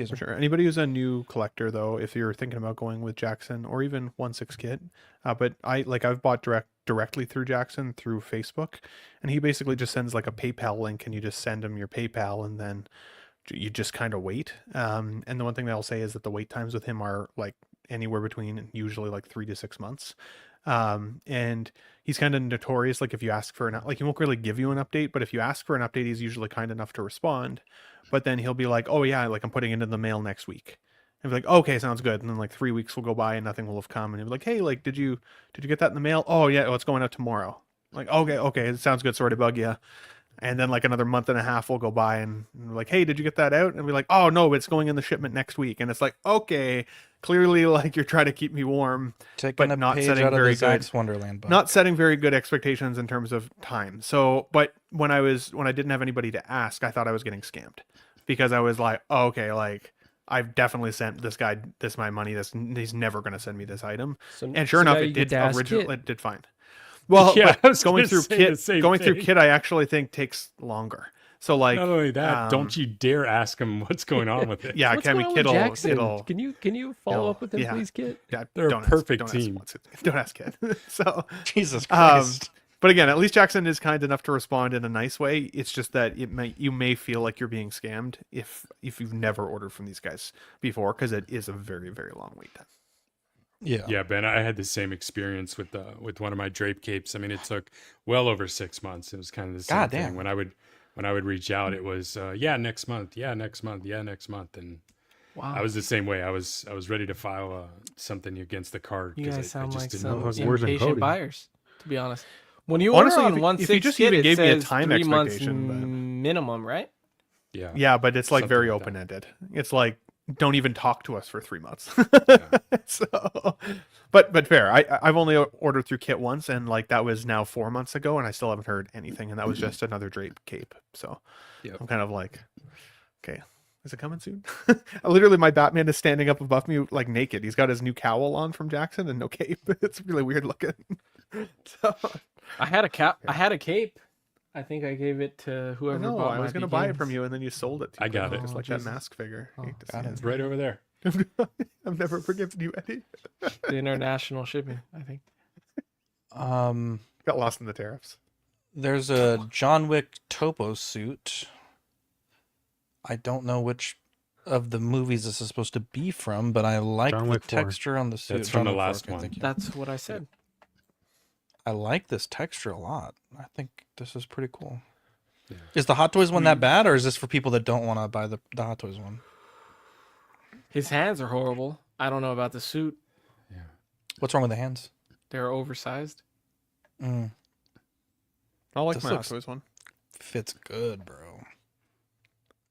Speaker 6: For sure. Anybody who's a new collector, though, if you're thinking about going with Jackson or even 1/6 kit, but I've bought directly through Jackson through Facebook, and he basically just sends like a PayPal link, and you just send him your PayPal, and then you just kind of wait. And the one thing that I'll say is that the wait times with him are like anywhere between usually like 3 to 6 months. And he's kind of notorious. Like if you ask for he won't really give you an update, but if you ask for an update, he's usually kind enough to respond. But then he'll be like, oh yeah, like I'm putting it in the mail next week. And be like, okay, sounds good. And then like 3 weeks will go by and nothing will have come. And he'll be like, hey, like, did you get that in the mail? Oh yeah, it's going out tomorrow. Like, okay, it sounds good. Sorry to bug you. And then like another month and a half will go by and we're like, hey, did you get that out? And we're like, oh no, it's going in the shipment next week. And it's like, okay, clearly like you're trying to keep me warm, but not setting very good
Speaker 1: Wonderland book.
Speaker 6: Not setting very good expectations in terms of time. So, but when I didn't have anybody to ask, I thought I was getting scammed because I was like, oh, okay, like I've definitely sent this guy my money. He's never going to send me this item. And sure enough, it did fine. Well,
Speaker 3: yeah,
Speaker 6: going through Kit, I actually think takes longer. So like,
Speaker 3: not only that, don't you dare ask him what's going on with it.
Speaker 6: Yeah,
Speaker 2: what's going on with Jackson? Can you follow up with him, please, Kit?
Speaker 6: Yeah,
Speaker 3: they're a perfect team.
Speaker 6: Don't ask Kit. So
Speaker 1: Jesus Christ.
Speaker 6: But again, at least Jackson is kind enough to respond in a nice way. It's just that you may feel like you're being scammed if you've never ordered from these guys before, because it is a very, very long wait time.
Speaker 3: Yeah, Ben, I had the same experience with one of my drape capes. I mean, it took well over 6 months. It was kind of the same thing. When I would reach out, it was next month, next month, and
Speaker 7: wow.
Speaker 3: I was the same way. I was ready to file something against the card.
Speaker 7: You guys sound like some
Speaker 4: Where's
Speaker 7: impatient buyers, to be honest. When you order on 1/6 Kit, it says 3 months minimum, right?
Speaker 3: Yeah.
Speaker 6: Yeah, but it's like very open ended. It's like, don't even talk to us for 3 months. So, but fair. I've only ordered through Kit once, and like that was now 4 months ago, and I still haven't heard anything. And that was just another drape cape. So I'm kind of like, okay, is it coming soon? Literally, my Batman is standing up above me like naked. He's got his new cowl on from Jackson and no cape. It's really weird looking. So,
Speaker 7: I had a cap. I had a cape. I think I gave it to whoever.
Speaker 6: No,
Speaker 7: bought
Speaker 6: I was going to buy it from you, and then you sold it.
Speaker 3: I got it.
Speaker 6: Just like that mask figure.
Speaker 3: It's right over there.
Speaker 6: I've never forgiven you, Eddie.
Speaker 7: The international shipping, I think.
Speaker 6: Got lost in the tariffs.
Speaker 1: There's a John Wick topo suit. I don't know which of the movies this is supposed to be from, but I like the texture on the suit.
Speaker 3: That's from the last one.
Speaker 7: That's what I said.
Speaker 1: I like this texture a lot. I think this is pretty cool. Yeah. Is the Hot Toys one that bad, or is this for people that don't want to buy the Hot Toys one?
Speaker 7: His hands are horrible. I don't know about the suit.
Speaker 3: Yeah.
Speaker 1: What's wrong with the hands?
Speaker 7: They're oversized.
Speaker 6: I like my Hot Toys one.
Speaker 1: Fits good, bro.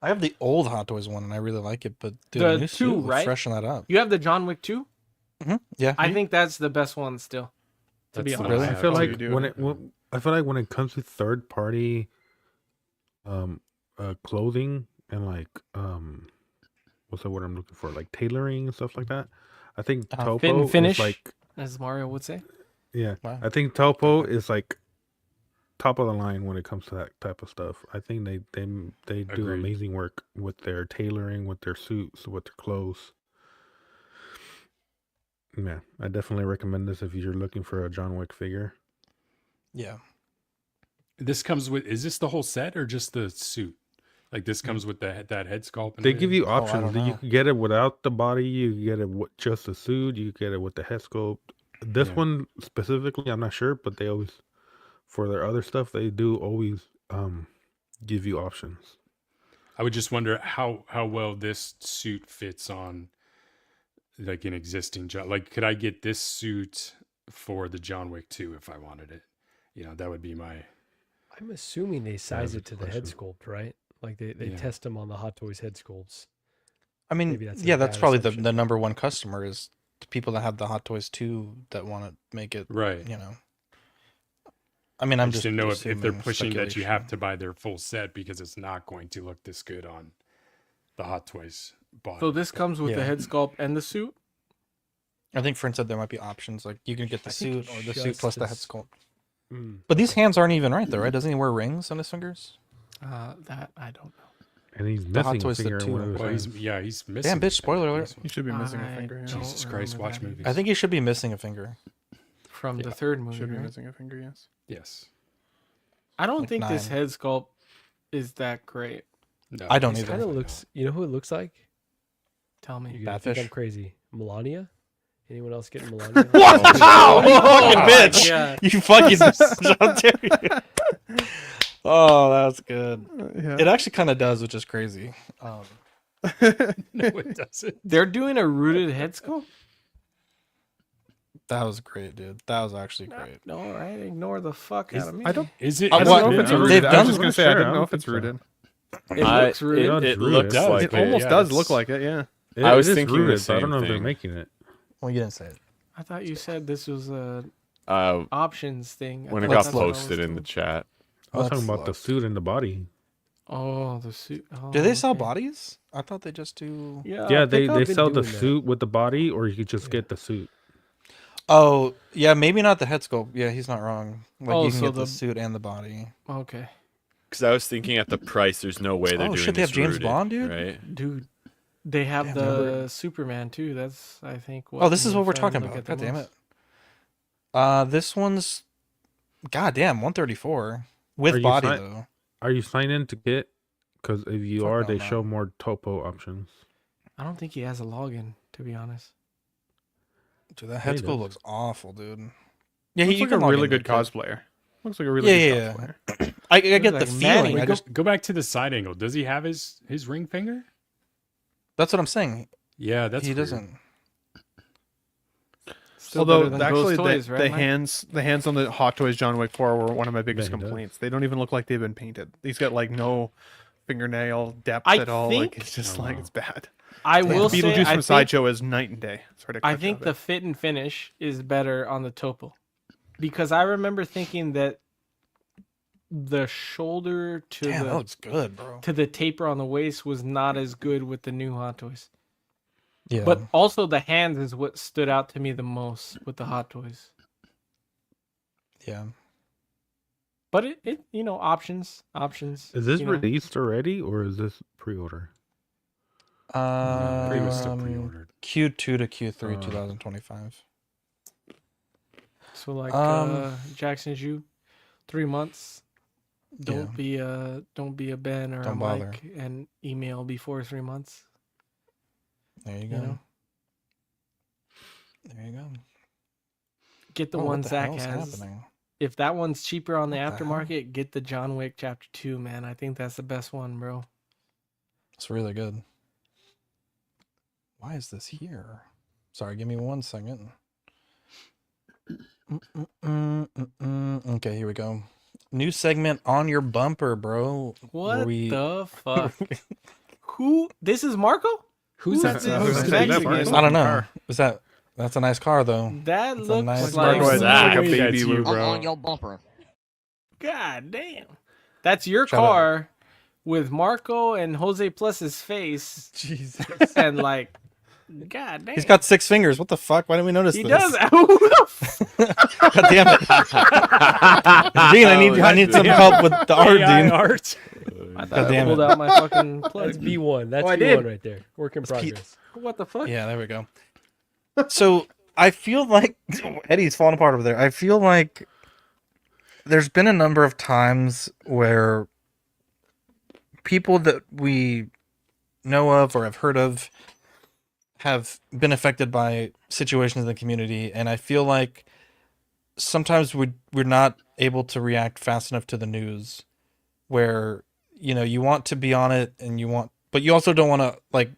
Speaker 1: I have the old Hot Toys one, and I really like it, but the new suit would freshen that up.
Speaker 7: You have the John Wick 2?
Speaker 1: Mm-hmm. Yeah.
Speaker 7: I think that's the best one still. To be honest,
Speaker 4: really? I feel like when it comes to third party clothing and like what's the word I'm looking for, like tailoring and stuff like that, I think Topo
Speaker 7: fit and finish,
Speaker 4: is like,
Speaker 7: as Mario would say.
Speaker 4: Yeah, wow. I think Topo is like top of the line when it comes to that type of stuff. I think they do amazing work with their tailoring, with their suits, with their clothes. Yeah, I definitely recommend this if you're looking for a John Wick figure.
Speaker 1: Yeah.
Speaker 3: This comes with, is this the whole set or just the suit? Like this comes with that head sculpt?
Speaker 4: They give you options. You can get it without the body. You can get it with just the suit. You can get it with the head sculpt. This one specifically, I'm not sure, but they always, for their other stuff, they do always give you options.
Speaker 3: I would just wonder how well this suit fits on like an existing John. Like, could I get this suit for the John Wick 2 if I wanted it? You know, that would be my.
Speaker 2: I'm assuming they size it to the head sculpt, right? Like they test them on the Hot Toys head sculpts.
Speaker 1: I mean, that's probably the number one customer is the people that have the Hot Toys 2 that want to make it right. You know, I mean, I'm just
Speaker 3: to know if they're pushing that you have to buy their full set because it's not going to look this good on the Hot Toys body.
Speaker 7: So this comes with the head sculpt and the suit?
Speaker 1: I think, for instance, there might be options like you can get the suit or the suit plus the head sculpt. But these hands aren't even right though, right? Doesn't he wear rings on his fingers?
Speaker 7: That I don't know.
Speaker 4: And he's missing a finger.
Speaker 3: He's missing.
Speaker 1: Damn, bitch! Spoiler alert.
Speaker 6: He should be missing a finger.
Speaker 3: Jesus Christ! Watch movies.
Speaker 1: I think he should be missing a finger.
Speaker 7: From the third movie,
Speaker 6: should be missing a finger. Yes.
Speaker 3: Yes.
Speaker 7: I don't think this head sculpt is that great.
Speaker 1: No, I don't either.
Speaker 2: Kind of looks. You know who it looks like?
Speaker 7: Tell me.
Speaker 2: I think I'm crazy. Melania. Anyone else getting Melania?
Speaker 1: What?
Speaker 7: Oh,
Speaker 1: Bitch!
Speaker 7: yeah.
Speaker 1: You fucking John Terry. Oh, that's good.
Speaker 6: Yeah.
Speaker 1: It actually kind of does, which is crazy.
Speaker 2: No, it doesn't.
Speaker 7: They're doing a rooted head sculpt?
Speaker 1: That was great, dude. That was actually great.
Speaker 7: No, all right. Ignore the fuck out of me.
Speaker 6: I don't.
Speaker 3: Is it?
Speaker 6: I don't know if it's
Speaker 1: They've
Speaker 6: rooted. I
Speaker 1: done-
Speaker 6: was just gonna say I didn't know if it's
Speaker 4: so.
Speaker 6: rooted.
Speaker 7: It looks rooted.
Speaker 5: It looks
Speaker 3: does.
Speaker 5: like
Speaker 6: It almost
Speaker 3: yeah,
Speaker 6: does
Speaker 3: it's-
Speaker 6: look like it. Yeah.
Speaker 5: I was
Speaker 4: it is
Speaker 5: thinking the
Speaker 4: rooted, so I don't
Speaker 5: same
Speaker 4: know if they're
Speaker 5: thing.
Speaker 4: making it.
Speaker 1: Well, you didn't say it.
Speaker 7: I thought you said this was a
Speaker 5: Uh,
Speaker 7: options thing. I
Speaker 5: when it
Speaker 7: thought
Speaker 5: got
Speaker 7: that's what I was
Speaker 5: posted in the
Speaker 7: told.
Speaker 5: chat.
Speaker 4: I was
Speaker 1: Let's
Speaker 4: talking about the
Speaker 1: look.
Speaker 4: suit and the body.
Speaker 7: Oh, the suit. Oh,
Speaker 1: Do they sell
Speaker 7: okay.
Speaker 1: bodies? I thought they just do.
Speaker 4: Yeah, they
Speaker 2: Pickup been
Speaker 4: sell the
Speaker 2: doing that.
Speaker 4: suit with the body, or you could just get the suit.
Speaker 1: Oh, yeah, maybe not the head sculpt. Yeah, he's not wrong. Like
Speaker 7: Oh,
Speaker 1: you can
Speaker 7: so
Speaker 1: get the
Speaker 7: the-
Speaker 1: suit and the body.
Speaker 7: Okay.
Speaker 5: Because I was thinking at the price, there's no way they're
Speaker 1: Oh,
Speaker 5: doing
Speaker 1: shit, they
Speaker 5: this
Speaker 1: have James
Speaker 5: rooted,
Speaker 1: Bond, dude?
Speaker 5: Right?
Speaker 7: Dude, they have
Speaker 1: Damn,
Speaker 7: the
Speaker 1: remember-
Speaker 7: Superman too. That's, I think.
Speaker 1: Oh, this is what we're
Speaker 7: fans
Speaker 1: talking
Speaker 7: look
Speaker 1: about.
Speaker 7: at the
Speaker 1: God damn
Speaker 7: most.
Speaker 1: it. This one's, goddamn, 134 with
Speaker 4: Are you
Speaker 1: body
Speaker 4: si-
Speaker 1: though.
Speaker 4: Are you signed in to get? Because if you
Speaker 1: Fuck
Speaker 4: are,
Speaker 1: no,
Speaker 4: they
Speaker 1: no.
Speaker 4: show more topo options.
Speaker 7: I don't think he has a login, to be honest.
Speaker 1: Dude, that head
Speaker 4: he
Speaker 1: sculpt
Speaker 4: does.
Speaker 1: looks awful, dude. Yeah,
Speaker 6: Looks
Speaker 1: you
Speaker 6: like
Speaker 1: can
Speaker 6: a
Speaker 1: log
Speaker 6: really
Speaker 1: in
Speaker 6: good
Speaker 1: there, too.
Speaker 6: cosplayer. Looks like a really
Speaker 1: Yeah,
Speaker 6: good
Speaker 1: yeah,
Speaker 6: cosplayer.
Speaker 1: I get the
Speaker 7: like
Speaker 1: feeling.
Speaker 7: Manny.
Speaker 1: I
Speaker 3: Go,
Speaker 1: just
Speaker 3: go back to the side angle. Does he have his ring finger?
Speaker 1: that's what I'm saying.
Speaker 3: Yeah, that's
Speaker 1: he
Speaker 3: weird.
Speaker 1: doesn't.
Speaker 7: Still better
Speaker 6: Although
Speaker 7: than
Speaker 6: actually,
Speaker 7: Ghost Toys, right,
Speaker 6: the
Speaker 7: Mike?
Speaker 6: hands on the Hot Toys John Wick 4 were one of my biggest
Speaker 4: Yeah, he does.
Speaker 6: complaints. They don't even look like they've been painted. He's got like no fingernail depth
Speaker 7: I
Speaker 6: at all.
Speaker 7: think-
Speaker 6: Like it's just like it's bad.
Speaker 7: I
Speaker 6: Like,
Speaker 7: will say,
Speaker 6: Beetlejuice
Speaker 7: I
Speaker 6: from
Speaker 7: think,
Speaker 6: Sideshow is night and day. It's ridiculous.
Speaker 7: I think the fit and finish is better on the topo, because I remember thinking that the shoulder to
Speaker 1: Damn,
Speaker 7: the
Speaker 1: that looks good, bro.
Speaker 7: to the taper on the waist was not as good with the new Hot Toys.
Speaker 1: Yeah,
Speaker 7: But also the hands is what stood out to me the most with the Hot Toys.
Speaker 1: yeah.
Speaker 7: But it options.
Speaker 4: Is this
Speaker 7: you know.
Speaker 4: released already, or is this pre-order?
Speaker 3: I think it was still pre-ordered.
Speaker 1: Q2 to Q3
Speaker 4: Uh,
Speaker 1: 2025.
Speaker 7: So like
Speaker 1: Um,
Speaker 7: Jackson's you, 3 months. Don't be a Ben or
Speaker 1: Don't
Speaker 7: a
Speaker 1: bother.
Speaker 7: Mike and email before 3 months.
Speaker 1: There you
Speaker 7: You
Speaker 1: go.
Speaker 7: know?
Speaker 1: There you go.
Speaker 7: Get the
Speaker 1: Oh, what
Speaker 7: one
Speaker 1: the
Speaker 7: Zach
Speaker 1: hell's
Speaker 7: has.
Speaker 1: happening?
Speaker 7: If that one's cheaper on the
Speaker 1: What the hell?
Speaker 7: aftermarket, get the John Wick Chapter 2, man. I think that's the best one, bro.
Speaker 1: It's really good. Why is this here? Sorry, give me 1 second. Okay, here we go. New segment on your bumper, bro.
Speaker 7: What
Speaker 1: where
Speaker 7: the fuck? Who? This is Marco?
Speaker 3: Who's that?
Speaker 6: who's
Speaker 7: Who's
Speaker 6: that?
Speaker 7: Mexican?
Speaker 6: That's
Speaker 1: I don't know.
Speaker 6: car.
Speaker 1: That's a nice car though.
Speaker 7: That
Speaker 1: It's a
Speaker 7: looks
Speaker 1: nice
Speaker 7: like
Speaker 6: Marco has
Speaker 5: Zach.
Speaker 6: like a
Speaker 3: That's
Speaker 6: baby
Speaker 3: you.
Speaker 6: Lou,
Speaker 16: I'm
Speaker 6: bro.
Speaker 16: on your bumper.
Speaker 7: God damn. That's your
Speaker 1: Shut up.
Speaker 7: car with Marco and Jose Plus's face
Speaker 1: Jesus.
Speaker 7: and like, god damn.
Speaker 1: He's got 6 fingers. What the fuck? Why didn't we notice
Speaker 7: He
Speaker 1: this?
Speaker 7: does. Who the f-
Speaker 1: God damn it. Dean, I need some help with the art,
Speaker 3: AI
Speaker 1: Dean.
Speaker 3: art.
Speaker 7: I thought
Speaker 1: God
Speaker 7: I
Speaker 1: damn
Speaker 7: pulled
Speaker 1: it.
Speaker 7: out my fucking
Speaker 2: That's
Speaker 7: plug.
Speaker 2: B1. That's
Speaker 7: Oh, I
Speaker 2: B1
Speaker 7: did.
Speaker 2: right there. Work in progress.
Speaker 7: What the fuck?
Speaker 1: Yeah, there we go. So I feel like Eddie's falling apart over there. I feel like there's been a number of times where people that we know of or have heard of have been affected by situations in the community, and I feel like sometimes we're not able to react fast enough to the news, where you want to be on it and but you also don't want to like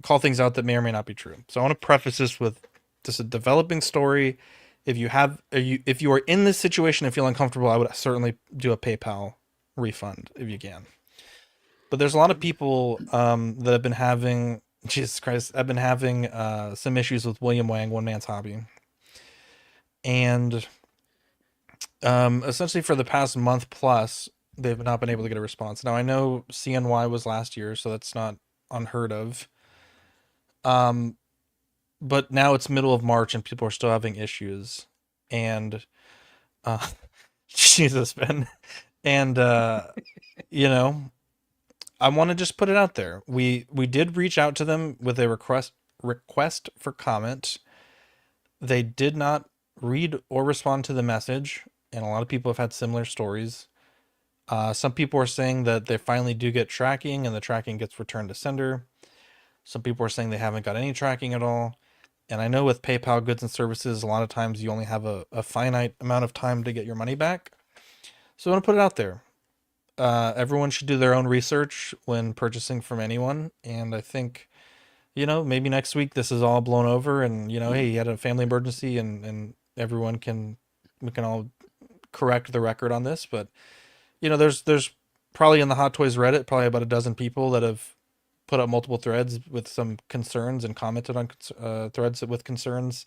Speaker 1: call things out that may or may not be true. So I want to preface this with this is a developing story. If you are in this situation and feel uncomfortable, I would certainly do a PayPal refund if you can. But there's a lot of people that have been having, Jesus Christ, I've been having some issues with William Wang, One Man's Hobby. And essentially for the past month plus, they've not been able to get a response. Now I know CNY was last year, so that's not unheard of. But now it's middle of March and people are still having issues. And Jesus, Ben. And I want to just put it out there. We did reach out to them with a request for comment. They did not read or respond to the message, and a lot of people have had similar stories. Some people are saying that they finally do get tracking and the tracking gets returned to sender. Some people are saying they haven't got any tracking at all. And I know with PayPal goods and services, a lot of times you only have a finite amount of time to get your money back. So I want to put it out there. Everyone should do their own research when purchasing from anyone. And I think, maybe next week this is all blown over and, hey, you had a family emergency and we can all correct the record on this. But, there's probably in the Hot Toys Reddit, probably about a dozen people that have put up multiple threads with some concerns and commented on threads with concerns.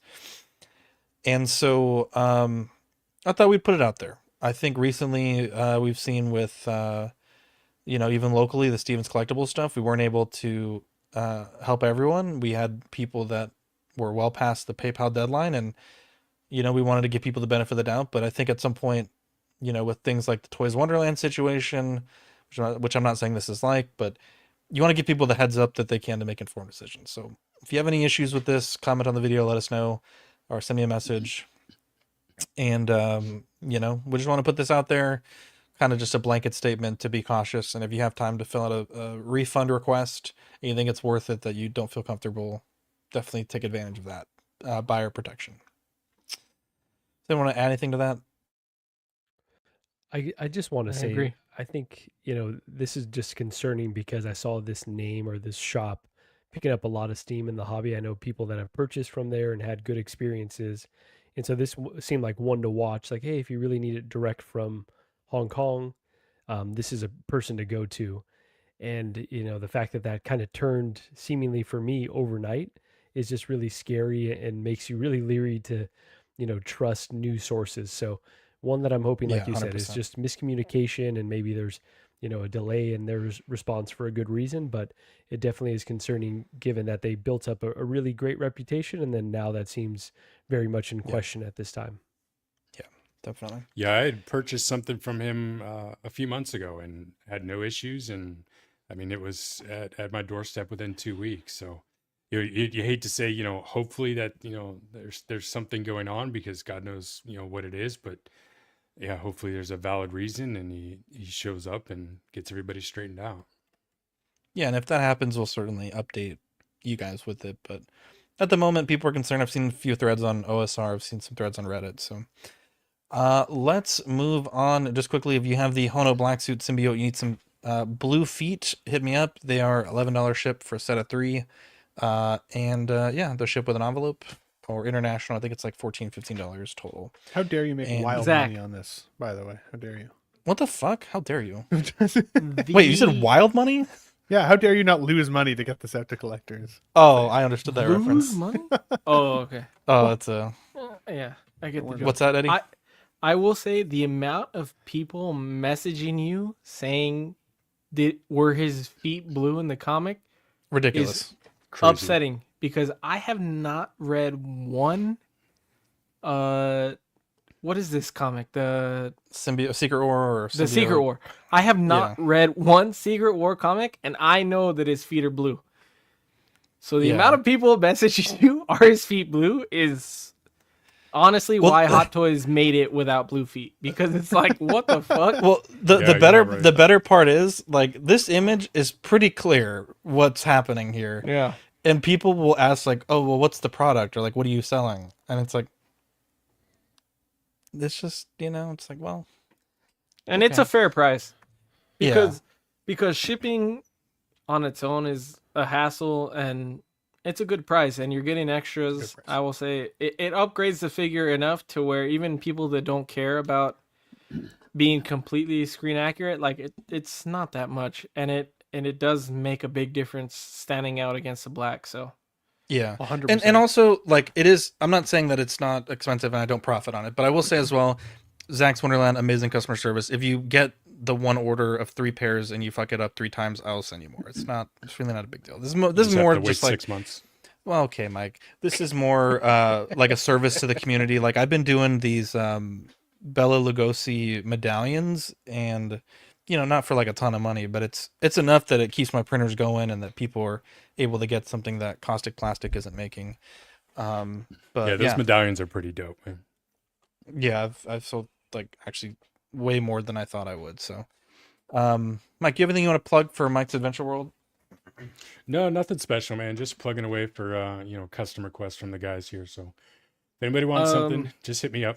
Speaker 1: And so I thought we'd put it out there. I think recently we've seen with, even locally, the Stevens Collectibles stuff, we weren't able to help everyone. We had people that were well past the PayPal deadline and, we wanted to give people the benefit of the doubt. But I think at some point, with things like the Toys Wonderland situation, which I'm not saying this is like, but you want to give people the heads up that they can to make informed decisions. So if you have any issues with this, comment on the video, let us know, or send me a message. And, we just want to put this out there, kind of just a blanket statement to be cautious. And if you have time to fill out a refund request and you think it's worth it, that you don't feel comfortable, definitely take advantage of that buyer protection. Does anyone want to add anything to that?
Speaker 2: I just want to say,
Speaker 7: agree.
Speaker 2: I think, this is just concerning because I saw this name or this shop picking up a lot of steam in the hobby. I know people that have purchased from there and had good experiences. And so this seemed like one to watch. Like, hey, if you really need it direct from Hong Kong, this is a person to go to. And, the fact that kind of turned seemingly for me overnight is just really scary and makes you really leery to, trust news sources. So one that I'm hoping, like you said, is just miscommunication and maybe there's, a delay in their response for a good reason, but it definitely is concerning given that they built up a really great reputation. And then now that seems very much in question at this time.
Speaker 1: Yeah, definitely.
Speaker 3: Yeah, I had purchased something from him a few months ago and had no issues. And I mean, it was at my doorstep within 2 weeks. So you hate to say, hopefully that, there's something going on because God knows, what it is. But yeah, hopefully there's a valid reason and he shows up and gets everybody straightened out.
Speaker 1: Yeah, and if that happens, we'll certainly update you guys with it. But at the moment, people are concerned. I've seen a few threads on OSR. I've seen some threads on Reddit. So let's move on just quickly. If you have the Hono Black Suit Symbiote, you need some blue feet, hit me up. They are $11 ship for a set of 3. They'll ship with an envelope. Or international, I think it's like $14, $15 total.
Speaker 6: How dare you make wild money on this, by the way? How dare you?
Speaker 1: What the fuck? How dare you? Wait, you said wild money?
Speaker 6: Yeah, how dare you not lose money to get this out to collectors?
Speaker 1: Oh, I understood that reference.
Speaker 7: Money? Oh, okay.
Speaker 1: Oh, it's a...
Speaker 7: Yeah, I get the joke.
Speaker 1: What's that, Eddie?
Speaker 7: I will say the amount of people messaging you saying were his feet blue in the comic
Speaker 1: ridiculous,
Speaker 7: crazy. Upsetting. Because I have not read one. What is this comic? The
Speaker 1: Secret War or
Speaker 7: the Secret War. I have not read one Secret War comic, and I know that his feet are blue. So the amount of people messaging you are his feet blue is honestly why Hot Toys made it without blue feet, because it's like, what the fuck?
Speaker 1: Well, the better part is like this image is pretty clear what's happening here.
Speaker 7: Yeah.
Speaker 1: And people will ask like, oh, well, what's the product? Or like, what are you selling? And it's like, it's just, it's like, well.
Speaker 7: And it's a fair price. Because shipping on its own is a hassle and it's a good price. And you're getting extras. I will say it upgrades the figure enough to where even people that don't care about being completely screen accurate, like it's not that much. And it does make a big difference standing out against the black. So
Speaker 1: yeah,
Speaker 6: 100%.
Speaker 1: And also like it is. I'm not saying that it's not expensive and I don't profit on it, but I will say as well, Zach's Wonderland, amazing customer service. If you get the one order of 3 pairs and you fuck it up 3 times, I'll send you more. It's really not a big deal. This is more just like
Speaker 3: 6 months.
Speaker 1: Well, okay, Mike. This is more like a service to the community. Like I've been doing these Bela Lugosi medallions and. Not for like a ton of money, but it's enough that it keeps my printers going and that people are able to get something that Caustic Plastic isn't making. But
Speaker 3: yeah, those medallions are pretty dope, man.
Speaker 1: Yeah, I've sold like actually way more than I thought I would. So, Mike, you have anything you want to plug for Mike's Adventure World?
Speaker 3: No, nothing special, man. Just plugging away for custom requests from the guys here. So if anybody wants something, just hit me up.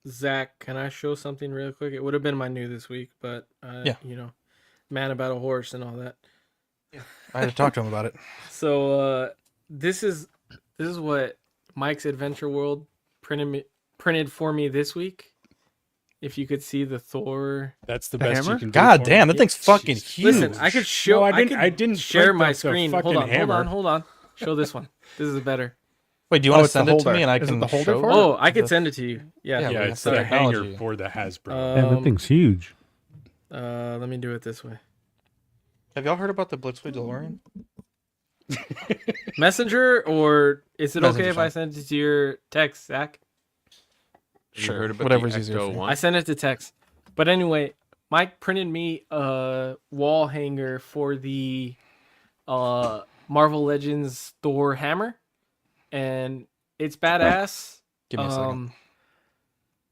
Speaker 7: Zach, can I show something real quick? It would have been my new this week, but man about a horse and all that.
Speaker 1: Yeah, I had to talk to him about it.
Speaker 7: So this is what Mike's Adventure World printed for me this week. If you could see the Thor,
Speaker 3: that's the best
Speaker 6: hammer?
Speaker 3: you can do.
Speaker 1: God damn, that thing's fucking huge.
Speaker 7: Listen, I could show.
Speaker 3: No,
Speaker 7: I didn't share my
Speaker 3: the
Speaker 7: screen.
Speaker 3: fucking
Speaker 7: Hold on. Show this one. This is better.
Speaker 1: Wait, do you want to
Speaker 6: it's the
Speaker 1: send it to
Speaker 6: holder.
Speaker 1: me and I
Speaker 6: Is it
Speaker 1: can
Speaker 6: the holder
Speaker 1: show
Speaker 6: for
Speaker 1: it?
Speaker 6: it?
Speaker 7: Oh, I could send it to you. Yeah,
Speaker 3: Yeah, it's
Speaker 1: the
Speaker 3: the hanger
Speaker 1: technology.
Speaker 3: for the Hasbro.
Speaker 4: Man, that thing's huge.
Speaker 7: Let me do it this way.
Speaker 1: Have y'all heard about the Blitzway DeLorean?
Speaker 7: Messenger, or is it okay
Speaker 1: Messenger,
Speaker 7: if I send it to your text, Zach?
Speaker 5: You heard about
Speaker 1: whatever's
Speaker 5: the
Speaker 1: easier for
Speaker 5: Ecto
Speaker 1: you.
Speaker 5: 1?
Speaker 7: I sent it to text. But anyway, Mike printed me a wall hanger for the Marvel Legends Thor hammer, and it's badass.
Speaker 1: Give me a second.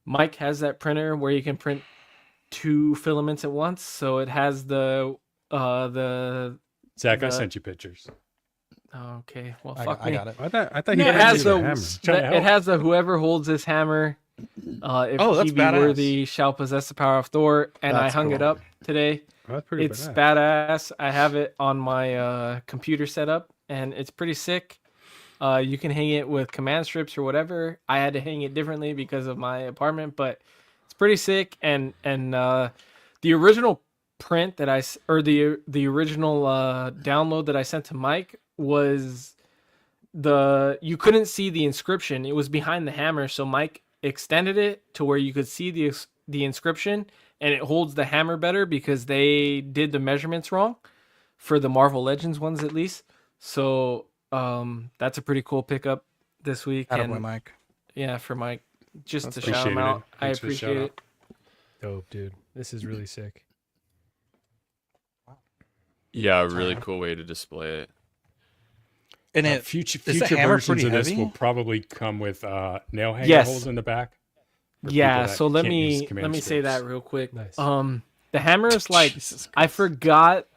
Speaker 7: Mike has that printer where you can print 2 filaments at once, so it has the
Speaker 3: Zach, I sent you pictures.
Speaker 7: Okay, well,
Speaker 1: I
Speaker 7: fuck
Speaker 1: got,
Speaker 7: me.
Speaker 1: I got it.
Speaker 4: I thought
Speaker 7: It
Speaker 4: he
Speaker 7: has
Speaker 4: the
Speaker 7: the
Speaker 4: hammer.
Speaker 7: it has the whoever holds this hammer, if
Speaker 1: Oh,
Speaker 7: he
Speaker 1: that's
Speaker 7: be
Speaker 1: badass.
Speaker 7: worthy, shall possess the power of Thor. And I
Speaker 6: That's
Speaker 7: hung it
Speaker 6: cool.
Speaker 7: up today.
Speaker 4: That's pretty
Speaker 7: It's
Speaker 4: badass.
Speaker 7: badass. I have it on my computer setup, and it's pretty sick. You can hang it with command strips or whatever. I had to hang it differently because of my apartment, but it's pretty sick. And the original print that the original download that I sent to Mike was you couldn't see the inscription. It was behind the hammer, so Mike extended it to where you could see the inscription, and it holds the hammer better because they did the measurements wrong for the Marvel Legends ones, at least. So that's a pretty cool pickup this week.
Speaker 1: Attaboy,
Speaker 7: And
Speaker 1: Mike.
Speaker 7: yeah, for Mike, just
Speaker 3: That's
Speaker 7: to shout him
Speaker 3: appreciated.
Speaker 7: out. I
Speaker 3: Thanks for the
Speaker 7: appreciate
Speaker 3: shout
Speaker 7: it.
Speaker 2: Dope, dude. This is really sick.
Speaker 5: Yeah, a really cool way to display it.
Speaker 1: And it
Speaker 3: Future
Speaker 1: is the hammer
Speaker 3: versions
Speaker 1: pretty
Speaker 3: of this
Speaker 1: heavy?
Speaker 3: will probably come with nail hanger
Speaker 7: Yes.
Speaker 3: holes in the back. for
Speaker 7: Yeah,
Speaker 3: people that
Speaker 7: so let
Speaker 3: can't use
Speaker 7: me
Speaker 3: command
Speaker 7: say
Speaker 3: strips.
Speaker 7: that real quick.
Speaker 2: Nice.
Speaker 7: The hammer is like I forgot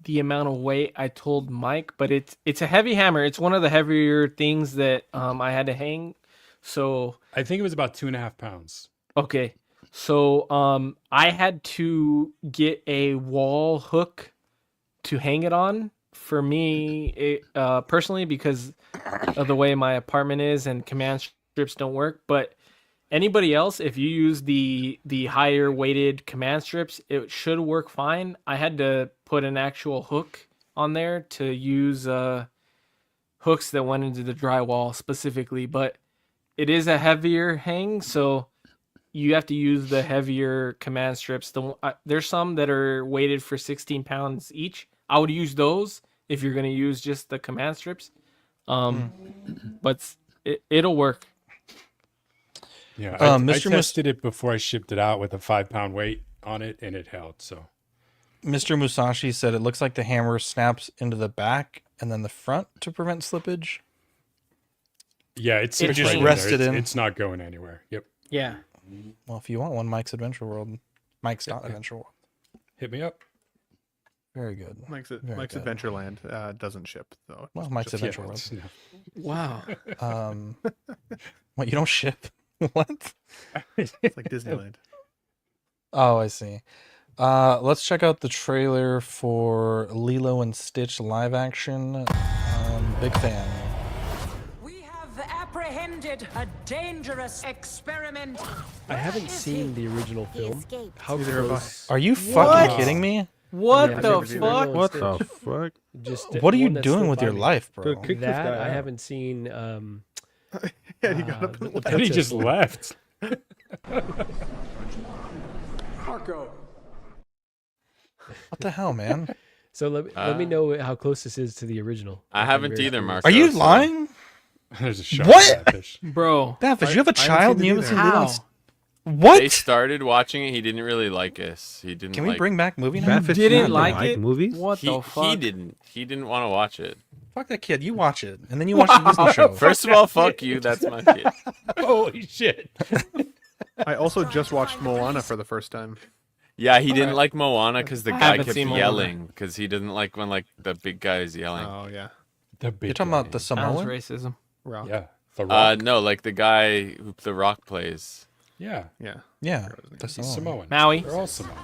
Speaker 7: the amount of weight I told Mike, but it's a heavy hammer. It's one of the heavier things that I had to hang. So
Speaker 3: I think it was about 2.5 pounds.
Speaker 7: okay, so I had to get a wall hook to hang it on. For me, personally, because of the way my apartment is and command strips don't work, but anybody else, if you use the higher weighted command strips, it should work fine. I had to put an actual hook on there to use hooks that went into the drywall specifically, but it is a heavier hang, so you have to use the heavier command strips. There's some that are weighted for 16 pounds each. I would use those if you're going to use just the command strips. But it'll work.
Speaker 3: Yeah, I
Speaker 1: Mr.
Speaker 3: tested it before I shipped it out with a 5-pound weight on it, and it held. So,
Speaker 1: Mr. Musashi said it looks like the hammer snaps into the back and then the front to prevent slippage.
Speaker 3: yeah, it's
Speaker 1: It
Speaker 3: sits
Speaker 1: just
Speaker 3: right
Speaker 1: rested
Speaker 3: in there.
Speaker 1: in.
Speaker 3: It's not going anywhere. Yep,
Speaker 7: Yeah.
Speaker 1: Well, if you want one, Mike's Adventure World. Mike's not Adventure World.
Speaker 3: hit me up.
Speaker 1: Very good.
Speaker 6: Mike's
Speaker 1: Very good.
Speaker 6: Adventureland doesn't ship though.
Speaker 1: Well, Mike's
Speaker 6: Just-
Speaker 1: Adventure
Speaker 3: Yeah,
Speaker 1: World.
Speaker 3: it's-
Speaker 7: Wow.
Speaker 1: What, you don't ship? What?
Speaker 6: It's like Disneyland.
Speaker 1: Oh, I see. Let's check out the trailer for Lilo and Stitch live action. Big fan.
Speaker 19: We have apprehended a dangerous experiment.
Speaker 2: I haven't seen the original film. How
Speaker 6: Neither have I.
Speaker 2: close?
Speaker 1: Are you fucking kidding me?
Speaker 7: What
Speaker 2: Yeah, I've
Speaker 7: the
Speaker 2: never seen
Speaker 7: fuck?
Speaker 2: Lilo
Speaker 4: What
Speaker 2: and
Speaker 4: the
Speaker 2: Stitch.
Speaker 4: fuck?
Speaker 2: Just
Speaker 1: What are you
Speaker 2: one that
Speaker 1: doing
Speaker 2: slipped
Speaker 1: with
Speaker 2: by
Speaker 1: your
Speaker 2: me.
Speaker 1: life, bro?
Speaker 4: Dude, kick this
Speaker 2: That
Speaker 4: guy
Speaker 2: I
Speaker 4: out.
Speaker 2: haven't seen.
Speaker 6: Yeah, you got up.
Speaker 2: the
Speaker 3: And he
Speaker 2: princess
Speaker 3: just
Speaker 2: one.
Speaker 3: left.
Speaker 10: Marco.
Speaker 1: What the hell, man?
Speaker 2: So let me know how close this is to the original.
Speaker 5: I
Speaker 2: I'm
Speaker 5: haven't
Speaker 2: very
Speaker 5: either,
Speaker 2: curious.
Speaker 5: Marco.
Speaker 1: Are you
Speaker 5: so-
Speaker 1: lying?
Speaker 3: There's a shot.
Speaker 1: What?
Speaker 3: Of that fish.
Speaker 7: Bro.
Speaker 1: Daffy, you have a
Speaker 6: I haven't
Speaker 1: child
Speaker 6: seen
Speaker 1: and you
Speaker 6: it
Speaker 1: haven't seen
Speaker 6: either.
Speaker 1: Lilo and
Speaker 7: How?
Speaker 1: Stitch? What?
Speaker 5: They started watching it. He didn't really like us. He didn't.
Speaker 1: Can we
Speaker 5: like,
Speaker 1: bring back movie night?
Speaker 4: Catfish
Speaker 7: Didn't
Speaker 4: doesn't
Speaker 7: like it?
Speaker 4: movies?
Speaker 7: What
Speaker 5: He,
Speaker 7: the fuck?
Speaker 5: he didn't. He didn't want to watch it.
Speaker 1: Fuck that kid. You watch it, and then you watch the Disney show.
Speaker 5: First of all, fuck you. That's my kid.
Speaker 3: Holy shit!
Speaker 6: I also just watched Moana for the first time.
Speaker 5: Yeah, he didn't like Moana because the
Speaker 7: I
Speaker 5: guy
Speaker 7: haven't
Speaker 5: kept
Speaker 7: seen Moana.
Speaker 5: yelling because he didn't like when like the big guy is yelling.
Speaker 6: Oh yeah.
Speaker 3: The big
Speaker 1: You're talking about the
Speaker 7: Sounds
Speaker 1: Samoan?
Speaker 7: racism.
Speaker 6: Rock.
Speaker 3: Yeah. The Rock.
Speaker 5: No, like the guy who The Rock plays.
Speaker 3: Yeah.
Speaker 6: Yeah.
Speaker 1: Yeah, the
Speaker 3: He's
Speaker 1: Samoan.
Speaker 3: Samoan.
Speaker 7: Maui.
Speaker 3: They're all Samoan.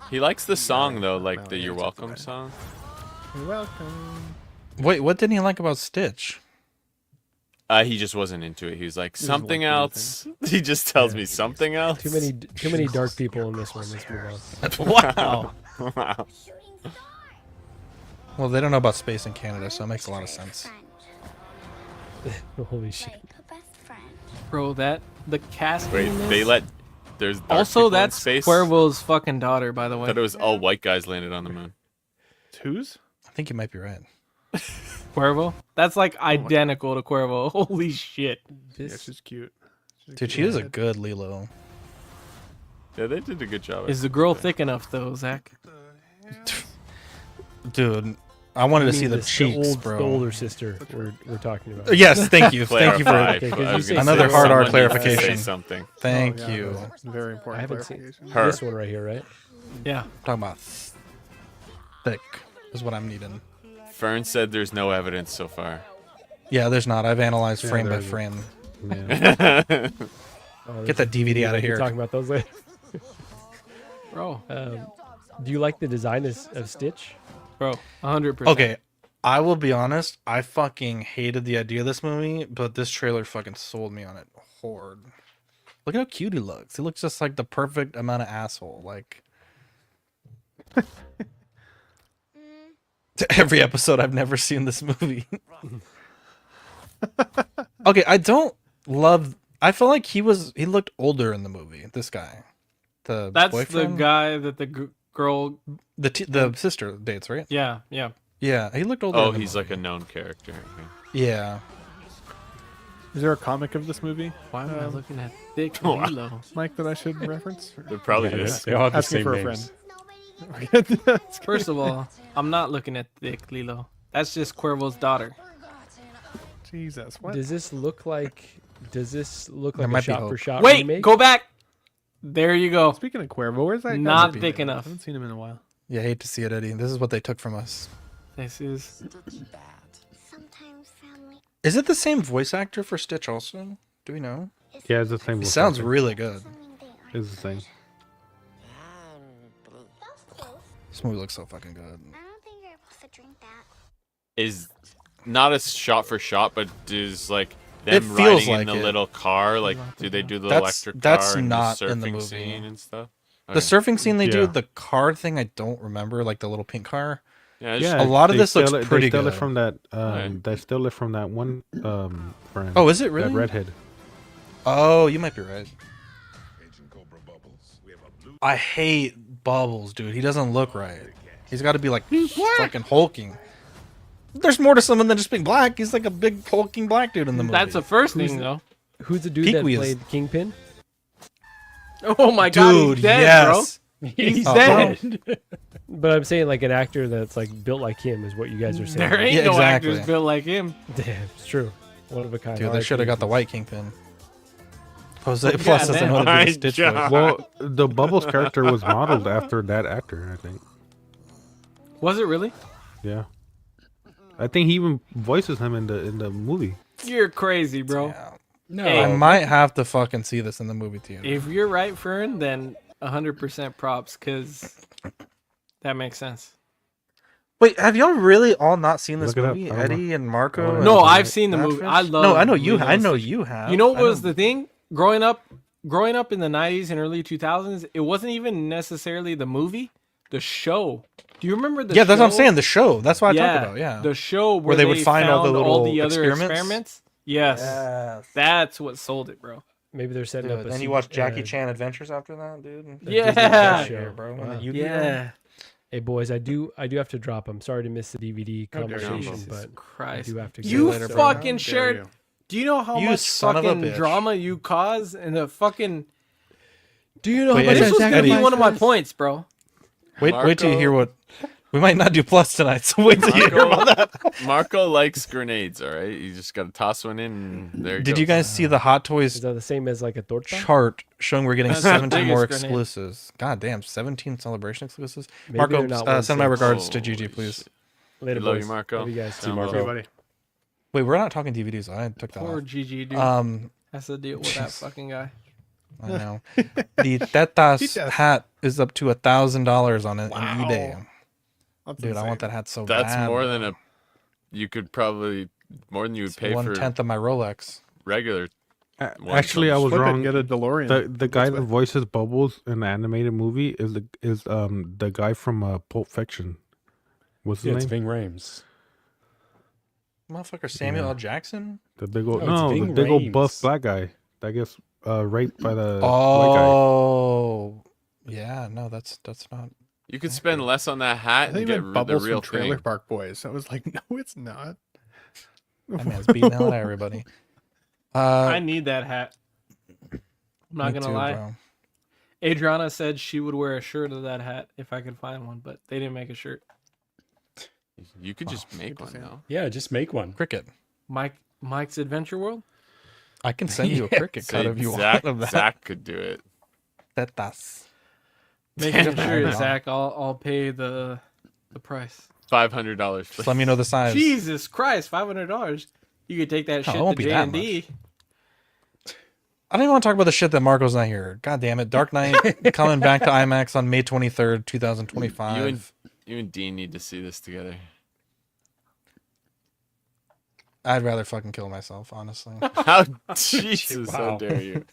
Speaker 5: He likes the song though, like
Speaker 6: Maui
Speaker 5: the "You're
Speaker 6: is
Speaker 5: Welcome"
Speaker 6: okay.
Speaker 5: song.
Speaker 6: You're welcome.
Speaker 1: Wait, what didn't he like about Stitch?
Speaker 5: He just wasn't into it. He was like
Speaker 6: doesn't
Speaker 5: something
Speaker 6: like the new
Speaker 5: else. He just tells me something else.
Speaker 2: Too many dark people in this one. Let's move on.
Speaker 5: Wow. Wow.
Speaker 1: Well, they don't know about space in Canada, so it makes a lot of sense.
Speaker 2: Holy shit.
Speaker 7: Bro, the casting.
Speaker 5: Wait,
Speaker 7: in this-
Speaker 5: they let. There's dark
Speaker 7: Also,
Speaker 5: people in
Speaker 7: that's
Speaker 5: space.
Speaker 7: Cuervo's fucking daughter, by the
Speaker 5: I
Speaker 7: way.
Speaker 5: thought it was all white guys landed on the moon.
Speaker 6: Whose?
Speaker 1: I think you might be right.
Speaker 7: Cuervo? That's like identical to Cuervo. Holy shit.
Speaker 6: Yeah, she's cute.
Speaker 1: Dude, she is a good Lilo.
Speaker 5: Yeah, they did a good job.
Speaker 7: Is the girl thick enough though, Zach?
Speaker 1: Dude, I wanted to see the
Speaker 2: this-
Speaker 1: cheeks,
Speaker 2: the
Speaker 1: bro.
Speaker 2: older sister we're talking about.
Speaker 1: Yes, thank you. Thank you for
Speaker 5: Clarify.
Speaker 2: Okay, 'cause
Speaker 5: I
Speaker 2: you
Speaker 5: was
Speaker 2: say
Speaker 5: gonna
Speaker 1: another
Speaker 5: say
Speaker 1: hard R
Speaker 5: someone needs to say
Speaker 1: clarification.
Speaker 5: something.
Speaker 1: Thank
Speaker 6: Oh, yeah,
Speaker 1: you.
Speaker 6: that's very
Speaker 2: I
Speaker 6: important.
Speaker 2: haven't seen
Speaker 6: clarification.
Speaker 5: Her.
Speaker 2: this one right here, right?
Speaker 7: Yeah.
Speaker 1: Talking about thick is what I'm needing.
Speaker 5: Fern said there's no evidence so far.
Speaker 1: Yeah, there's not. I've analyzed
Speaker 4: Yeah,
Speaker 1: frame by
Speaker 4: there is.
Speaker 1: frame.
Speaker 4: Yeah.
Speaker 2: Oh,
Speaker 1: Get that DVD out of
Speaker 2: we'll be
Speaker 1: here.
Speaker 2: Talking about those later.
Speaker 7: Bro.
Speaker 2: Do you like the design of Stitch?
Speaker 7: Bro, 100%.
Speaker 1: Okay, I will be honest. I fucking hated the idea of this movie, but this trailer fucking sold me on it hard. Look at how cute he looks. He looks just like the perfect amount of asshole. Like every episode, I've never seen this movie. Okay, I don't love. I feel like he looked older in the movie. This guy, the
Speaker 7: That's
Speaker 1: boyfriend?
Speaker 7: the guy that the girl.
Speaker 1: the sister dates, right?
Speaker 7: Yeah.
Speaker 1: Yeah, he looked older.
Speaker 5: Oh,
Speaker 1: in the
Speaker 5: he's
Speaker 1: movie.
Speaker 5: like a known character. Okay.
Speaker 1: Yeah.
Speaker 6: Is there a comic of this movie?
Speaker 7: Why am I looking at Thick
Speaker 5: Wow.
Speaker 7: Lilo?
Speaker 6: Mike, that I should reference?
Speaker 5: There probably
Speaker 3: Yeah,
Speaker 5: is.
Speaker 3: they all have the
Speaker 6: Asking
Speaker 3: same
Speaker 6: for a
Speaker 3: names.
Speaker 6: friend.
Speaker 7: First of all, I'm not looking at Thick Lilo. That's just Cuervo's daughter.
Speaker 6: Jesus, what?
Speaker 2: Does this look like
Speaker 1: There
Speaker 2: a
Speaker 1: might be
Speaker 2: shot
Speaker 1: hope.
Speaker 2: for shot
Speaker 7: Wait,
Speaker 2: remake?
Speaker 7: go back. There you go.
Speaker 6: Speaking of Cuervo, where's that guy?
Speaker 7: Not
Speaker 6: been?
Speaker 7: thick enough.
Speaker 6: I haven't seen him in a while.
Speaker 1: Yeah, I hate to see it, Eddie. This is what they took from us.
Speaker 7: This is.
Speaker 8: Sometimes family
Speaker 1: Is it the same voice actor for Stitch also? Do we know?
Speaker 4: Yeah, it's the same.
Speaker 1: It
Speaker 4: voice
Speaker 1: sounds
Speaker 4: actor.
Speaker 1: really good.
Speaker 4: It's the same.
Speaker 1: This movie looks so fucking good.
Speaker 8: I don't think you're supposed to drink that.
Speaker 5: Is not a shot for shot, but does like
Speaker 1: It
Speaker 5: them
Speaker 1: feels
Speaker 5: riding in
Speaker 1: like
Speaker 5: the
Speaker 1: it.
Speaker 5: little car? Like, do they do the
Speaker 1: That's-
Speaker 5: electric
Speaker 1: that's
Speaker 5: car and
Speaker 1: not
Speaker 5: the surfing
Speaker 1: in the movie.
Speaker 5: scene and stuff?
Speaker 1: The surfing scene they do,
Speaker 4: Yeah.
Speaker 1: the car thing, I don't remember, like the little pink car.
Speaker 5: Yeah, it's just-
Speaker 1: a lot of
Speaker 4: they
Speaker 1: this looks
Speaker 4: steal it-
Speaker 1: pretty
Speaker 4: they steal
Speaker 1: good.
Speaker 4: it from that.
Speaker 5: Right.
Speaker 4: They steal it from that one friend.
Speaker 1: Oh, is it really?
Speaker 4: That redhead.
Speaker 1: Oh, you might be right. I hate Bubbles, dude. He doesn't look right. He's got to be like fucking hulking. There's more to someone than just being black. He's like a big hulking black dude in the movie.
Speaker 7: That's the first thing, though.
Speaker 2: Who's the dude
Speaker 1: Kiwi
Speaker 2: that
Speaker 1: is-
Speaker 2: played Kingpin?
Speaker 7: Oh my god,
Speaker 1: Dude,
Speaker 7: he's dead,
Speaker 1: yes.
Speaker 7: bro. He's
Speaker 1: Oh,
Speaker 7: dead.
Speaker 2: But I'm saying like an actor that's like built like him is what you guys are saying.
Speaker 7: There ain't
Speaker 1: Yeah,
Speaker 7: no
Speaker 1: exactly.
Speaker 7: actors built like him.
Speaker 2: Damn, it's true. One of a kind.
Speaker 1: Dude,
Speaker 2: All
Speaker 1: they
Speaker 2: right,
Speaker 1: should have got the
Speaker 2: Kingpin.
Speaker 1: white Kingpin. Jose Plus doesn't
Speaker 7: Goddamn.
Speaker 1: know how to do
Speaker 5: My
Speaker 1: the Stitch
Speaker 5: God.
Speaker 1: voice.
Speaker 4: Well, the Bubbles character was modeled after that actor, I think.
Speaker 7: Was it really?
Speaker 4: Yeah. I think he even voices him in the movie.
Speaker 7: You're crazy, bro.
Speaker 1: Yeah.
Speaker 3: No,
Speaker 7: Hey.
Speaker 1: I might have to fucking see this in the movie theater.
Speaker 7: If you're right, Fern, then 100% props, because that makes sense.
Speaker 1: Wait, have y'all really all not seen this
Speaker 4: Look it up.
Speaker 1: movie?
Speaker 4: I don't know.
Speaker 1: Eddie and Marco?
Speaker 4: I don't
Speaker 1: and
Speaker 7: No,
Speaker 4: know.
Speaker 7: I've seen the
Speaker 1: Badfish?
Speaker 7: movie. I love.
Speaker 1: No, I know you.
Speaker 7: Lilo
Speaker 1: I
Speaker 7: and
Speaker 1: know
Speaker 7: Stitch.
Speaker 1: you have.
Speaker 7: You know what
Speaker 1: I
Speaker 7: was the thing? Growing up in the 90s and early 2000s, it wasn't even necessarily the movie, the show. Do you remember the show?
Speaker 1: Yeah, that's what I'm saying. The show. That's what I
Speaker 7: yeah,
Speaker 1: talk about. Yeah.
Speaker 7: the show
Speaker 1: Where they would find all the little
Speaker 7: other
Speaker 1: experiments?
Speaker 7: experiments. Yes,
Speaker 1: Yes.
Speaker 7: that's what sold it, bro.
Speaker 2: Maybe they're setting
Speaker 1: Dude,
Speaker 2: up.
Speaker 1: then you watch Jackie Chan Adventures after that, dude.
Speaker 7: Yeah.
Speaker 1: Show, bro.
Speaker 2: Wow.
Speaker 1: And the Yu-Gi-Oh.
Speaker 7: Yeah.
Speaker 2: Hey boys, I do have to drop. I'm sorry to miss the DVD
Speaker 6: How dare you.
Speaker 2: conversation,
Speaker 7: Jesus
Speaker 2: but
Speaker 7: Christ.
Speaker 2: I do have to.
Speaker 7: You
Speaker 1: later, bro.
Speaker 7: fucking
Speaker 6: How dare
Speaker 7: shared.
Speaker 6: you.
Speaker 7: Do you know how
Speaker 1: You
Speaker 7: much
Speaker 1: son of a
Speaker 7: fucking
Speaker 1: bitch.
Speaker 7: drama you cause and the fucking?
Speaker 2: Do you know
Speaker 1: Wait,
Speaker 2: how much
Speaker 1: Eddie,
Speaker 7: This was gonna
Speaker 1: Eddie.
Speaker 7: be one of my points, bro.
Speaker 1: Wait till you hear what. We might not do plus tonight, so wait till you hear about that.
Speaker 5: Marco likes grenades, all right? You just got to toss one in, and there it
Speaker 1: Did
Speaker 5: goes.
Speaker 1: you guys see the Hot Toys
Speaker 2: Is that the same as like a torta?
Speaker 1: chart showing we're getting
Speaker 7: That's the
Speaker 1: 17 more
Speaker 7: biggest grenade.
Speaker 1: exclusives? God damn, 17 Celebration exclusives.
Speaker 2: Maybe
Speaker 1: Marco,
Speaker 2: they're not
Speaker 1: send my
Speaker 2: 1/6.
Speaker 1: regards to
Speaker 5: Holy
Speaker 1: GG, please.
Speaker 5: shit.
Speaker 2: Later,
Speaker 5: We love
Speaker 2: boys.
Speaker 5: you, Marco.
Speaker 2: Love you guys.
Speaker 5: Down
Speaker 6: Okay,
Speaker 5: below.
Speaker 6: buddy.
Speaker 1: Wait, we're not talking DVDs. I took that
Speaker 7: Poor
Speaker 1: off.
Speaker 7: GG dude. Has to deal with that
Speaker 1: jeez.
Speaker 7: fucking guy.
Speaker 1: I know. The Tetas
Speaker 6: Tetas.
Speaker 1: hat is up to $1,000 on it on
Speaker 6: Wow.
Speaker 1: eBay.
Speaker 6: That's
Speaker 1: Dude, I
Speaker 6: insane.
Speaker 1: want that hat so
Speaker 5: That's
Speaker 1: bad.
Speaker 5: more than you could probably, more than you would
Speaker 1: It's
Speaker 5: pay for
Speaker 1: 1/10 of my Rolex.
Speaker 5: regular. one
Speaker 4: Actually, I
Speaker 5: from-
Speaker 4: was
Speaker 6: Flip it,
Speaker 4: wrong.
Speaker 6: get a DeLorean.
Speaker 4: The guy
Speaker 6: Blitzway.
Speaker 4: that voices Bubbles in the animated movie is the guy from Pulp Fiction. What's his
Speaker 3: Yeah, it's
Speaker 4: name?
Speaker 3: Ving Rhames.
Speaker 1: Motherfucker Samuel
Speaker 4: Yeah.
Speaker 1: L. Jackson?
Speaker 4: The big old
Speaker 3: No, it's
Speaker 4: the
Speaker 3: Ving
Speaker 4: big old buff
Speaker 3: Rhames.
Speaker 4: black guy that gets raped by the white
Speaker 1: Oh. Yeah, no, that's not.
Speaker 5: You could spend less on that
Speaker 6: I
Speaker 5: hat
Speaker 6: think
Speaker 5: and
Speaker 6: you
Speaker 5: get
Speaker 6: meant
Speaker 5: the
Speaker 6: Bubbles
Speaker 5: real
Speaker 6: from Trailer
Speaker 5: thing.
Speaker 6: Park Boys. I was like, no, it's not.
Speaker 1: That man's beating the hell out of everybody.
Speaker 7: I need that hat. I'm not
Speaker 1: Me
Speaker 7: gonna
Speaker 1: too,
Speaker 7: lie.
Speaker 1: bro.
Speaker 7: Adriana said she would wear a shirt of that hat if I could find one, but they didn't make a shirt.
Speaker 5: You could just make
Speaker 6: good to
Speaker 5: one
Speaker 6: see him.
Speaker 5: though.
Speaker 3: Yeah, just make one.
Speaker 1: Cricket.
Speaker 7: Mike's Adventure World.
Speaker 1: I can send you a cricket cut
Speaker 5: Say
Speaker 1: if you
Speaker 5: Zach,
Speaker 1: want of that.
Speaker 5: Zach could do it.
Speaker 1: Tetas.
Speaker 7: Making
Speaker 1: Damn,
Speaker 7: sure,
Speaker 1: man.
Speaker 7: Zach. I'll pay the price.
Speaker 5: $500.
Speaker 1: Just let me know the size.
Speaker 7: Jesus Christ, $500. You could take that
Speaker 1: Oh,
Speaker 7: shit
Speaker 1: it won't
Speaker 7: to
Speaker 1: be that
Speaker 7: J&D.
Speaker 1: I don't even want to talk about the shit that Marco's not here. God damn it. Dark Knight coming back to IMAX on May 23rd, 2025.
Speaker 5: You and Dean need to see this together.
Speaker 1: I'd rather fucking kill myself, honestly.
Speaker 5: How Jesus, how
Speaker 3: Wow.
Speaker 5: dare you?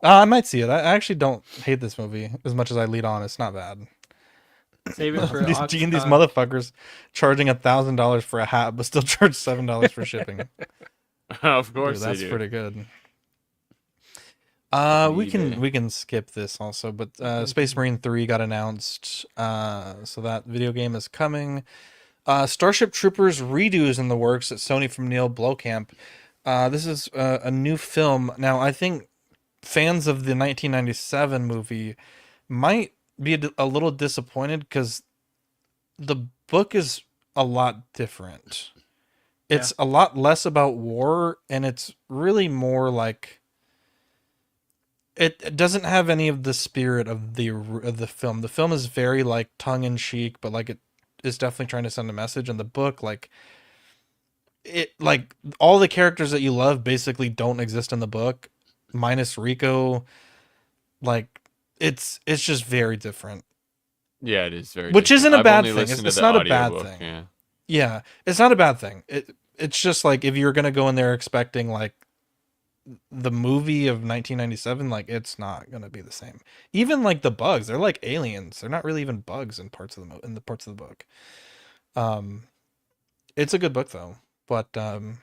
Speaker 1: I might see it. I actually don't hate this movie as much as I lead on. It's not bad.
Speaker 7: Save it for
Speaker 1: these
Speaker 7: Ox-
Speaker 1: these motherfuckers charging $1,000 for a hat, but still charge $7 for shipping.
Speaker 5: Of course
Speaker 1: Dude, that's
Speaker 5: they do.
Speaker 1: pretty good. We can skip this also, but Space Marine 3 got announced. So that video game is coming. Starship Troopers redo is in the works at Sony from Neil Blomkamp. This is a new film. Now, I think fans of the 1997 movie might be a little disappointed because the book is a lot different. It's a lot less about war, and it's really more like it doesn't have any of the spirit of the film. The film is very like tongue in cheek, but like it is definitely trying to send a message. And the book, like all the characters that you love basically don't exist in the book, minus Rico. Like it's just very different.
Speaker 5: Yeah, it is very.
Speaker 1: Which
Speaker 5: different.
Speaker 1: isn't a
Speaker 5: I've
Speaker 1: bad
Speaker 5: only
Speaker 1: thing.
Speaker 5: listened to
Speaker 1: It's
Speaker 5: the
Speaker 1: not a bad
Speaker 5: audiobook,
Speaker 1: thing.
Speaker 5: Yeah.
Speaker 1: Yeah, it's not a bad thing. It's just like if you're gonna go in there expecting like the movie of 1997, like it's not gonna be the same. Even like the bugs, they're like aliens. They're not really even bugs in parts of the parts of the book. It's a good book though, but I'm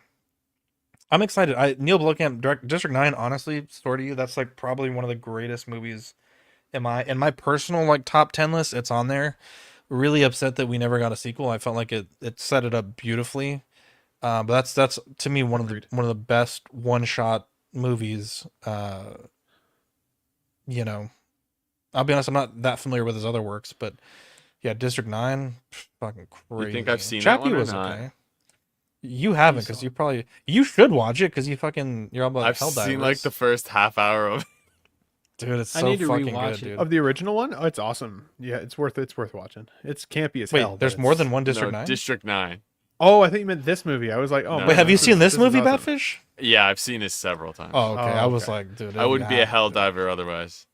Speaker 1: excited. Neil Blomkamp, District 9. Honestly, sort of you. That's like probably one of the greatest movies in my personal like top 10 list. It's on there. Really upset that we never got a sequel. I felt like it set it up beautifully. But that's to me one of the best one shot movies. You know, I'll be honest, I'm not that familiar with his other works, but yeah, District 9, fucking crazy.
Speaker 5: You think I've seen that
Speaker 1: Chappie
Speaker 5: one or
Speaker 1: was
Speaker 5: not?
Speaker 1: okay. You haven't, because you should watch it because you're all about
Speaker 5: I've
Speaker 1: Helldivers.
Speaker 5: seen like the first half hour of it.
Speaker 1: Dude, it's
Speaker 7: I
Speaker 1: so
Speaker 7: need to
Speaker 1: fucking
Speaker 7: rewatch
Speaker 1: good,
Speaker 7: it.
Speaker 1: dude.
Speaker 6: Of the original one? Oh, it's awesome. Yeah, it's worth watching. It's campy as
Speaker 1: Wait,
Speaker 6: hell. but
Speaker 1: there's more
Speaker 6: it's-
Speaker 1: than one District 9?
Speaker 5: District 9.
Speaker 6: Oh, I think you meant this movie. I was like, oh.
Speaker 5: No,
Speaker 1: Wait, have you
Speaker 6: this
Speaker 1: seen
Speaker 6: is-
Speaker 1: this
Speaker 6: is
Speaker 1: movie,
Speaker 6: awesome.
Speaker 1: Batfish?
Speaker 5: Yeah, I've seen it several times.
Speaker 1: Oh, okay. I was
Speaker 6: okay.
Speaker 1: like, dude.
Speaker 5: I wouldn't be a
Speaker 1: yeah.
Speaker 5: hell diver otherwise.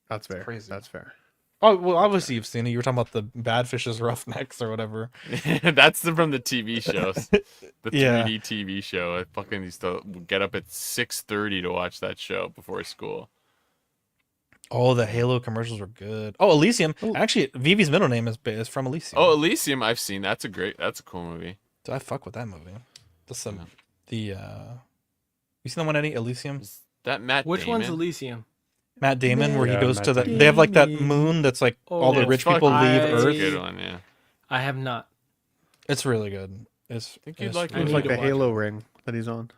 Speaker 6: That's fair.
Speaker 1: Crazy.
Speaker 6: That's fair.
Speaker 1: Oh, well, obviously you've seen it. You were talking about the Badfish's Roughnecks or whatever.
Speaker 5: That's from the TV shows. The
Speaker 1: Yeah.
Speaker 5: 3D TV show. I fucking used to get up at 6:30 to watch that show before school.
Speaker 1: Oh, the Halo commercials were good. Oh, Elysium. Actually, Vivi's middle name is from Elysium.
Speaker 5: Oh, Elysium, I've seen. That's a cool movie.
Speaker 1: Dude, I fuck with that movie. That's you seen the one, Eddie? Elysium?
Speaker 5: That Matt
Speaker 7: Which
Speaker 5: Damon?
Speaker 7: one's Elysium?
Speaker 1: Matt Damon, where he
Speaker 3: Yeah,
Speaker 1: goes
Speaker 3: Matt
Speaker 1: to
Speaker 3: Damon.
Speaker 1: they have like that moon that's like all the
Speaker 7: Oh,
Speaker 1: rich
Speaker 5: fuck,
Speaker 1: people leave
Speaker 7: I-
Speaker 5: That's a
Speaker 1: Earth.
Speaker 5: good one, yeah.
Speaker 7: I have not.
Speaker 1: It's really good. It's
Speaker 5: think you'd
Speaker 1: it's
Speaker 5: like it.
Speaker 7: I
Speaker 6: It's
Speaker 7: need
Speaker 6: like
Speaker 7: to
Speaker 6: the
Speaker 7: watch
Speaker 6: Halo ring that he's on.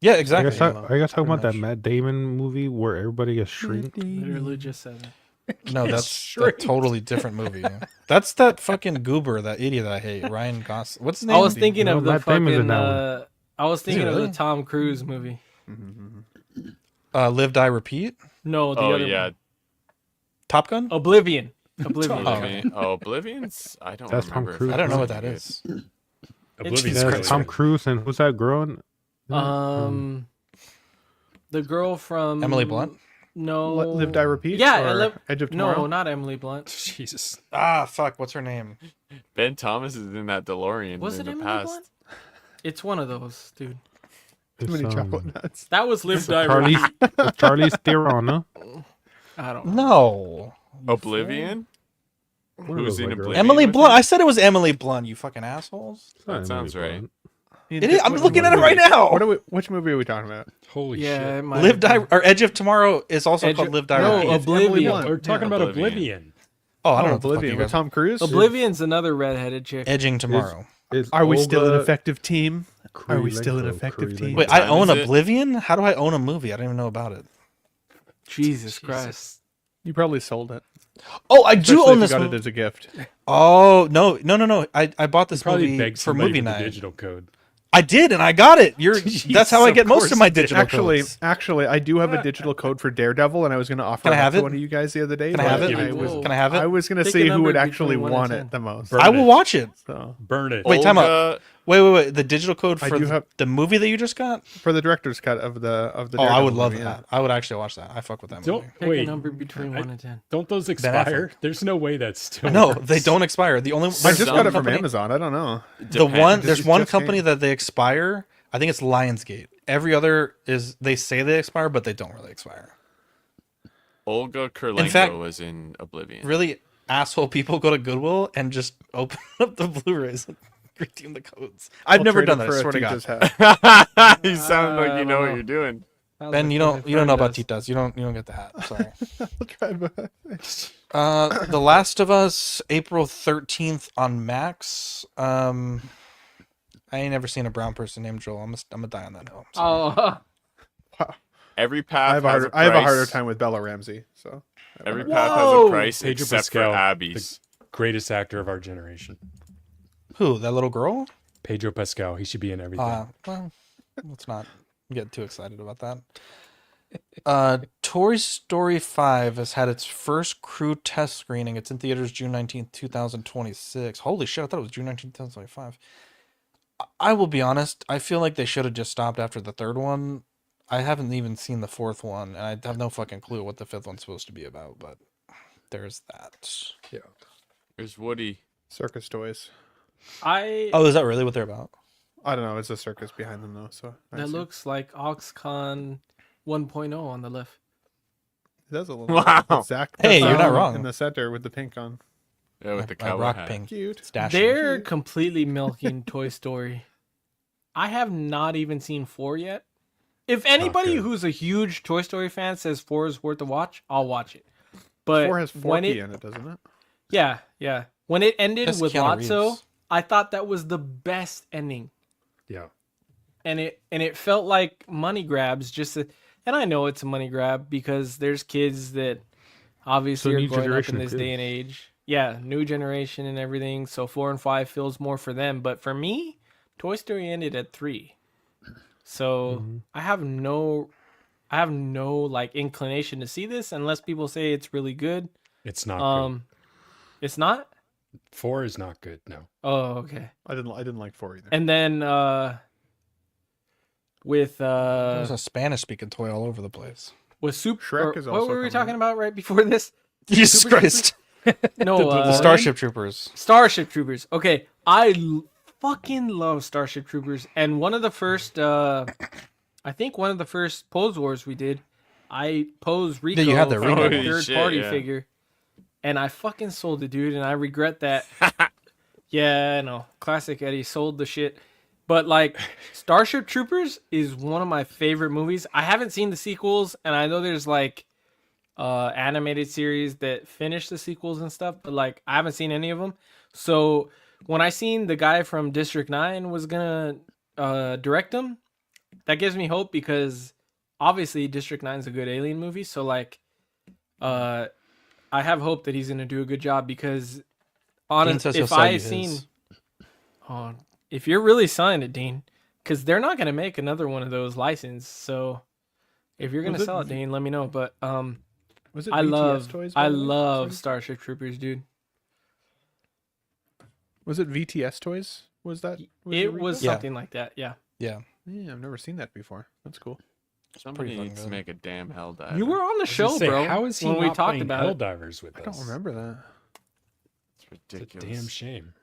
Speaker 1: Yeah,
Speaker 4: Are
Speaker 1: exactly.
Speaker 4: you guys talking
Speaker 1: Pretty
Speaker 4: about that
Speaker 1: much.
Speaker 4: Matt Damon movie where everybody gets shrink?
Speaker 7: Literally just said that.
Speaker 1: No, that's a totally different movie. That's that fucking goober, that idiot that I hate, Ryan Gosling. What's his name?
Speaker 7: I was thinking of the
Speaker 4: Matt Damon's in
Speaker 7: fucking.
Speaker 4: that one.
Speaker 7: I was thinking of
Speaker 1: really?
Speaker 7: the Tom Cruise movie.
Speaker 1: Live, Die, Repeat.
Speaker 7: No, the
Speaker 5: Oh
Speaker 7: other
Speaker 5: yeah,
Speaker 7: one.
Speaker 1: Top Gun.
Speaker 7: Oblivion. Oblivion.
Speaker 5: Oblivion's. I don't
Speaker 4: That's Tom
Speaker 5: remember. if
Speaker 4: Cruise.
Speaker 5: that
Speaker 1: I don't know
Speaker 5: was
Speaker 1: what that
Speaker 5: good.
Speaker 1: is.
Speaker 3: Oblivion's
Speaker 4: Yeah,
Speaker 3: really
Speaker 4: Tom
Speaker 3: good.
Speaker 4: Cruise and who's that girl?
Speaker 7: The girl from
Speaker 1: Emily Blunt.
Speaker 7: No,
Speaker 6: Live, Die, Repeat?
Speaker 7: Yeah,
Speaker 6: or Edge of Tomorrow?
Speaker 7: No, not Emily Blunt.
Speaker 3: Jesus.
Speaker 1: Ah, fuck. What's her name?
Speaker 5: Ben Thomas is in that DeLorean
Speaker 7: Was
Speaker 5: in
Speaker 7: it
Speaker 5: the
Speaker 7: Emily
Speaker 5: past.
Speaker 7: Blunt? It's one of those, dude.
Speaker 6: Too many chocolate nuts.
Speaker 7: That was Live, Die,
Speaker 4: Charlize,
Speaker 7: Repeat.
Speaker 4: Charlize Theron, huh?
Speaker 7: I don't
Speaker 1: No.
Speaker 7: know.
Speaker 5: Oblivion.
Speaker 4: One of
Speaker 5: Who's
Speaker 4: those
Speaker 5: in
Speaker 4: white girls.
Speaker 5: Oblivion?
Speaker 1: Emily
Speaker 5: with
Speaker 1: Blunt.
Speaker 5: him?
Speaker 1: I said it was Emily Blunt. You fucking assholes.
Speaker 4: It's not
Speaker 5: That sounds
Speaker 4: Emily
Speaker 5: right.
Speaker 4: Blunt.
Speaker 1: It is. I'm looking at it right now.
Speaker 6: Which movie are we talking about?
Speaker 3: Holy
Speaker 7: Yeah, it
Speaker 3: shit.
Speaker 7: might
Speaker 1: Live,
Speaker 7: have
Speaker 1: Die,
Speaker 7: been.
Speaker 1: or Edge of Tomorrow is also
Speaker 7: Edge
Speaker 1: called
Speaker 7: of-
Speaker 1: Live, Die,
Speaker 7: no,
Speaker 1: Repeat.
Speaker 7: Oblivion.
Speaker 3: We're talking about Oblivion.
Speaker 1: Oh, I don't know.
Speaker 6: Oblivion with
Speaker 1: Tom.
Speaker 6: Tom Cruise.
Speaker 7: Oblivion's another redheaded chick.
Speaker 1: Edging Tomorrow.
Speaker 6: Are we still an
Speaker 4: Olga
Speaker 6: effective team? Are we still an
Speaker 4: Kurylenko,
Speaker 6: effective team?
Speaker 1: Wait, I
Speaker 5: time
Speaker 1: own
Speaker 5: is it?
Speaker 1: Oblivion? How do I own a movie? I don't even know about it.
Speaker 7: Jesus Christ.
Speaker 6: You probably sold it.
Speaker 1: Oh, I do
Speaker 6: Especially
Speaker 1: own
Speaker 6: if
Speaker 1: this
Speaker 6: you got
Speaker 1: movie.
Speaker 6: it as a gift.
Speaker 1: Oh, no. I bought this
Speaker 3: Probably
Speaker 1: movie
Speaker 3: beg
Speaker 1: for
Speaker 3: somebody
Speaker 1: movie
Speaker 3: for the
Speaker 1: night.
Speaker 3: digital code.
Speaker 1: I did, and I got it. That's how I get most of my digital codes.
Speaker 6: Actually, I do have a digital code for Daredevil, and I was going to offer
Speaker 1: Can I
Speaker 6: it up
Speaker 1: have
Speaker 6: to
Speaker 1: it?
Speaker 6: one of you guys the other day.
Speaker 1: Can I have
Speaker 6: but
Speaker 1: it? Can I have it?
Speaker 6: I was going to
Speaker 7: Pick
Speaker 6: see
Speaker 7: a
Speaker 6: who
Speaker 7: number
Speaker 6: would actually
Speaker 7: between 1 and
Speaker 6: want
Speaker 7: 10.
Speaker 6: it the most.
Speaker 3: Burn
Speaker 1: I will
Speaker 3: it.
Speaker 1: watch it.
Speaker 6: So,
Speaker 3: Burn it.
Speaker 1: Wait, time out.
Speaker 5: Olga-
Speaker 1: Wait. The digital code
Speaker 6: I
Speaker 1: for
Speaker 6: do have-
Speaker 1: the movie that you just got?
Speaker 6: for the director's cut of the
Speaker 1: Oh, I
Speaker 6: Daredevil
Speaker 1: would love
Speaker 6: movie,
Speaker 1: that. I would actually watch that. I fuck with that
Speaker 3: Don't
Speaker 1: movie.
Speaker 7: Pick
Speaker 3: wait.
Speaker 7: a number between 1 and 10.
Speaker 3: Don't those
Speaker 1: Ben
Speaker 3: expire?
Speaker 1: Affleck.
Speaker 3: There's no way that's still.
Speaker 1: No,
Speaker 3: works.
Speaker 1: they don't expire. The only
Speaker 6: I just got it from
Speaker 1: company-
Speaker 6: Amazon. I don't know.
Speaker 1: The one
Speaker 6: It
Speaker 1: there's
Speaker 6: just
Speaker 1: one
Speaker 6: came.
Speaker 1: company that they expire. I think it's Lionsgate. Every other is they say they expire, but they don't really expire.
Speaker 5: Olga Kurylenko
Speaker 1: fact-
Speaker 5: was in Oblivion.
Speaker 1: Really asshole people go to Goodwill and just open up the Blu-rays and redeem the codes. I've
Speaker 6: I'll
Speaker 1: never
Speaker 6: trade
Speaker 1: done
Speaker 6: it
Speaker 1: that. I
Speaker 6: for a
Speaker 1: swear to God.
Speaker 6: Titas hat.
Speaker 5: You sound like you know what you're doing.
Speaker 1: Ben, you don't know about Titas. You don't get the hat. Sorry.
Speaker 6: I'll try my-
Speaker 1: The Last of Us, April 13th on Max. I ain't never seen a brown person named Joel. I'm gonna die on that hill.
Speaker 7: Oh,
Speaker 5: Every path
Speaker 6: I have a
Speaker 5: has
Speaker 6: harder,
Speaker 5: a
Speaker 6: I have a
Speaker 5: price.
Speaker 6: harder time with Bella Ramsey. So
Speaker 5: Every path has
Speaker 7: Whoa!
Speaker 5: a price
Speaker 3: Pedro
Speaker 5: except
Speaker 3: Pascal,
Speaker 5: for Abby's.
Speaker 3: the greatest actor of our generation.
Speaker 1: Who? That little girl?
Speaker 3: Pedro Pascal. He should be in everything.
Speaker 1: Well, let's not get too excited about that. Toy Story 5 has had its first crew test screening. It's in theaters June 19th, 2026. Holy shit, I thought it was June 19th, 2025. I will be honest, I feel like they should have just stopped after the third one. I haven't even seen the fourth one, and I have no fucking clue what the fifth one's supposed to be about, but there's that.
Speaker 3: Yeah.
Speaker 5: There's Woody.
Speaker 6: circus toys.
Speaker 1: Oh, is that really what they're about?
Speaker 6: I don't know. It's a circus behind them though. So I
Speaker 7: that
Speaker 6: see.
Speaker 7: looks like OxCon 1.0 on the left.
Speaker 6: It does a little.
Speaker 5: Wow.
Speaker 6: Zach,
Speaker 1: Hey, you're not
Speaker 6: in
Speaker 1: wrong.
Speaker 6: the center with the pink on.
Speaker 5: Yeah, with the
Speaker 1: My
Speaker 5: cowboy
Speaker 1: rock
Speaker 5: hat.
Speaker 1: pink.
Speaker 6: Cute.
Speaker 1: Stash.
Speaker 7: They're completely milking Toy Story. I have not even seen 4 yet. If anybody
Speaker 3: good.
Speaker 7: who's a huge Toy Story fan says 4 is worth a watch, I'll watch it. But
Speaker 6: 4 has
Speaker 7: when
Speaker 6: 40 in it, doesn't it?
Speaker 7: Yeah. When it ended
Speaker 1: That's
Speaker 7: with
Speaker 1: Keanu
Speaker 7: Lotso,
Speaker 1: Reeves.
Speaker 7: I thought that was the best ending.
Speaker 3: Yeah.
Speaker 7: And it felt like money grabs and I know it's a money grab because there's kids that obviously
Speaker 4: So
Speaker 7: are
Speaker 4: new
Speaker 7: growing up
Speaker 4: generation
Speaker 7: in
Speaker 4: of
Speaker 7: this day and
Speaker 4: kids.
Speaker 7: age. Yeah, new generation and everything. So 4 and 5 feels more for them. But for me, Toy Story ended at 3. So I have no like inclination to see this unless people say it's really good.
Speaker 3: It's not good.
Speaker 7: It's not?
Speaker 3: 4 is not good. No.
Speaker 7: Oh, okay.
Speaker 6: I didn't like 4 either.
Speaker 7: And then with
Speaker 1: There's a Spanish speaking toy all over the place.
Speaker 7: with
Speaker 6: Shrek is
Speaker 7: what
Speaker 6: also
Speaker 7: were we
Speaker 6: coming
Speaker 7: talking
Speaker 6: out.
Speaker 7: about right before this?
Speaker 1: Jesus
Speaker 7: Super
Speaker 1: Christ.
Speaker 7: No,
Speaker 1: The Starship Troopers.
Speaker 7: Starship Troopers. Okay, fucking love Starship Troopers. And one of the first, I think one of the first Pose Wars we did, I posed Rico
Speaker 1: you had the
Speaker 7: for
Speaker 1: Rico.
Speaker 7: a
Speaker 5: Holy
Speaker 7: third
Speaker 5: shit,
Speaker 7: party
Speaker 5: yeah.
Speaker 7: figure, and I fucking sold it, dude, and I regret that. Yeah, I know. Classic Eddie sold the shit. But like Starship Troopers is one of my favorite movies. I haven't seen the sequels, and I know there's like animated series that finish the sequels and stuff, but like I haven't seen any of them. So when I seen the guy from District 9 was gonna direct them, that gives me hope because obviously District 9 is a good alien movie. So like I have hope that he's going to do a good job because,
Speaker 1: Dean
Speaker 7: honest,
Speaker 1: says he'll
Speaker 7: if
Speaker 1: sell you
Speaker 7: I've seen,
Speaker 1: his.
Speaker 7: if you're really selling it, Dean, because they're not going to make another one of those licensed. So if you're going to sell it, Dean, let me know. But
Speaker 6: was it
Speaker 7: I
Speaker 6: VTS toys?
Speaker 7: I love Starship Troopers, dude.
Speaker 6: Was it VTS toys? Was that?
Speaker 7: It was
Speaker 1: Yeah.
Speaker 7: something like that. Yeah.
Speaker 1: Yeah.
Speaker 6: Yeah, I've never seen that before. That's cool.
Speaker 5: Somebody
Speaker 1: pretty
Speaker 5: needs to
Speaker 1: fucking
Speaker 5: make a damn Helldiver.
Speaker 7: You were on the show, bro.
Speaker 3: How is he
Speaker 7: when
Speaker 3: not
Speaker 7: we talked
Speaker 3: playing
Speaker 7: about it.
Speaker 3: Helldivers with us?
Speaker 6: I don't remember that.
Speaker 5: It's
Speaker 3: It's a
Speaker 5: ridiculous.
Speaker 3: damn shame.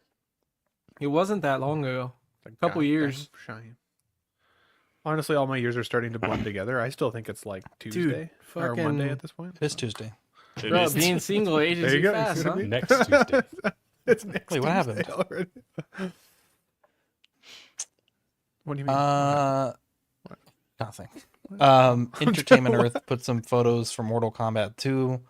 Speaker 7: It wasn't that long ago. A couple years.
Speaker 6: Shine. Honestly, all my years are starting to blend together. I still think it's like Tuesday or Monday
Speaker 7: fucking-
Speaker 6: at this point.
Speaker 1: It's Tuesday.
Speaker 5: It
Speaker 7: Bro,
Speaker 5: is.
Speaker 7: being single ages
Speaker 6: There you
Speaker 7: you
Speaker 6: go.
Speaker 7: fast,
Speaker 6: See what I
Speaker 7: huh?
Speaker 6: mean?
Speaker 3: Next Tuesday.
Speaker 6: It's next
Speaker 1: Wait, what
Speaker 6: Tuesday
Speaker 1: happened?
Speaker 6: already. What do you mean?
Speaker 1: Nothing. Entertainment Earth put some photos from Mortal Kombat 2.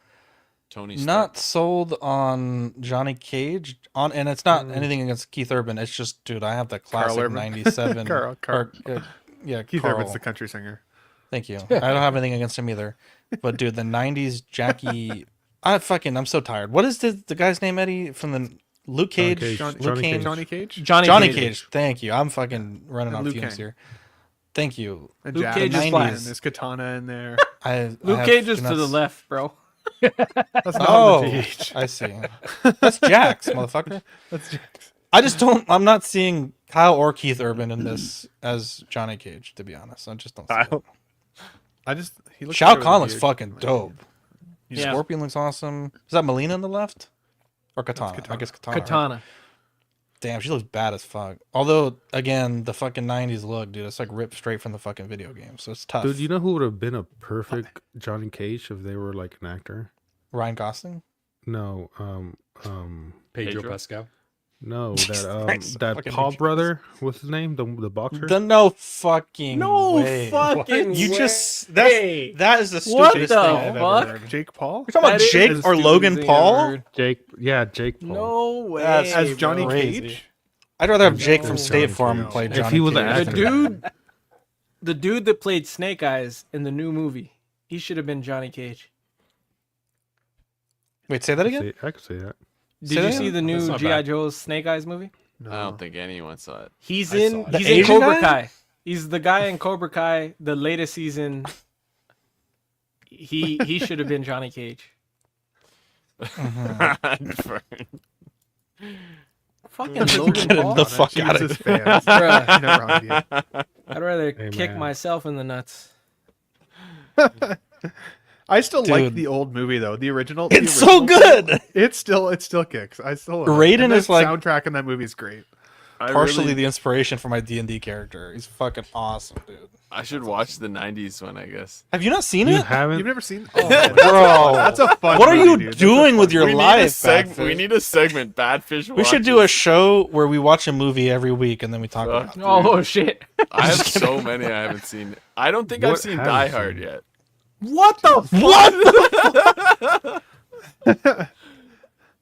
Speaker 5: Tony
Speaker 1: Not sold on Johnny Cage and it's not anything against Keith Urban. It's just, dude, I have the
Speaker 6: Carl
Speaker 1: classic
Speaker 6: Urban.
Speaker 1: '97. Yeah,
Speaker 6: Keith
Speaker 1: Carl.
Speaker 6: Urban's the country singer.
Speaker 1: Thank you. I don't have anything against him either. But dude, the '90s Jackie, I'm so tired. What is the guy's name, Eddie, from the Luke Cage?
Speaker 4: Cage.
Speaker 1: Luke
Speaker 4: Johnny
Speaker 1: Cage?
Speaker 4: Cage.
Speaker 6: Johnny Cage?
Speaker 1: Johnny Cage. Thank you. I'm fucking running
Speaker 6: And
Speaker 1: on
Speaker 6: Liu
Speaker 1: fumes
Speaker 6: Kang.
Speaker 1: here. Thank you.
Speaker 6: And
Speaker 7: Luke
Speaker 6: Jab
Speaker 7: Cage
Speaker 6: is
Speaker 7: is
Speaker 6: fine.
Speaker 1: 90s.
Speaker 6: There's katana in there.
Speaker 7: Luke Cage is to the left, bro.
Speaker 6: That's not
Speaker 1: Oh,
Speaker 6: Luke Cage.
Speaker 1: I see. That's Jax, motherfucker.
Speaker 6: That's Jax.
Speaker 1: I'm not seeing Kyle or Keith Urban in this as Johnny Cage, to be honest. I just don't see it.
Speaker 6: He looks
Speaker 1: Shao
Speaker 6: better with
Speaker 1: Kahn
Speaker 6: a
Speaker 1: looks
Speaker 6: beard.
Speaker 1: fucking dope.
Speaker 7: Yeah.
Speaker 1: Scorpion looks awesome. Is that Melina on the left? Or Katana? I guess Katana.
Speaker 7: Katana.
Speaker 1: Damn, she looks bad as fuck. Although, again, the fucking 90s look, dude, it's like ripped straight from the fucking video game. So it's tough.
Speaker 4: Dude, you know who would have been a perfect Johnny Cage if they were like an actor?
Speaker 1: Ryan Gosling?
Speaker 4: No,
Speaker 3: Pedro Pascal.
Speaker 4: no,
Speaker 1: Christ,
Speaker 4: that
Speaker 1: fucking
Speaker 4: Paul
Speaker 1: Pedro.
Speaker 4: brother. What's his name? The boxer.
Speaker 1: The no fucking way.
Speaker 7: fucking
Speaker 1: You
Speaker 7: way.
Speaker 1: just that is the
Speaker 7: What
Speaker 1: stupidest
Speaker 7: the
Speaker 1: thing I've ever
Speaker 7: fuck?
Speaker 1: heard.
Speaker 6: Jake Paul?
Speaker 1: You're talking about
Speaker 7: That is
Speaker 1: Jake
Speaker 7: the
Speaker 1: or
Speaker 7: stupidest
Speaker 1: Logan
Speaker 7: thing I've
Speaker 1: Paul?
Speaker 7: heard.
Speaker 4: Jake Paul.
Speaker 7: No way.
Speaker 1: That's
Speaker 6: As Johnny
Speaker 1: crazy.
Speaker 6: Cage?
Speaker 1: I'd rather have Jake from
Speaker 7: No.
Speaker 1: State Farm
Speaker 4: Johnny
Speaker 1: play
Speaker 4: Cage.
Speaker 1: Johnny
Speaker 4: If he was
Speaker 1: Cage.
Speaker 4: an actor.
Speaker 7: The dude that played Snake Eyes in the new movie, he should have been Johnny Cage.
Speaker 1: Wait, say that again?
Speaker 4: I could say that.
Speaker 7: Did
Speaker 1: Say
Speaker 7: you
Speaker 1: that
Speaker 7: see
Speaker 1: again?
Speaker 7: the
Speaker 3: That's
Speaker 7: new
Speaker 3: not
Speaker 7: G.I.
Speaker 3: bad.
Speaker 7: Joe's Snake Eyes movie?
Speaker 6: No.
Speaker 5: I don't think anyone saw it.
Speaker 7: He's
Speaker 3: I
Speaker 7: in
Speaker 3: saw it.
Speaker 1: The
Speaker 7: he's in
Speaker 1: Asian
Speaker 7: Cobra
Speaker 1: guy?
Speaker 7: Kai. He's the guy in Cobra Kai, the latest season. He should have been Johnny Cage. Fucking Logan
Speaker 1: Get him
Speaker 7: Paul.
Speaker 1: the fuck out of
Speaker 6: Jesus
Speaker 1: here.
Speaker 6: fans.
Speaker 7: Bruh.
Speaker 6: Never idea.
Speaker 7: I'd rather
Speaker 4: Hey,
Speaker 7: kick
Speaker 4: man.
Speaker 7: myself in the nuts.
Speaker 6: I still like
Speaker 1: Dude.
Speaker 6: the old movie though. The original.
Speaker 1: It's
Speaker 6: the
Speaker 1: so
Speaker 6: original-
Speaker 1: good.
Speaker 6: It still kicks. I still love it.
Speaker 1: Raiden
Speaker 6: And the
Speaker 1: is like-
Speaker 6: soundtrack in that movie is great.
Speaker 1: Partially the inspiration for my D&D character. He's fucking awesome, dude.
Speaker 5: I should watch the '90s one, I guess.
Speaker 1: Have you not seen
Speaker 4: You
Speaker 1: it?
Speaker 4: haven't?
Speaker 6: You've never seen?
Speaker 1: Bro,
Speaker 6: That's a fun.
Speaker 1: what are
Speaker 6: movie,
Speaker 1: you
Speaker 6: dude. That's a
Speaker 1: doing
Speaker 6: fun
Speaker 1: with your
Speaker 5: We need, a
Speaker 1: life?
Speaker 5: we need a segment. Badfish.
Speaker 1: We should do a show where we watch a movie every week and then we talk about
Speaker 5: Fuck.
Speaker 1: it.
Speaker 7: Oh shit!
Speaker 5: I have so many I haven't seen. I don't think I've
Speaker 4: What
Speaker 5: seen
Speaker 4: haven't
Speaker 5: Die
Speaker 4: you
Speaker 5: Hard
Speaker 4: seen?
Speaker 5: yet.
Speaker 7: What the?
Speaker 1: What?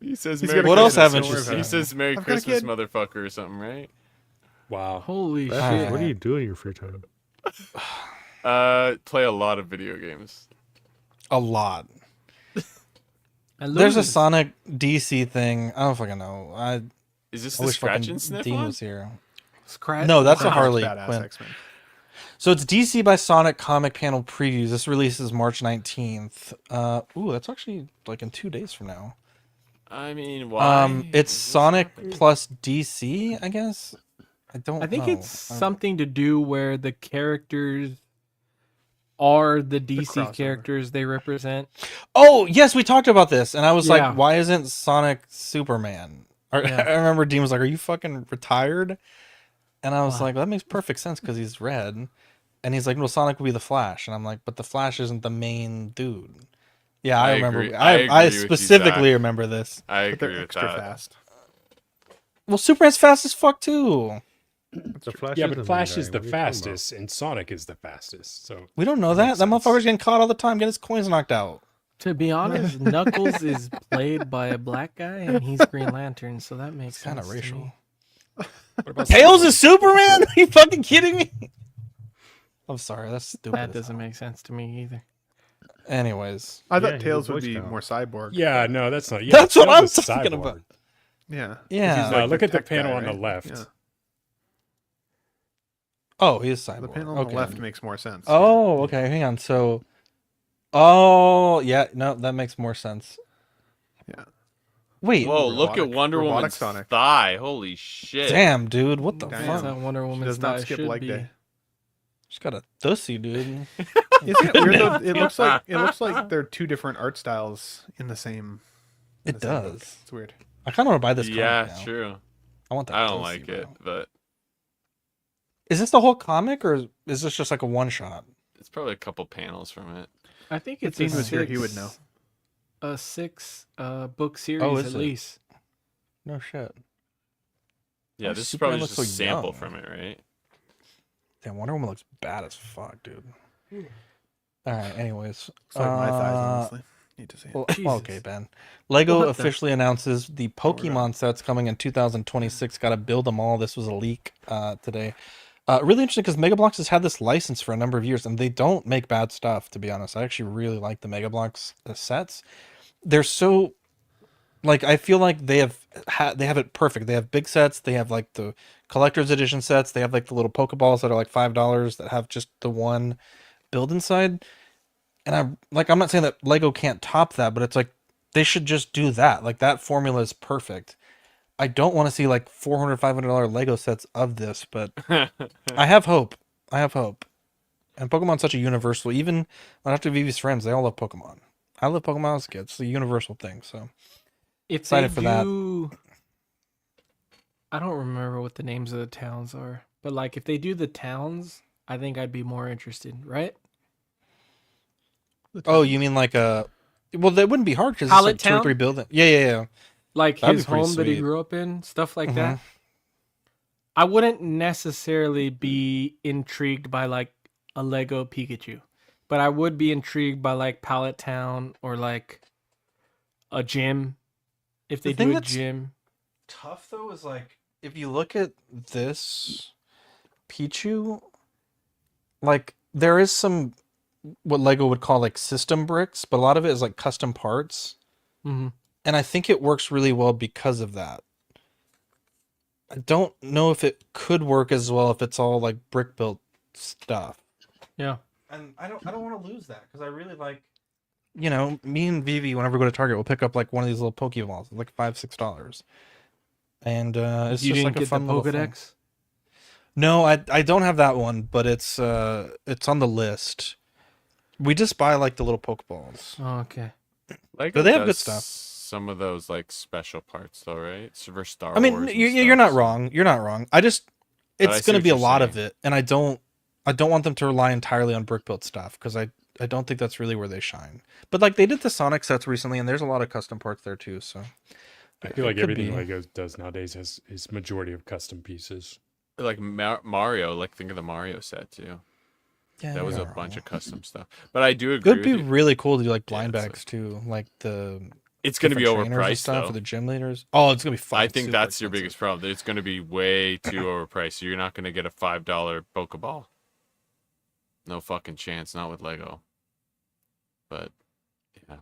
Speaker 5: He says
Speaker 6: He's
Speaker 5: Merry
Speaker 6: got a
Speaker 1: What else
Speaker 6: kid,
Speaker 1: haven't
Speaker 6: don't
Speaker 1: you
Speaker 6: worry
Speaker 1: seen?
Speaker 6: about
Speaker 5: He
Speaker 6: it.
Speaker 5: says Merry
Speaker 6: I've got a
Speaker 5: Christmas,
Speaker 6: kid.
Speaker 5: motherfucker, or something, right?
Speaker 3: Wow.
Speaker 7: Holy
Speaker 4: Bash,
Speaker 7: shit!
Speaker 4: what do you do in your free time?
Speaker 5: Play a lot of video games.
Speaker 1: A lot.
Speaker 7: And
Speaker 1: There's a
Speaker 7: loses.
Speaker 1: Sonic DC thing. I don't fucking know.
Speaker 5: Is this
Speaker 1: I
Speaker 5: the
Speaker 1: wish
Speaker 5: scratch
Speaker 1: fucking
Speaker 5: and sniff
Speaker 1: Dean
Speaker 5: one?
Speaker 1: was here.
Speaker 7: Scratch.
Speaker 1: No, that's a
Speaker 6: Sounds
Speaker 1: Harley
Speaker 6: badass,
Speaker 1: Quinn.
Speaker 6: X-Men.
Speaker 1: So it's DC by Sonic comic panel previews. This releases March 19th. Ooh, that's actually like in 2 days from now.
Speaker 5: I mean, why?
Speaker 1: It's Sonic plus DC, I guess. I don't know.
Speaker 7: I think it's something to do where the characters are the DC
Speaker 6: crossover.
Speaker 7: characters they represent.
Speaker 1: Oh, yes, we talked about this. And I was
Speaker 7: Yeah.
Speaker 1: like, why isn't Sonic Superman?
Speaker 7: Yeah.
Speaker 1: I remember Dean was like, are you fucking retired? And I was like, that makes perfect sense because he's red. And he's like, no, Sonic will be the Flash. And I'm like, but the Flash isn't the main dude. Yeah, I remember.
Speaker 5: agree.
Speaker 1: I
Speaker 5: agree with you,
Speaker 1: specifically
Speaker 5: Zach.
Speaker 1: remember this.
Speaker 5: I
Speaker 6: But
Speaker 5: agree
Speaker 6: they're
Speaker 5: with
Speaker 6: extra
Speaker 5: that.
Speaker 6: fast.
Speaker 1: Well, Superman's fast as fuck too.
Speaker 4: The Flash
Speaker 3: Yeah,
Speaker 4: is
Speaker 3: but
Speaker 4: the main
Speaker 3: Flash
Speaker 4: guy.
Speaker 3: is the
Speaker 4: What are you talking
Speaker 3: fastest, and Sonic is the fastest. So
Speaker 1: We don't know that.
Speaker 3: makes
Speaker 1: That
Speaker 3: sense.
Speaker 1: motherfucker's getting caught all the time, getting his coins knocked out.
Speaker 7: To be honest, Knuckles is played by a black guy, and he's Green Lantern, so that makes
Speaker 1: It's kind
Speaker 7: sense
Speaker 1: of
Speaker 7: to
Speaker 1: racial.
Speaker 7: me.
Speaker 3: what about
Speaker 1: Tails is Superman? Are you fucking kidding me? I'm sorry, that's stupid.
Speaker 7: That doesn't make sense to me either.
Speaker 1: Anyways,
Speaker 6: I thought Tails would be more cyborg.
Speaker 3: Yeah, no, that's not. Yeah,
Speaker 1: That's what
Speaker 3: Tails
Speaker 1: I'm
Speaker 3: is
Speaker 1: talking
Speaker 3: cyborg.
Speaker 1: about.
Speaker 6: Yeah.
Speaker 1: Yeah.
Speaker 3: No, look at the
Speaker 6: tech
Speaker 3: panel
Speaker 6: guy,
Speaker 3: on the
Speaker 6: right?
Speaker 3: left.
Speaker 6: Yeah.
Speaker 1: Oh, he is cyborg.
Speaker 6: The panel on
Speaker 1: okay.
Speaker 6: the left makes more sense.
Speaker 1: Oh, okay. Hang on. So, oh, yeah. No, that makes more sense.
Speaker 6: Yeah.
Speaker 1: Wait.
Speaker 5: Whoa! Look at Wonder
Speaker 6: robotic
Speaker 5: Woman's
Speaker 6: Sonic.
Speaker 5: thigh. Holy shit!
Speaker 1: Damn, dude. What the
Speaker 7: That's
Speaker 1: fuck?
Speaker 7: how Wonder Woman's
Speaker 6: does not
Speaker 7: thigh
Speaker 6: skip
Speaker 7: should
Speaker 6: leg
Speaker 7: be.
Speaker 6: day.
Speaker 1: She's got a thussy, dude.
Speaker 6: Isn't it weird though? It looks like they're two different art styles in the same.
Speaker 1: It does.
Speaker 6: It's weird.
Speaker 1: I kind of want to buy this.
Speaker 5: Yeah,
Speaker 1: comic now.
Speaker 5: true.
Speaker 1: I want that.
Speaker 5: I don't
Speaker 1: thussy,
Speaker 5: like it,
Speaker 1: bro.
Speaker 5: but
Speaker 1: Is this the whole comic, or is this just like a one shot?
Speaker 5: it's probably a couple panels from it.
Speaker 7: I think
Speaker 6: If
Speaker 7: it's
Speaker 6: Dean
Speaker 7: a
Speaker 6: was here, he would
Speaker 7: six-
Speaker 6: know.
Speaker 7: A 6 book series
Speaker 1: is
Speaker 7: at
Speaker 1: it?
Speaker 7: least.
Speaker 1: No shit.
Speaker 5: Yeah,
Speaker 1: Why
Speaker 5: this is
Speaker 1: Superman
Speaker 5: probably
Speaker 1: looks
Speaker 5: just a
Speaker 1: so
Speaker 5: sample
Speaker 1: young?
Speaker 5: from it, right?
Speaker 1: Damn, Wonder Woman looks bad as fuck, dude. All right. Anyways,
Speaker 6: It's like my thighs, honestly. Need to see it.
Speaker 1: well, okay, Ben. Lego
Speaker 7: What the-
Speaker 1: officially announces the Pokemon sets coming in 2026. Got to build them all. This was a leak today. Really interesting because Mega Bloks has had this license for a number of years, and they don't make bad stuff. To be honest, I actually really like the Mega Bloks sets. They're so, like, I feel like they have it perfect. They have big sets. They have like the collector's edition sets. They have like the little Pokeballs that are like $5 that have just the one build inside. And I'm not saying that Lego can't top that, but it's like they should just do that. Like that formula is perfect. I don't want to see like $400, $500 Lego sets of this, but I have hope. And Pokemon's such a universal. Even after Vivi's friends, they all love Pokemon. I love Pokemon as a kid. It's a universal thing. So
Speaker 7: If
Speaker 1: excited
Speaker 7: they
Speaker 1: for that.
Speaker 7: do, I don't remember what the names of the towns are, but like if they do the towns, I think I'd be more interested, right?
Speaker 1: Oh, you mean like a? Well, that wouldn't be hard because it's
Speaker 7: Pallet
Speaker 1: like 2 or
Speaker 7: Town?
Speaker 1: 3 buildings. Yeah.
Speaker 7: Like
Speaker 1: That'd
Speaker 7: his
Speaker 1: be pretty
Speaker 7: home that he
Speaker 1: sweet.
Speaker 7: grew up in, stuff like that. I wouldn't necessarily be intrigued by like a Lego Pikachu, but I would be intrigued by like Pallet Town or like a gym. If they
Speaker 1: The thing
Speaker 7: do a
Speaker 1: that's
Speaker 7: gym,
Speaker 1: Tough though is like if you look at this Pichu, like there is some what Lego would call like system bricks, but a lot of it is like custom parts.
Speaker 7: Mhm.
Speaker 1: And I think it works really well because of that. I don't know if it could work as well if it's all like brick built stuff.
Speaker 7: yeah.
Speaker 1: And I don't want to lose that because I really like, you know, me and Vivi whenever we go to Target we'll pick up like one of these little Pokeballs, like $5-6. And it's
Speaker 7: You
Speaker 1: just
Speaker 7: didn't
Speaker 1: like a
Speaker 7: get
Speaker 1: fun
Speaker 7: the
Speaker 1: little thing.
Speaker 7: Pokedex?
Speaker 1: No, I don't have that one, but it's on the list. We just buy like the little Pokeballs.
Speaker 7: Oh, okay.
Speaker 5: Lego
Speaker 1: But they have good
Speaker 5: does
Speaker 1: stuff.
Speaker 5: Some of those like special parts, though, right? So for Star
Speaker 1: I mean,
Speaker 5: Wars. and
Speaker 1: you're not
Speaker 5: stuff, so-
Speaker 1: wrong. You're not wrong. I just
Speaker 5: But I
Speaker 1: it's
Speaker 5: see
Speaker 1: going to
Speaker 5: what
Speaker 1: be a
Speaker 5: you're
Speaker 1: lot of
Speaker 5: saying.
Speaker 1: it, and I don't want them to rely entirely on brick built stuff because I don't think that's really where they shine. But like they did the Sonic sets recently, and there's a lot of custom parts there too. So
Speaker 3: I feel
Speaker 1: it
Speaker 3: like
Speaker 1: could
Speaker 3: everything
Speaker 1: be.
Speaker 3: Lego does nowadays has is majority of custom pieces.
Speaker 5: Like Mario, like think of the Mario set too.
Speaker 1: Yeah,
Speaker 5: That was
Speaker 1: you're
Speaker 5: a
Speaker 1: not
Speaker 5: bunch
Speaker 1: wrong.
Speaker 5: of custom stuff. But I do agree
Speaker 1: Could be
Speaker 5: with you.
Speaker 1: really cool to do like blind bags too, like the.
Speaker 5: It's going to be
Speaker 1: different trainers and
Speaker 5: overpriced
Speaker 1: stuff
Speaker 5: though.
Speaker 1: for the gym leaders. Oh, it's gonna be fun.
Speaker 5: I think that's your biggest problem. It's going to be way too overpriced. So you're not going to get a $5 Pokeball. No fucking chance. Not with Lego. But yeah,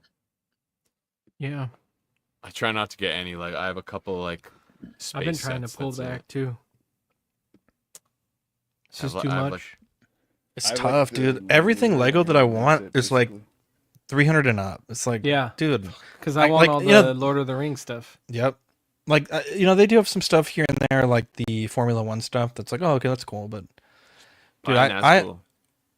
Speaker 7: Yeah.
Speaker 5: I try not to get any. Like I have a couple like. Space
Speaker 7: I've been trying to
Speaker 5: sets,
Speaker 7: pull
Speaker 5: that's it.
Speaker 7: back too. It's just too
Speaker 5: I have,
Speaker 7: much.
Speaker 5: like-
Speaker 1: It's
Speaker 18: I like
Speaker 1: tough,
Speaker 18: the
Speaker 1: dude. Everything Lego that I want is like 300 and up. It's like,
Speaker 7: Yeah.
Speaker 1: dude.
Speaker 7: Because I want all the
Speaker 1: you know,
Speaker 7: Lord of the Rings stuff.
Speaker 1: Yep. Like you know, they do have some stuff here and there, like the Formula One stuff. That's like, oh, okay, that's cool. But dude,
Speaker 5: Buy Nazgul.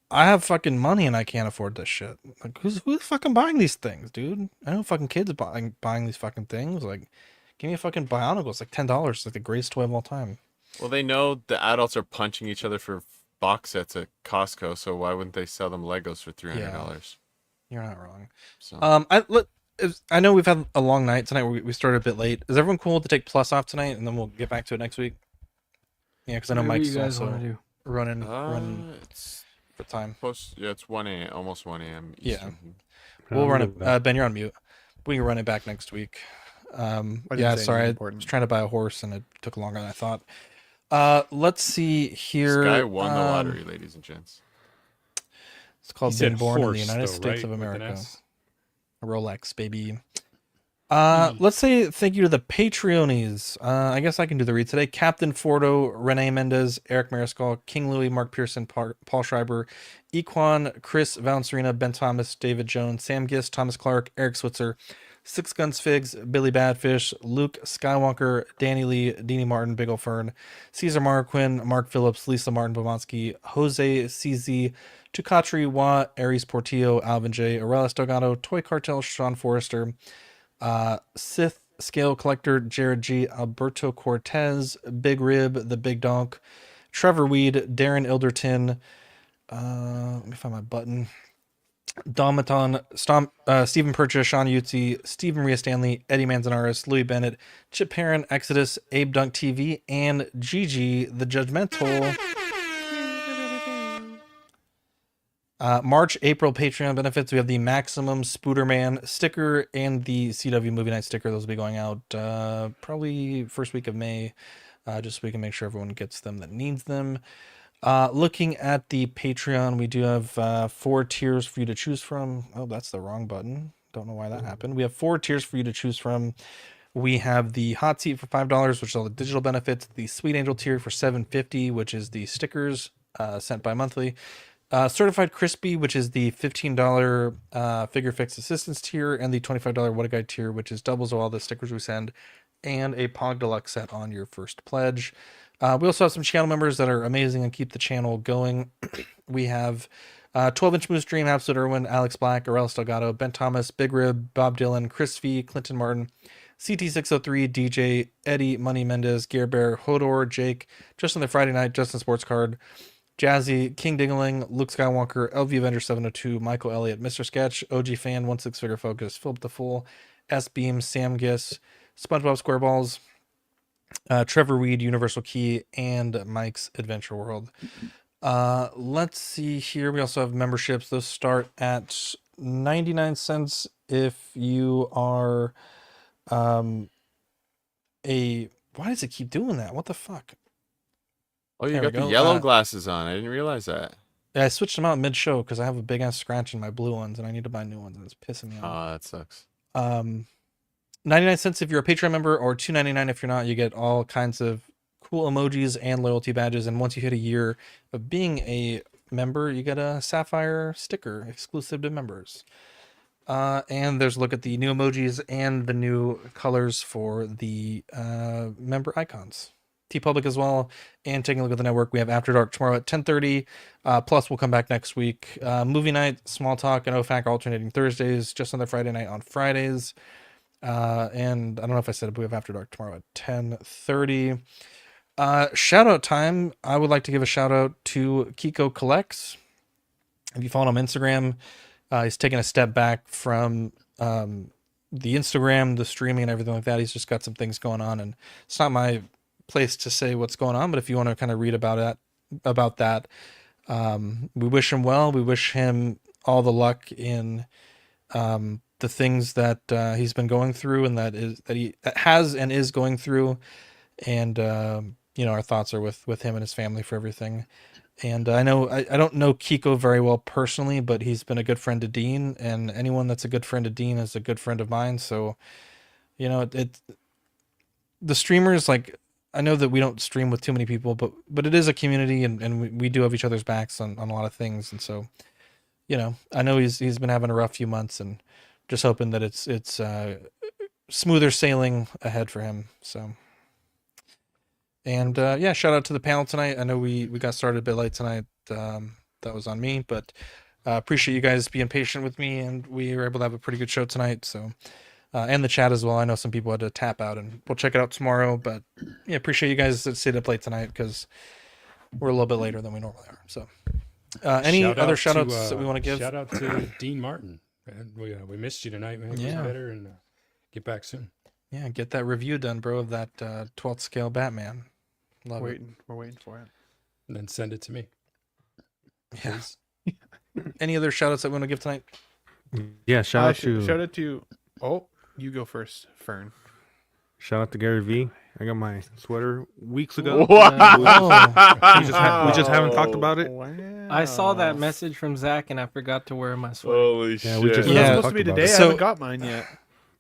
Speaker 1: I have fucking money and I can't afford this shit. Like, who's fucking buying these things, dude? I know fucking kids buying these fucking things. Like, give me a fucking Bionicle. It's like $10. It's like the greatest toy of all time.
Speaker 5: Well, they know the adults are punching each other for box sets at Costco, so why wouldn't they sell them Legos for $300?
Speaker 1: You're not wrong.
Speaker 5: So
Speaker 1: I know we've had a long night tonight. We started a bit late. Is everyone cool to take Plus off tonight, and then we'll get back to it next week? Yeah, because I know
Speaker 7: Whatever
Speaker 1: Mike's
Speaker 7: you guys
Speaker 1: also
Speaker 7: wanna do.
Speaker 1: running
Speaker 5: it's
Speaker 1: for time.
Speaker 5: yeah, it's 1 a.m. almost 1 a.m.
Speaker 1: Yeah,
Speaker 5: Eastern.
Speaker 1: we'll run it. Ben, you're on mute. We can run it back next week. Yeah, sorry, I was trying to buy a horse and it took longer than I thought. Let's see here.
Speaker 5: This guy won the lottery, ladies and gents.
Speaker 1: It's called
Speaker 3: He
Speaker 1: Being
Speaker 3: said
Speaker 1: Born in the
Speaker 3: horse,
Speaker 1: United
Speaker 3: though,
Speaker 1: States
Speaker 3: right?
Speaker 1: of
Speaker 3: With an
Speaker 1: America.
Speaker 3: S?
Speaker 1: A Rolex, baby. Let's say thank you to the Patreonies. I guess I can do the read today. Captain Fordo, Renee Mendez, Eric Mariscal, King Louis, Mark Pearson, Paul Schreiber, Equan, Chris Valencerina, Ben Thomas, David Jones, Sam Gist, Thomas Clark, Eric Switzer, Six Guns Figs, Billy Badfish, Luke Skywalker, Danny Lee, Deanie Martin, Big Ol' Fern, Caesar Marquin, Mark Phillips, Lisa Martin Bomansky, Jose CZ, Tukatri Wa, Aries Portillo, Alvin J, Aurelius Delgado, Toy Cartel, Sean Forrester, Sith Scale Collector, Jared G, Alberto Cortez, Big Rib, The Big Donk, Trevor Weed, Darren Ilderton, let me find my button, Domaton, Stephen Purchase, Sean Utzi, Stephen Maria Stanley, Eddie Manzanares, Louis Bennett, Chip Perrin, Exodus, Abe Dunk TV, and Gigi the Judgmental. March, April Patreon benefits. We have the Maximum Spooderman sticker and the CW Movie Night sticker. Those will be going out probably first week of May, just so we can make sure everyone gets them that needs them. Looking at the Patreon, we do have 4 tiers for you to choose from. Oh, that's the wrong button. Don't know why that happened. We have 4 tiers for you to choose from. We have the Hot Seat for $5, which is all the digital benefits. The Sweet Angel tier for $7.50, which is the stickers sent bi-monthly. Certified Crispy, which is the $15 Figure Fix Assistance tier, and the $25 What a Guide tier, which is doubles of all the stickers we send, and a Pog Deluxe set on your first pledge. We also have some channel members that are amazing and keep the channel going. We have 12-Inch Moose Dream, Absolute Irwin, Alex Black, Aurelius Delgado, Ben Thomas, Big Rib, Bob Dylan, Chris V, Clinton Martin, CT603, DJ, Eddie, Money Mendez, Gear Bear, Hodor, Jake, Just on the Friday Night, Justin Sports Card, Jazzy, King Dingling, Luke Skywalker, LV Avenger 702, Michael Elliott, Mr. Sketch, OG Fan, 16 Figure Focus, Philip the Fool, S Beam, Sam Giss, SpongeBob SquareBalls, Trevor Weed, Universal Key, and Mike's Adventure World. Let's see here. We also have memberships. Those start at 99 cents if you are why does it keep doing that? What the fuck?
Speaker 5: Oh, you got the yellow glasses on. I didn't realize that.
Speaker 1: Yeah, I switched them out mid-show because I have a big ass scratch in my blue ones and I need to buy new ones and it's pissing me off.
Speaker 5: Oh, that sucks.
Speaker 1: 99 cents if you're a Patreon member, or $2.99 if you're not. You get all kinds of cool emojis and loyalty badges, and once you hit a year of being a member, you get a sapphire sticker exclusive to members. And there's a look at the new emojis and the new colors for the member icons. TeePublic as well, and taking a look at the network, we have After Dark tomorrow at 10:30. Plus, we'll come back next week. Movie night, Small Talk, and OFAC alternating Thursdays, Just on the Friday Night on Fridays. And I don't know if I said it, but we have After Dark tomorrow at 10:30. Shout out time. I would like to give a shout out to Kiko Collects. If you follow him on Instagram, he's taken a step back from the Instagram, the streaming, and everything like that. He's just got some things going on, and it's not my place to say what's going on, but if you want to kind of read about that, we wish him well. We wish him all the luck in the things that he's been going through, and that he has and is going through, and our thoughts are with him and his family for everything. And I know I don't know Kiko very well personally, but he's been a good friend to Dean, and anyone that's a good friend to Dean is a good friend of mine. So the streamers, like, I know that we don't stream with too many people, but it is a community, and we do have each other's backs on a lot of things. And so, I know he's been having a rough few months, and just hoping that it's smoother sailing ahead for him. So, and shout out to the panel tonight. I know we got started a bit late tonight. That was on me, but appreciate you guys being patient with me, and we were able to have a pretty good show tonight. So. And the chat as well. I know some people had to tap out, and we'll check it out tomorrow. But yeah, appreciate you guys that stayed up late tonight because we're a little bit later than we normally are. So, any other shout outs that we want to give?
Speaker 3: Shout out to Dean Martin. We missed you tonight, man.
Speaker 1: Yeah.
Speaker 3: Get better and get back soon.
Speaker 1: Yeah, get that review done, bro, of that 12th scale Batman.
Speaker 6: We're waiting for it.
Speaker 3: And then send it to me.
Speaker 1: Yeah. Any other shout outs that we want to give tonight?
Speaker 4: Yeah, shout out to.
Speaker 6: Oh, you go first, Fern.
Speaker 4: Shout out to Gary V. I got my sweater weeks ago.
Speaker 5: Wow.
Speaker 4: We just haven't talked about it.
Speaker 7: I saw that message from Zach and I forgot to wear my sweater.
Speaker 5: Holy
Speaker 4: Yeah,
Speaker 5: shit.
Speaker 4: we just
Speaker 6: It's
Speaker 4: haven't
Speaker 6: supposed to be
Speaker 4: talked about
Speaker 6: today.
Speaker 4: it.
Speaker 6: I haven't got mine yet.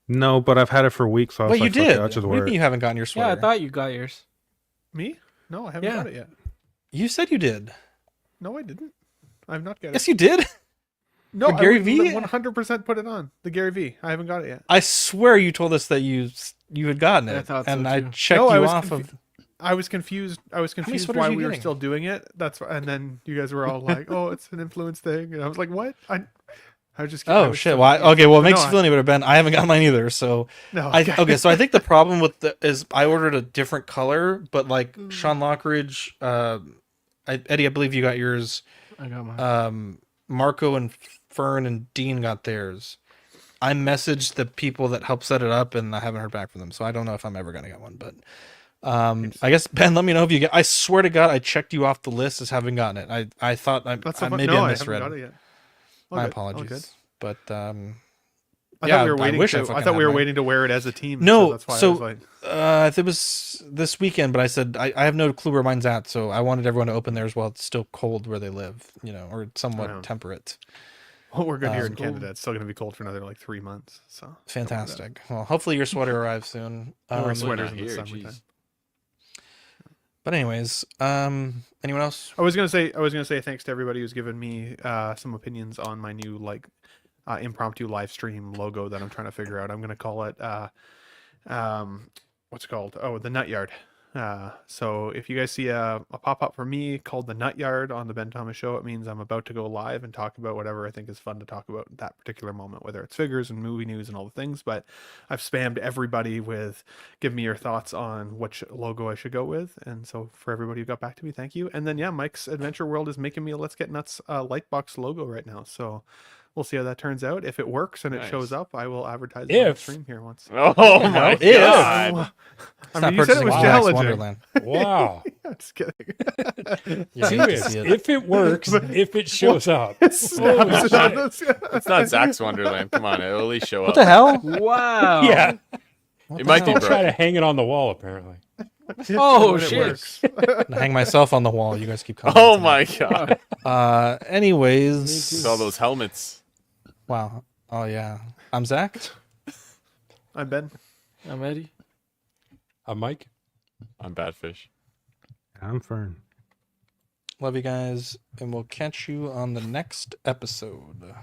Speaker 4: No, but I've had it for weeks. So I was
Speaker 1: Wait, you
Speaker 4: like, fuck it,
Speaker 1: did?
Speaker 4: I'll just
Speaker 1: What do
Speaker 4: wear
Speaker 1: you mean
Speaker 4: it.
Speaker 1: you haven't gotten your sweater?
Speaker 7: Yeah, I thought you got yours.
Speaker 6: Me? No, I haven't got it yet.
Speaker 1: You said you did.
Speaker 6: No, I didn't. I've not got it.
Speaker 1: Yes, you did.
Speaker 6: No,
Speaker 1: For Gary
Speaker 6: I
Speaker 1: V?
Speaker 6: 100% put it on. The Gary V. I haven't got it yet.
Speaker 1: I swear you told us that you had gotten it,
Speaker 7: I thought so,
Speaker 1: and I
Speaker 7: too.
Speaker 1: checked
Speaker 6: No, I
Speaker 1: you
Speaker 6: was
Speaker 1: off of.
Speaker 6: I was confused. I was confused
Speaker 1: sweaters
Speaker 6: why
Speaker 1: are you
Speaker 6: we were
Speaker 1: getting?
Speaker 6: still doing it. And then you guys were all like, "Oh, it's an influence thing," and I was like, "What?" I was just. I
Speaker 1: Oh
Speaker 6: was
Speaker 1: shit!
Speaker 6: so
Speaker 1: Why?
Speaker 6: confused.
Speaker 1: Okay, well, it
Speaker 6: But
Speaker 1: makes
Speaker 6: no,
Speaker 1: you feel any better, Ben. I haven't got mine either. So,
Speaker 6: No,
Speaker 1: okay. So I think the problem with is I ordered a different color, but like Sean Lockridge, Eddie, I believe you got yours.
Speaker 7: I got mine.
Speaker 1: Marco and Fern and Dean got theirs. I messaged the people that helped set it up, and I haven't heard back from them. So I don't know if I'm ever gonna get one, but. I guess Ben, let me know if you get. I swear to God, I checked you off the list as having gotten it. I thought maybe
Speaker 6: no,
Speaker 1: I
Speaker 6: I
Speaker 1: misread.
Speaker 6: haven't got it yet. All
Speaker 1: My
Speaker 6: good, all
Speaker 1: apologies,
Speaker 6: good.
Speaker 1: but
Speaker 6: I
Speaker 1: yeah,
Speaker 6: thought we were waiting.
Speaker 1: wish
Speaker 6: I
Speaker 1: fucking
Speaker 6: thought we
Speaker 1: had
Speaker 6: were
Speaker 1: mine.
Speaker 6: waiting to wear it as a team.
Speaker 1: No,
Speaker 6: so that's why I was like,
Speaker 1: it was this weekend, but I said I have no clue where mine's at, so I wanted everyone to open theirs while it's still cold where they live, or somewhat temperate.
Speaker 6: well, we're good here in Canada. It's still going to be cold for another like 3 months. So
Speaker 1: Fantastic. Well, hopefully your sweater arrives soon.
Speaker 6: wear sweaters
Speaker 5: not
Speaker 6: in the
Speaker 5: here,
Speaker 6: summertime.
Speaker 5: jeez.
Speaker 1: But anyways, anyone else?
Speaker 6: I was gonna say thanks to everybody who's given me some opinions on my new impromptu live stream logo that I'm trying to figure out. I'm gonna call it what's it called? Oh, the Nut Yard. So if you guys see a pop-up for me called the Nut Yard on the Ben Thomas Show, it means I'm about to go live and talk about whatever I think is fun to talk about at that particular moment, whether it's figures and movie news and all the things. But I've spammed everybody with give me your thoughts on which logo I should go with. And so for everybody who got back to me, thank you. And then yeah, Mike's Adventure World is making me a Let's Get Nuts Lightbox logo right now. So we'll see how that turns out. If it works and it shows up, I will advertise it on the stream here once.
Speaker 5: Oh my god!
Speaker 6: I mean, you said it was challenging.
Speaker 1: Wonderland.
Speaker 3: Wow.
Speaker 6: Yeah, just kidding.
Speaker 3: If it works, if it shows up.
Speaker 5: It's not Zach's Wonderland. Come on, it'll at least show up.
Speaker 1: What the hell?
Speaker 7: Wow.
Speaker 3: Yeah.
Speaker 5: It might be
Speaker 3: I'll try
Speaker 5: broken.
Speaker 3: to hang it on the wall, apparently.
Speaker 7: Oh
Speaker 6: When it
Speaker 7: shit.
Speaker 6: works.
Speaker 1: I hang myself on the wall. You guys keep coming.
Speaker 5: Oh my god!
Speaker 1: Anyways,
Speaker 5: It's all those helmets.
Speaker 1: wow. Oh yeah. I'm Zach.
Speaker 6: I'm Ben.
Speaker 7: I'm Eddie.
Speaker 3: I'm Mike.
Speaker 5: I'm Badfish.
Speaker 4: I'm Fern.
Speaker 1: Love you guys, and we'll catch you on the next episode.